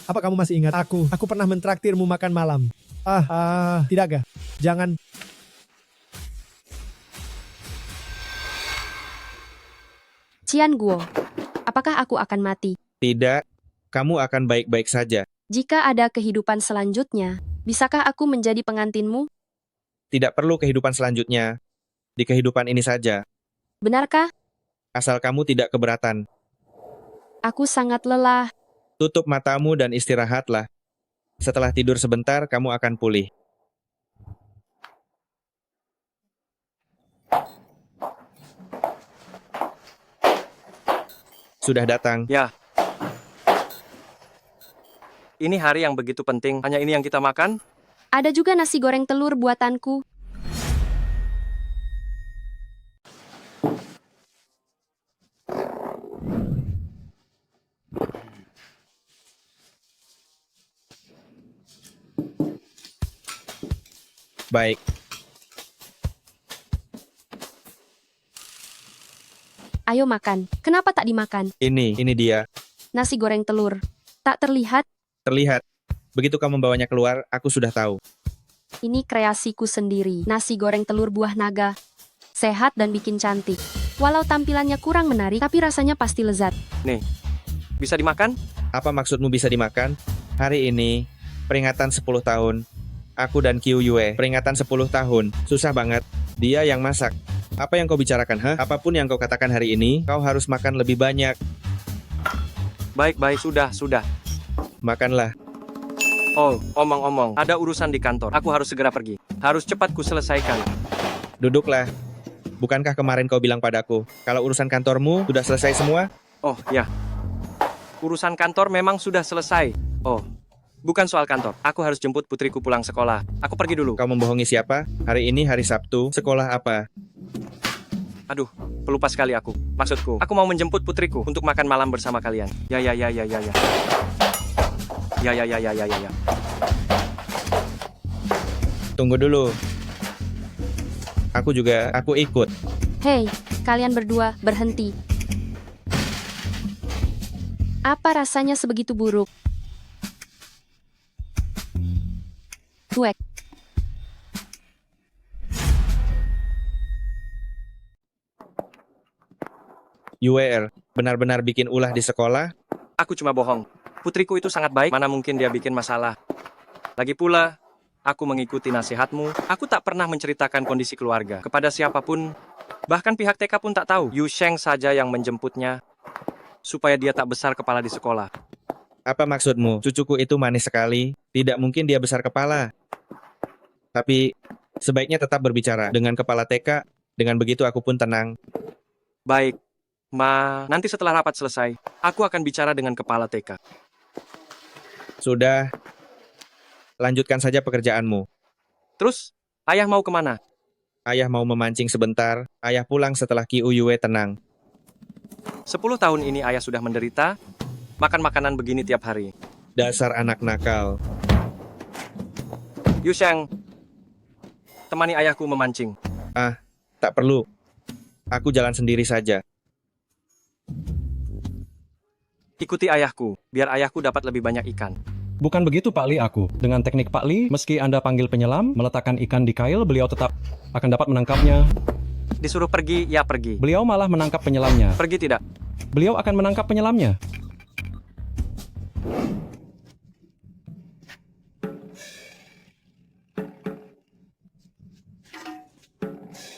apa kamu masih ingat aku? Aku pernah mentraktirmu makan malam. Tidak ga? Jangan. Jian Guo, apakah aku akan mati? Tidak, kamu akan baik-baik saja. Jika ada kehidupan selanjutnya, bisakah aku menjadi pengantinmu? Tidak perlu kehidupan selanjutnya. Di kehidupan ini saja. Benarkah? Asal kamu tidak keberatan. Aku sangat lelah. Tutup matamu dan istirahatlah. Setelah tidur sebentar, kamu akan pulih. Sudah datang. Ya. Ini hari yang begitu penting, hanya ini yang kita makan? Ada juga nasi goreng telur buatanku. Baik. Ayo makan. Kenapa tak dimakan? Ini dia. Nasi goreng telur. Tak terlihat? Terlihat. Begitu kamu membawanya keluar, aku sudah tahu. Ini kreasiku sendiri. Nasi goreng telur buah naga. Sehat dan bikin cantik. Walau tampilannya kurang menarik, tapi rasanya pasti lezat. Nih, bisa dimakan? Apa maksudmu bisa dimakan? Hari ini, peringatan 10 tahun. Aku dan Qiu Yue, peringatan 10 tahun. Susah banget. Dia yang masak. Apa yang kau bicarakan, ha? Apapun yang kau katakan hari ini, kau harus makan lebih banyak. Baik, sudah. Makanlah. Oh, omong-omong, ada urusan di kantor. Aku harus segera pergi. Harus cepat ku selesaikan. Duduklah. Bukankah kemarin kau bilang padaku, kalau urusan kantormu sudah selesai semua? Oh, ya. Urusan kantor memang sudah selesai. Oh, bukan soal kantor. Aku harus jemput putriku pulang sekolah. Aku pergi dulu. Kau membohongi siapa? Hari ini hari Sabtu. Sekolah apa? Aduh, pelupa sekali aku. Maksudku, aku mau menjemput putriku untuk makan malam bersama kalian. Ya. Ya. Tunggu dulu. Aku ikut. Hei, kalian berdua, berhenti. Apa rasanya sebegitu buruk? Cuek. UR, benar-benar bikin ulah di sekolah? Aku cuma bohong. Putriku itu sangat baik, mana mungkin dia bikin masalah. Lagi pula, aku mengikuti nasihatmu. Aku tak pernah menceritakan kondisi keluarga kepada siapapun. Bahkan pihak TK pun tak tahu. Yu Sheng saja yang menjemputnya, supaya dia tak besar kepala di sekolah. Apa maksudmu? Cucuku itu manis sekali. Tidak mungkin dia besar kepala. Tapi, sebaiknya tetap berbicara dengan kepala TK. Dengan begitu aku pun tenang. Baik. Nanti setelah rapat selesai, aku akan bicara dengan kepala TK. Sudah. Lanjutkan saja pekerjaanmu. Terus, ayah mau kemana? Ayah mau memancing sebentar. Ayah pulang setelah Qiu Yue tenang. 10 tahun ini ayah sudah menderita, makan makanan begini tiap hari. Dasar anak nakal. Yu Sheng, temani ayahku memancing. Tak perlu. Aku jalan sendiri saja. Ikuti ayahku, biar ayahku dapat lebih banyak ikan. Bukan begitu Pak Li aku. Dengan teknik Pak Li, meski Anda panggil penyelam, meletakkan ikan di kail, beliau tetap akan dapat menangkapnya. Disuruh pergi, ya pergi. Beliau malah menangkap penyelamnya. Pergi tidak? Beliau akan menangkap penyelamnya.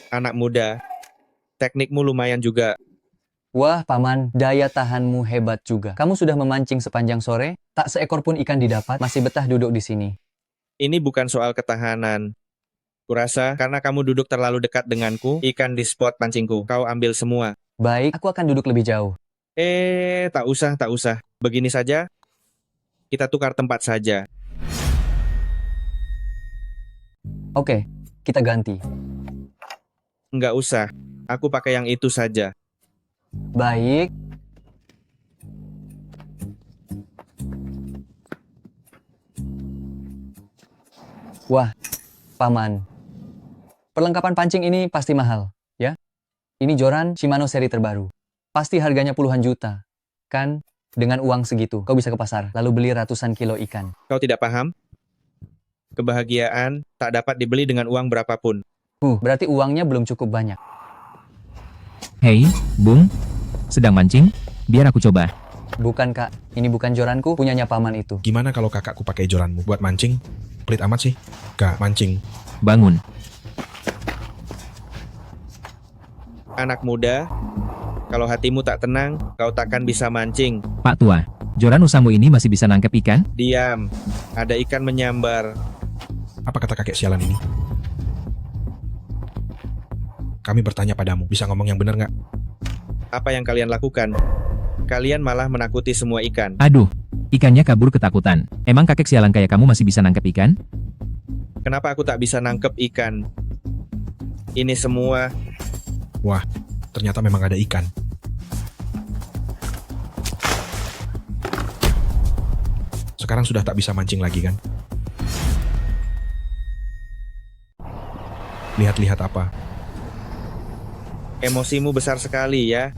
Anak muda, teknikmu lumayan juga. Wah, Paman, daya tahanmu hebat juga. Kamu sudah memancing sepanjang sore, tak seekor pun ikan didapat, masih betah duduk di sini. Ini bukan soal ketahanan. Kurasa karena kamu duduk terlalu dekat denganku, ikan di spot pancingku, kau ambil semua. Baik, aku akan duduk lebih jauh. Tak usah. Begini saja, kita tukar tempat saja. Oke, kita ganti. Nggak usah, aku pakai yang itu saja. Baik. Wah, Paman. Perlengkapan pancing ini pasti mahal, ya? Ini joran Shimano seri terbaru. Pasti harganya puluhan juta. Kan, dengan uang segitu, kau bisa ke pasar, lalu beli ratusan kilo ikan. Kau tidak paham? Kebahagiaan tak dapat dibeli dengan uang berapapun. Berarti uangnya belum cukup banyak. Hei, Bung. Sedang mancing? Biar aku coba. Bukan, Kak. Ini bukan joranku, punyanya Paman itu. Gimana kalau kakakku pakai joranmu buat mancing? Pelit amat sih. Kak, mancing. Bangun. Anak muda, kalau hatimu tak tenang, kau takkan bisa mancing. Pak Tua, joran usahamu ini masih bisa nangkep ikan? Diam, ada ikan menyambar. Apa kata kakek sialan ini? Kami bertanya padamu, bisa ngomong yang benar nggak? Apa yang kalian lakukan? Kalian malah menakuti semua ikan. Aduh, ikannya kabur ketakutan. Emang kakek sialan kayak kamu masih bisa nangkep ikan? Kenapa aku tak bisa nangkep ikan? Ini semua... Wah, ternyata memang ada ikan. Sekarang sudah tak bisa mancing lagi kan? Lihat-lihat apa? Emosimu besar sekali ya.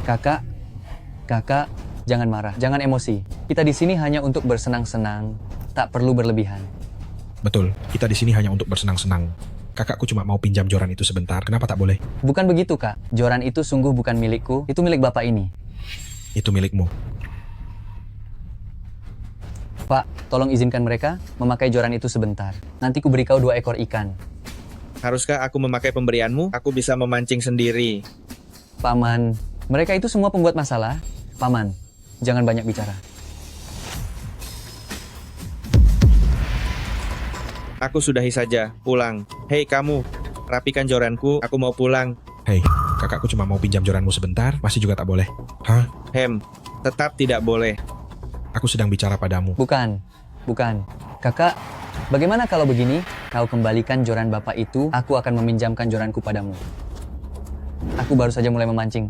Kakak, jangan marah, jangan emosi. Kita di sini hanya untuk bersenang-senang, tak perlu berlebihan. Betul, kita di sini hanya untuk bersenang-senang. Kakakku cuma mau pinjam joran itu sebentar, kenapa tak boleh? Bukan begitu, Kak. Joran itu sungguh bukan milikku, itu milik bapak ini. Itu milikmu. Pak, tolong izinkan mereka memakai joran itu sebentar. Nanti ku beri kau 2 ekor ikan. Haruskah aku memakai pemberianmu? Aku bisa memancing sendiri. Paman, mereka itu semua pembuat masalah. Paman, jangan banyak bicara. Aku sudahi saja, pulang. Hei kamu, rapikan joranku, aku mau pulang. Hei, kakakku cuma mau pinjam joranmu sebentar, masih juga tak boleh. Hah? Tetap tidak boleh. Aku sedang bicara padamu. Bukan. Kakak, bagaimana kalau begini? Kau kembalikan joran bapak itu, aku akan meminjamkan joranku padamu. Aku baru saja mulai memancing.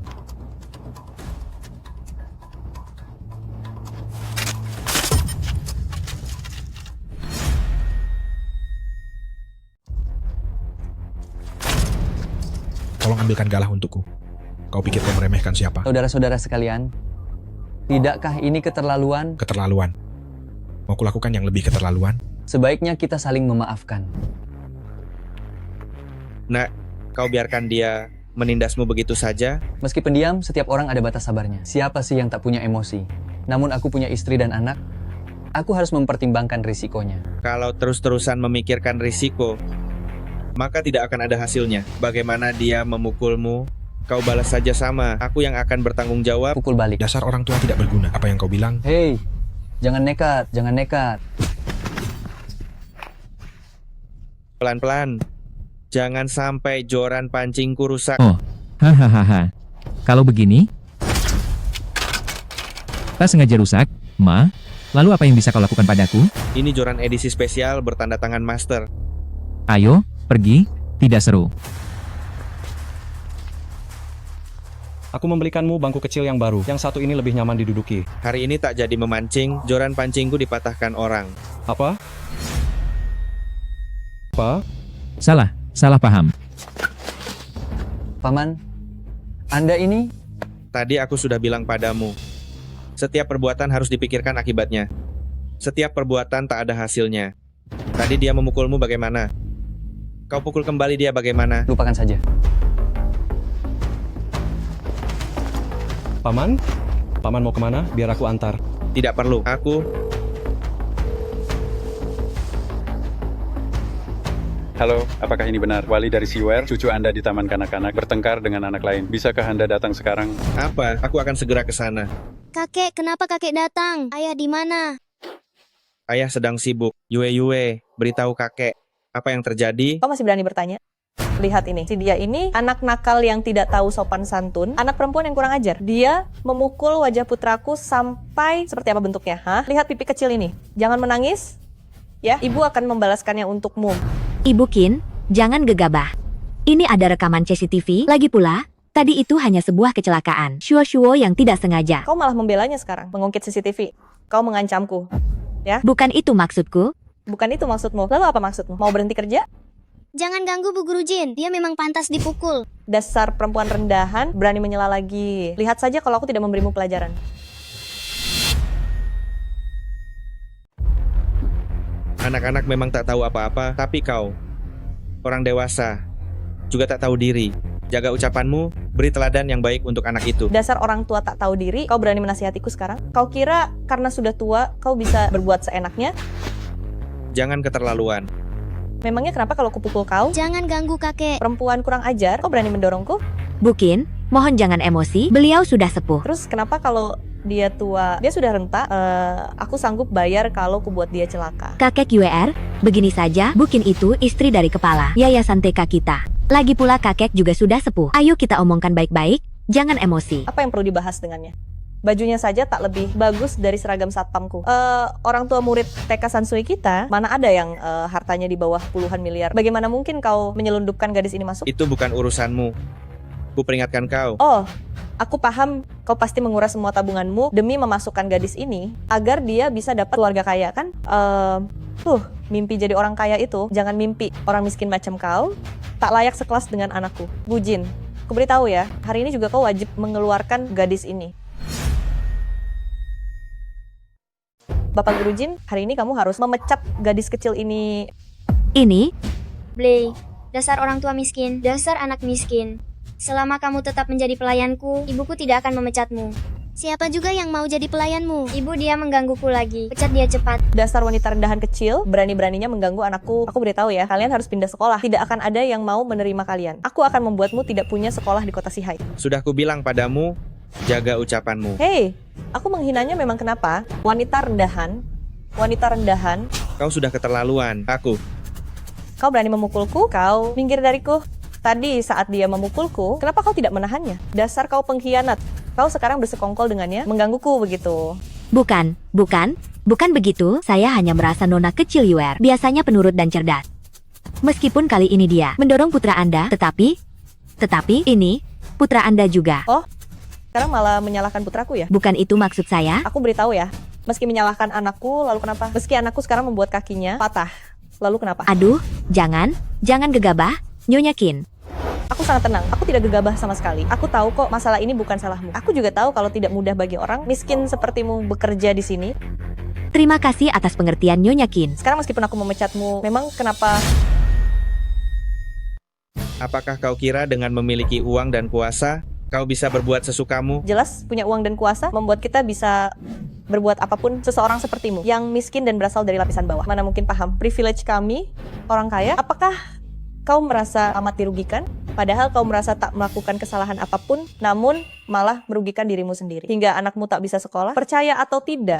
Tolong ambilkan galah untukku. Kau pikir kau meremehkan siapa? Saudara-saudara sekalian, tidakkah ini keterlaluan? Keterlaluan. Mau kulakukan yang lebih keterlaluan? Sebaiknya kita saling memaafkan. Nak, kau biarkan dia menindasmu begitu saja? Meski pendiam, setiap orang ada batas sabarnya. Siapa sih yang tak punya emosi? Namun aku punya istri dan anak. Aku harus mempertimbangkan risikonya. Kalau terus-terusan memikirkan risiko, maka tidak akan ada hasilnya. Bagaimana dia memukulmu, kau balas saja sama. Aku yang akan bertanggung jawab. Pukul balik. Dasar orang tua tidak berguna. Apa yang kau bilang? Hei, jangan nekat. Pelan-pelan. Jangan sampai joran pancingku rusak. Oh, hahaha. Kalau begini, tak sengaja rusak, Ma. Lalu apa yang bisa kau lakukan padaku? Ini joran edisi spesial bertanda tangan master. Ayo, pergi. Tidak seru. Aku membelikanmu bangku kecil yang baru. Yang satu ini lebih nyaman diduduki. Hari ini tak jadi memancing, joran pancingku dipatahkan orang. Apa? Salah paham. Paman, Anda ini? Tadi aku sudah bilang padamu, setiap perbuatan harus dipikirkan akibatnya. Setiap perbuatan tak ada hasilnya. Tadi dia memukulmu bagaimana? Kau pukul kembali dia bagaimana? Lupakan saja. Paman mau kemana? Biar aku antar. Tidak perlu, aku... Halo, apakah ini benar? Wali dari Siware, cucu Anda di taman kanak-kanak, bertengkar dengan anak lain. Bisakah Anda datang sekarang? Apa? Aku akan segera ke sana. Kakek, kenapa kakek datang? Ayah di mana? Ayah sedang sibuk. Yue, beritahu kakek. Apa yang terjadi? Kau masih berani bertanya? Lihat ini, si dia ini anak nakal yang tidak tahu sopan santun, anak perempuan yang kurang ajar. Dia memukul wajah putraku sampai seperti apa bentuknya? Lihat pipi kecil ini. Jangan menangis. Ya, ibu akan membalaskannya untukmu. Ibu Qin, jangan gegabah. Ini ada rekaman CCTV. Lagi pula, tadi itu hanya sebuah kecelakaan. Shuo yang tidak sengaja. Kau malah membelanya sekarang, mengungkit CCTV. Kau mengancamku, ya? Bukan itu maksudku. Bukan itu maksudmu. Lalu apa maksudmu? Mau berhenti kerja? Jangan ganggu Bu Guru Jin, dia memang pantas dipukul. Dasar perempuan rendahan, berani menyela lagi. Lihat saja kalau aku tidak memberimu pelajaran. Anak-anak memang tak tahu apa-apa, tapi kau, orang dewasa, juga tak tahu diri. Jaga ucapanmu, beri teladan yang baik untuk anak itu. Dasar orang tua tak tahu diri, kau berani menasihatiku sekarang? Kau kira karena sudah tua, kau bisa berbuat seenaknya? Jangan keterlaluan. Memangnya kenapa kalau kupukul kau? Jangan ganggu kakek. Perempuan kurang ajar, kau berani mendorongku? Bukin, mohon jangan emosi, beliau sudah sepuh. Terus kenapa kalau dia tua, dia sudah renta, aku sanggup bayar kalau ku buat dia celaka. Kakek UR, begini saja, Bukin itu istri dari kepala Yayasan TK kita. Lagi pula kakek juga sudah sepuh. Ayo kita omongkan baik-baik, jangan emosi. Apa yang perlu dibahas dengannya? Bajunya saja tak lebih bagus dari seragam satpamku. Orang tua murid TK Sansui kita, mana ada yang hartanya di bawah puluhan miliar. Bagaimana mungkin kau menyelundupkan gadis ini masuk? Itu bukan urusanmu. Ku peringatkan kau. Oh, aku paham kau pasti menguras semua tabunganmu demi memasukkan gadis ini agar dia bisa dapat keluarga kaya, kan? Mimpi jadi orang kaya itu, jangan mimpi orang miskin macam kau, tak layak sekelas dengan anakku. Bu Jin, aku beritahu ya, hari ini juga kau wajib mengeluarkan gadis ini. Bapak Guru Jin, hari ini kamu harus memecat gadis kecil ini. Ini? Blay, dasar orang tua miskin, dasar anak miskin. Selama kamu tetap menjadi pelayanku, ibuku tidak akan memecatmu. Siapa juga yang mau jadi pelayanmu? Ibu dia menggangguku lagi. Pecat dia cepat. Dasar wanita rendahan kecil, berani-beraninya mengganggu anakku. Aku beritahu ya, kalian harus pindah sekolah. Tidak akan ada yang mau menerima kalian. Aku akan membuatmu tidak punya sekolah di kota Sihai. Sudah kubilang padamu, jaga ucapanmu. Hei, aku menghinanya memang kenapa? Wanita rendahan. Wanita rendahan. Kau sudah keterlaluan. Kau berani memukulku? Kau minggir dariku. Tadi saat dia memukulku, kenapa kau tidak menahannya? Dasar kau pengkhianat. Kau sekarang bersekongkol dengannya, menggangguku begitu. Bukan begitu. Saya hanya merasa nona kecil UR biasanya penurut dan cerdas. Meskipun kali ini dia mendorong putra Anda, tetapi ini putra Anda juga. Oh, sekarang malah menyalahkan putraku ya? Bukan itu maksud saya. Aku beritahu ya, meski menyalahkan anakku, lalu kenapa? Meski anakku sekarang membuat kakinya patah, lalu kenapa? Aduh, jangan gegabah, Nyonya Qin. Aku sangat tenang, aku tidak gegabah sama sekali. Aku tahu kok masalah ini bukan salahmu. Aku juga tahu kalau tidak mudah bagi orang miskin sepertimu bekerja di sini. Terima kasih atas pengertian Nyonya Qin. Sekarang meskipun aku memecatmu, memang kenapa? Apakah kau kira dengan memiliki uang dan kuasa, kau bisa berbuat sesukamu? Jelas punya uang dan kuasa membuat kita bisa berbuat apapun seseorang sepertimu yang miskin dan berasal dari lapisan bawah. Mana mungkin paham privilege kami, orang kaya? Apakah kau merasa amat dirugikan? Padahal kau merasa tak melakukan kesalahan apapun, namun malah merugikan dirimu sendiri. Hingga anakmu tak bisa sekolah. Percaya atau tidak,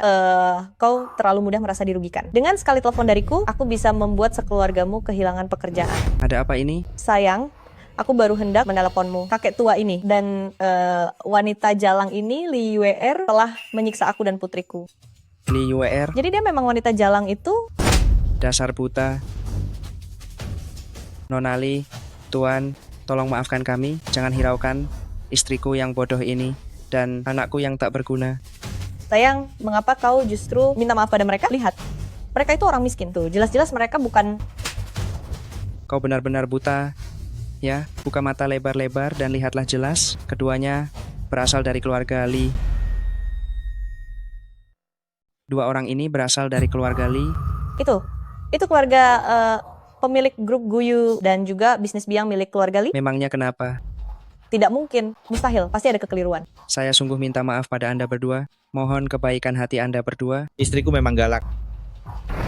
kau terlalu mudah merasa dirugikan. Dengan sekali telepon dariku, aku bisa membuat sekeluargamu kehilangan pekerjaan. Ada apa ini? Sayang, aku baru hendak meneleponmu. Kakek tua ini dan wanita jalang ini, Li Yuer, telah menyiksa aku dan putriku. Li Yuer? Jadi dia memang wanita jalang itu? Dasar buta. Nonali, Tuan, tolong maafkan kami, jangan hiraukan istriku yang bodoh ini dan anakku yang tak berguna. Sayang, mengapa kau justru minta maaf pada mereka? Lihat, mereka itu orang miskin tuh. Jelas-jelas mereka bukan... Kau benar-benar buta. Ya, buka mata lebar-lebar dan lihatlah jelas. Keduanya berasal dari keluarga Li. Dua orang ini berasal dari keluarga Li. Itu keluarga... pemilik grup Guyu dan juga bisnis biang milik keluarga Li? Memangnya kenapa? Tidak mungkin, mustahil, pasti ada kekeliruan. Saya sungguh minta maaf pada Anda berdua. Mohon kebaikan hati Anda berdua. Istriku memang galak.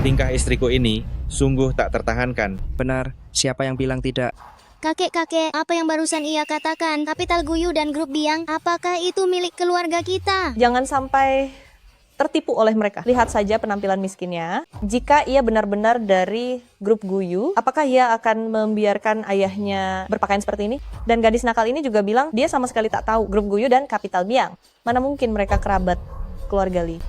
Tingkah istriku ini sungguh tak tertahankan. Benar, siapa yang bilang tidak? Kakek, apa yang barusan ia katakan? Kapital Guyu dan grup biang, apakah itu milik keluarga kita? Jangan sampai tertipu oleh mereka. Lihat saja penampilan miskinnya. Jika ia benar-benar dari grup Guyu, apakah ia akan membiarkan ayahnya berpakaian seperti ini? Dan gadis nakal ini juga bilang dia sama sekali tak tahu grup Guyu dan Kapital Biang. Mana mungkin mereka kerabat keluarga Li.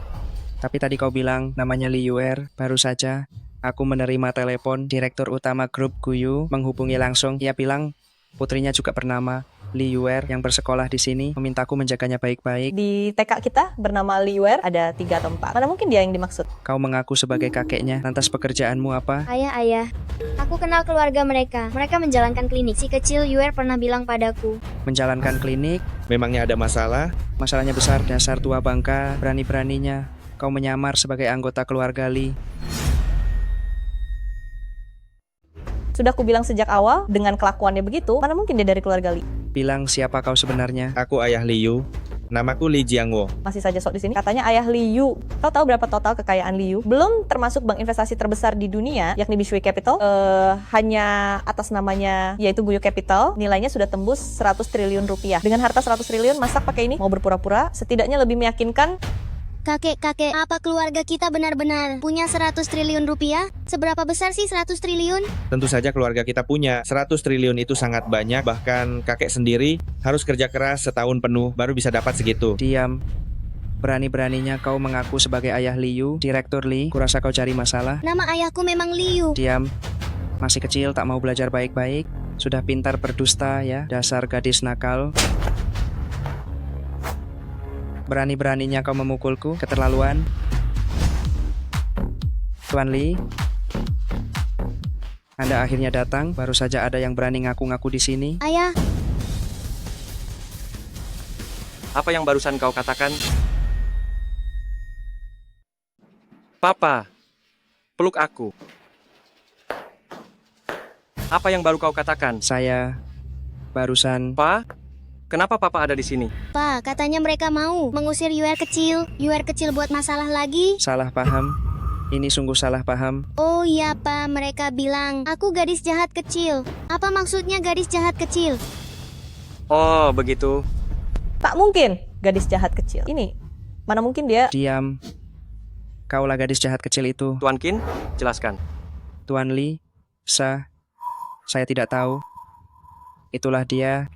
Tapi tadi kau bilang namanya Li Yuer. Baru saja aku menerima telepon direktur utama grup Guyu menghubungi langsung. Ia bilang Putrinya juga bernama Li Yuer yang bersekolah di sini memintaku menjaganya baik-baik. Di TK kita bernama Li Yuer ada 3 atau 4. Mana mungkin dia yang dimaksud? Kau mengaku sebagai kakeknya, lantas pekerjaanmu apa? Ayah, aku kenal keluarga mereka. Mereka menjalankan klinik. Si kecil Yuer pernah bilang padaku. Menjalankan klinik? Memangnya ada masalah? Masalahnya besar, dasar tua bangka, berani-beraninya kau menyamar sebagai anggota keluarga Li. Sudah aku bilang sejak awal, dengan kelakuannya begitu, mana mungkin dia dari keluarga Li? Bilang siapa kau sebenarnya? Aku ayah Liu. Namaku Li Jiangwo. Masih saja sok di sini. Katanya ayah Liu. Kau tahu berapa total kekayaan Liu? Belum termasuk bank investasi terbesar di dunia, yakni Bishui Capital. Hanya atas namanya, yaitu Guyu Capital, nilainya sudah tembus 100 triliun rupiah. Dengan harta 100 triliun, masak pakai ini? Mau berpura-pura? Setidaknya lebih meyakinkan. Kakek, apa keluarga kita benar-benar punya 100 triliun rupiah? Seberapa besar sih 100 triliun? Tentu saja keluarga kita punya. 100 triliun itu sangat banyak, bahkan kakek sendiri harus kerja keras setahun penuh baru bisa dapat segitu. Diam. Berani-beraninya kau mengaku sebagai ayah Liu, Direktur Li. Kurasa kau cari masalah. Nama ayahku memang Liu. Diam. Masih kecil tak mau belajar baik-baik. Sudah pintar berdusta ya, dasar gadis nakal. Berani-beraninya kau memukulku, keterlaluan. Tuan Li, Anda akhirnya datang, baru saja ada yang berani ngaku-ngaku di sini. Ayah. Apa yang barusan kau katakan? Papa, peluk aku. Apa yang baru kau katakan? Saya barusan... Pa? Kenapa Papa ada di sini? Pak, katanya mereka mau mengusir Yuer kecil. Yuer kecil buat masalah lagi. Salah paham. Ini sungguh salah paham. Oh iya, Pak. Mereka bilang, aku gadis jahat kecil. Apa maksudnya gadis jahat kecil? Oh, begitu. Tak mungkin gadis jahat kecil. Ini, mana mungkin dia... Diam. Kaulah gadis jahat kecil itu. Tuan Qin, jelaskan. Tuan Li, saya tidak tahu. Itulah dia.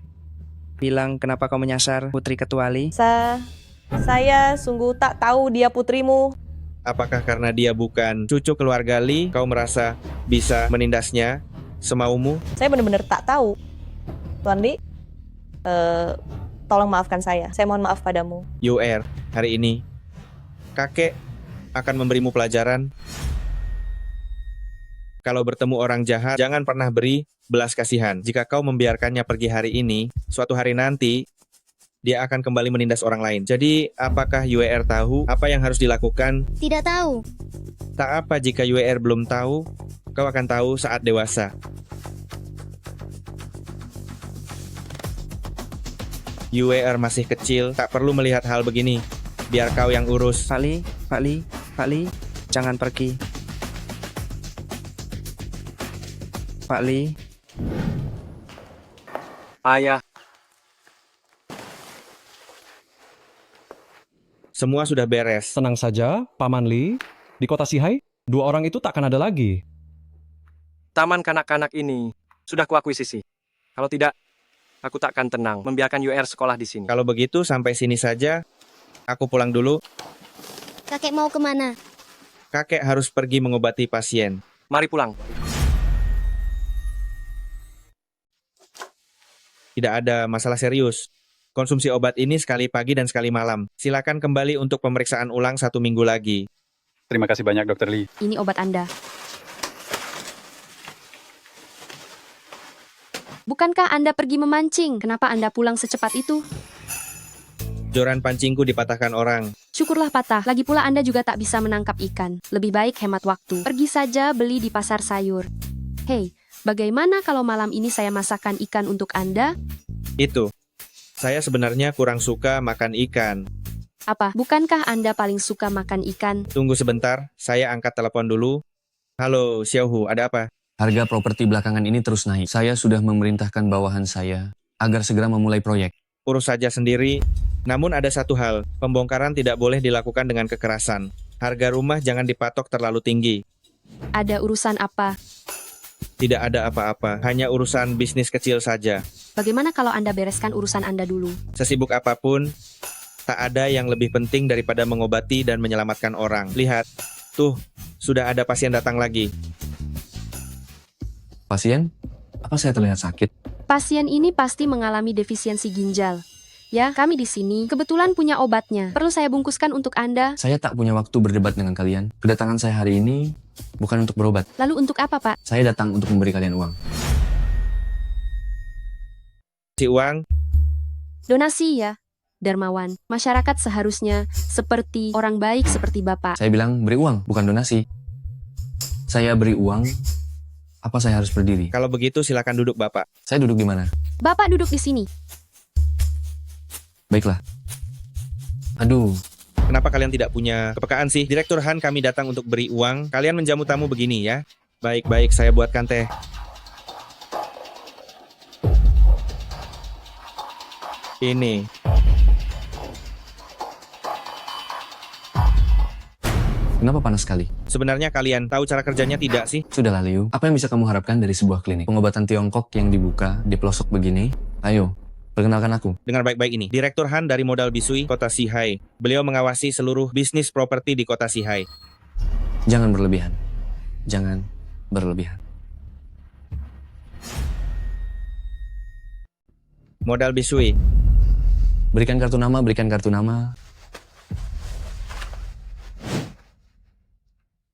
Bilang kenapa kau menyasar putri ketua Li? Saya sungguh tak tahu dia putrimu. Apakah karena dia bukan cucu keluarga Li, kau merasa bisa menindasnya semaumu? Saya benar-benar tak tahu. Tuan Li, tolong maafkan saya. Saya mohon maaf padamu. Yuer, hari ini kakek akan memberimu pelajaran. Kalau bertemu orang jahat, jangan pernah beri belas kasihan. Jika kau membiarkannya pergi hari ini, suatu hari nanti, dia akan kembali menindas orang lain. Jadi, apakah UER tahu apa yang harus dilakukan? Tidak tahu. Tak apa jika UER belum tahu, kau akan tahu saat dewasa. UER masih kecil, tak perlu melihat hal begini. Biar kau yang urus. Pak Li, jangan pergi. Pak Li. Ayah. Semua sudah beres. Tenang saja, Paman Li. Di kota Sihai, 2 orang itu tak akan ada lagi. Taman kanak-kanak ini sudah kuakuisisi. Kalau tidak, aku tak akan tenang membiarkan UR sekolah di sini. Kalau begitu, sampai sini saja. Aku pulang dulu. Kakek mau kemana? Kakek harus pergi mengobati pasien. Mari pulang. Tidak ada masalah serius. Konsumsi obat ini sekali pagi dan sekali malam. Silakan kembali untuk pemeriksaan ulang 1 minggu lagi. Terima kasih banyak, Dr. Li. Ini obat Anda. Bukankah Anda pergi memancing? Kenapa Anda pulang secepat itu? Joran pancingku dipatahkan orang. Syukurlah patah. Lagi pula Anda juga tak bisa menangkap ikan. Lebih baik hemat waktu. Pergi saja beli di pasar sayur. Hei, bagaimana kalau malam ini saya masakkan ikan untuk Anda? Itu. Saya sebenarnya kurang suka makan ikan. Apa? Bukankah Anda paling suka makan ikan? Tunggu sebentar, saya angkat telepon dulu. Halo, Xiaohu, ada apa? Harga properti belakangan ini terus naik. Saya sudah memerintahkan bawahan saya agar segera memulai proyek. Urus saja sendiri. Namun ada satu hal, pembongkaran tidak boleh dilakukan dengan kekerasan. Harga rumah jangan dipatok terlalu tinggi. Ada urusan apa? Tidak ada apa-apa, hanya urusan bisnis kecil saja. Bagaimana kalau Anda bereskan urusan Anda dulu? Sesibuk apapun, tak ada yang lebih penting daripada mengobati dan menyelamatkan orang. Lihat, tuh, sudah ada pasien datang lagi. Pasien? Apa saya terlihat sakit? Pasien ini pasti mengalami defisiensi ginjal. Ya, kami di sini kebetulan punya obatnya. Perlu saya bungkuskan untuk Anda? Saya tak punya waktu berdebat dengan kalian. Kedatangan saya hari ini bukan untuk berobat. Lalu untuk apa, Pak? Saya datang untuk memberi kalian uang. Si uang, Donasi ya, Darmawan. Masyarakat seharusnya seperti orang baik seperti Bapak. Saya bilang beri uang, bukan donasi. Saya beri uang, apa saya harus berdiri? kalau begitu silakan duduk Bapak. Saya duduk di mana? Bapak duduk di sini. Baiklah. Aduh, Kenapa kalian tidak punya kepekaan sih? Direktur Han, kami datang untuk beri uang. Kalian menjamu tamu begini ya. Baik-baik, saya buatkan teh. Ini. kenapa panas sekali? Sebenarnya kalian tahu cara kerjanya tidak sih? Sudahlah Liu, apa yang bisa kamu harapkan dari sebuah klinik pengobatan Tiongkok yang dibuka di pelosok begini? Ayo, perkenalkan aku. Dengar baik-baik ini. Direktur Han dari modal Bisui, Kota Sihai. Beliau mengawasi seluruh bisnis properti di Kota Sihai. Jangan berlebihan. Jangan berlebihan. Modal Bisui. Berikan kartu nama, berikan kartu nama.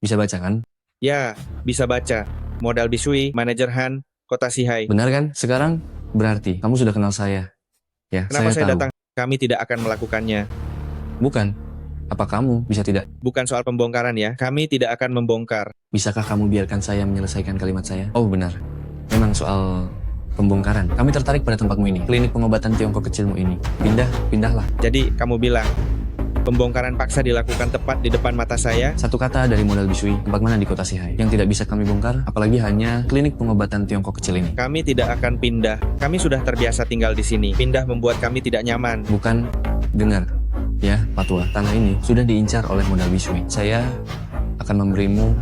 Bisa baca kan? Ya, bisa baca. Modal Bisui, manajer Han, Kota Sihai. Benar kan? Sekarang berarti kamu sudah kenal saya. Ya, Kenapa saya tahu. datang? Kami tidak akan melakukannya. Bukan. Apa kamu bisa tidak? Bukan soal pembongkaran ya. Kami tidak akan membongkar. Bisakah kamu biarkan saya menyelesaikan kalimat saya? Oh benar. Memang soal pembongkaran. Kami tertarik pada tempatmu ini. Klinik pengobatan Tiongkok kecilmu ini. Pindahlah. Jadi, kamu bilang, pembongkaran paksa dilakukan tepat di depan mata saya? Satu kata dari modal Bisui, tempat mana di Kota Sihai yang tidak bisa kami bongkar, apalagi hanya klinik pengobatan Tiongkok kecil ini. Kami tidak akan pindah. Kami sudah terbiasa tinggal di sini. Pindah membuat kami tidak nyaman. Bukan, dengar. Ya, Pak Tua, tanah ini sudah diincar oleh modal Bisui. Saya akan memberimu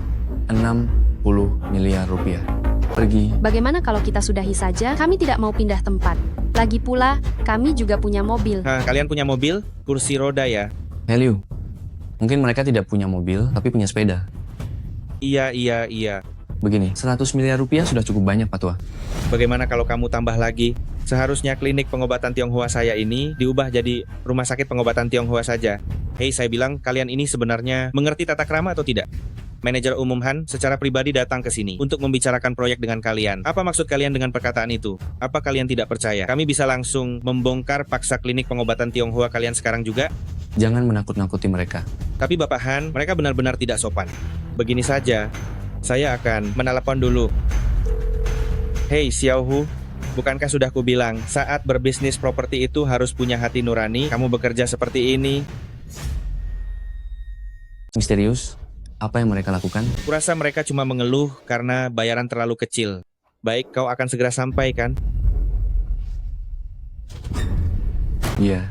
60 miliar rupiah. Pergi. Bagaimana kalau kita sudahi saja? Kami tidak mau pindah tempat. Lagi pula, kami juga punya mobil. Hah, kalian punya mobil? Kursi roda ya? Heliu, mungkin mereka tidak punya mobil, tapi punya sepeda. Iya. Begini, 100 miliar rupiah sudah cukup banyak, Pak Tua. Bagaimana kalau kamu tambah lagi? Seharusnya klinik pengobatan Tionghoa saya ini diubah jadi rumah sakit pengobatan Tionghoa saja. Hei, saya bilang, kalian ini sebenarnya mengerti tata krama atau tidak? Manajer umum Han secara pribadi datang ke sini untuk membicarakan proyek dengan kalian. Apa maksud kalian dengan perkataan itu? Apa kalian tidak percaya? Kami bisa langsung membongkar paksa klinik pengobatan Tionghoa kalian sekarang juga? Jangan menakut-nakuti mereka. Tapi Bapak Han, mereka benar-benar tidak sopan. Begini saja, saya akan menelepon dulu. Hei Xiao Hu, bukankah sudah kubilang saat berbisnis properti itu harus punya hati nurani? Kamu bekerja seperti ini. Misterius, apa yang mereka lakukan? Kurasa mereka cuma mengeluh karena bayaran terlalu kecil. Baik, kau akan segera sampai kan? Iya.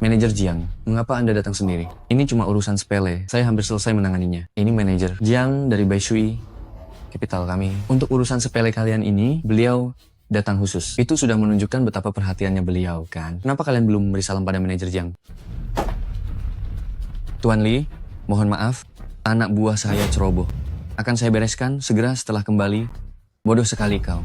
Manajer Jiang, mengapa Anda datang sendiri? Ini cuma urusan sepele, saya hampir selesai menanganinya. Ini manajer Jiang dari Baishui, kapital kami. Untuk urusan sepele kalian ini, beliau datang khusus. Itu sudah menunjukkan betapa perhatiannya beliau, kan? Kenapa kalian belum memberi salam pada manajer Jiang? Tuan Li, mohon maaf, anak buah saya ceroboh. Akan saya bereskan segera setelah kembali. Bodoh sekali kau.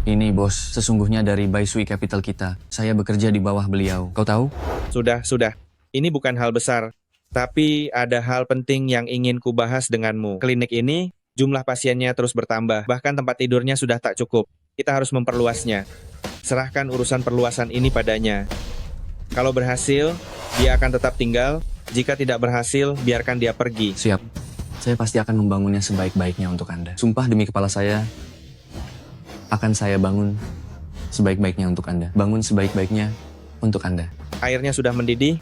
Ini bos, sesungguhnya dari Baishui Capital kita. Saya bekerja di bawah beliau. Kau tahu? Sudah. Ini bukan hal besar. Tapi ada hal penting yang ingin kubahas denganmu. Klinik ini, jumlah pasiennya terus bertambah. Bahkan tempat tidurnya sudah tak cukup. Kita harus memperluasnya. Serahkan urusan perluasan ini padanya. Kalau berhasil, dia akan tetap tinggal. Jika tidak berhasil, biarkan dia pergi. Siap. Saya pasti akan membangunnya sebaik-baiknya untuk Anda. Sumpah demi kepala saya, akan saya bangun sebaik-baiknya untuk Anda. Bangun sebaik-baiknya untuk Anda. Airnya sudah mendidih.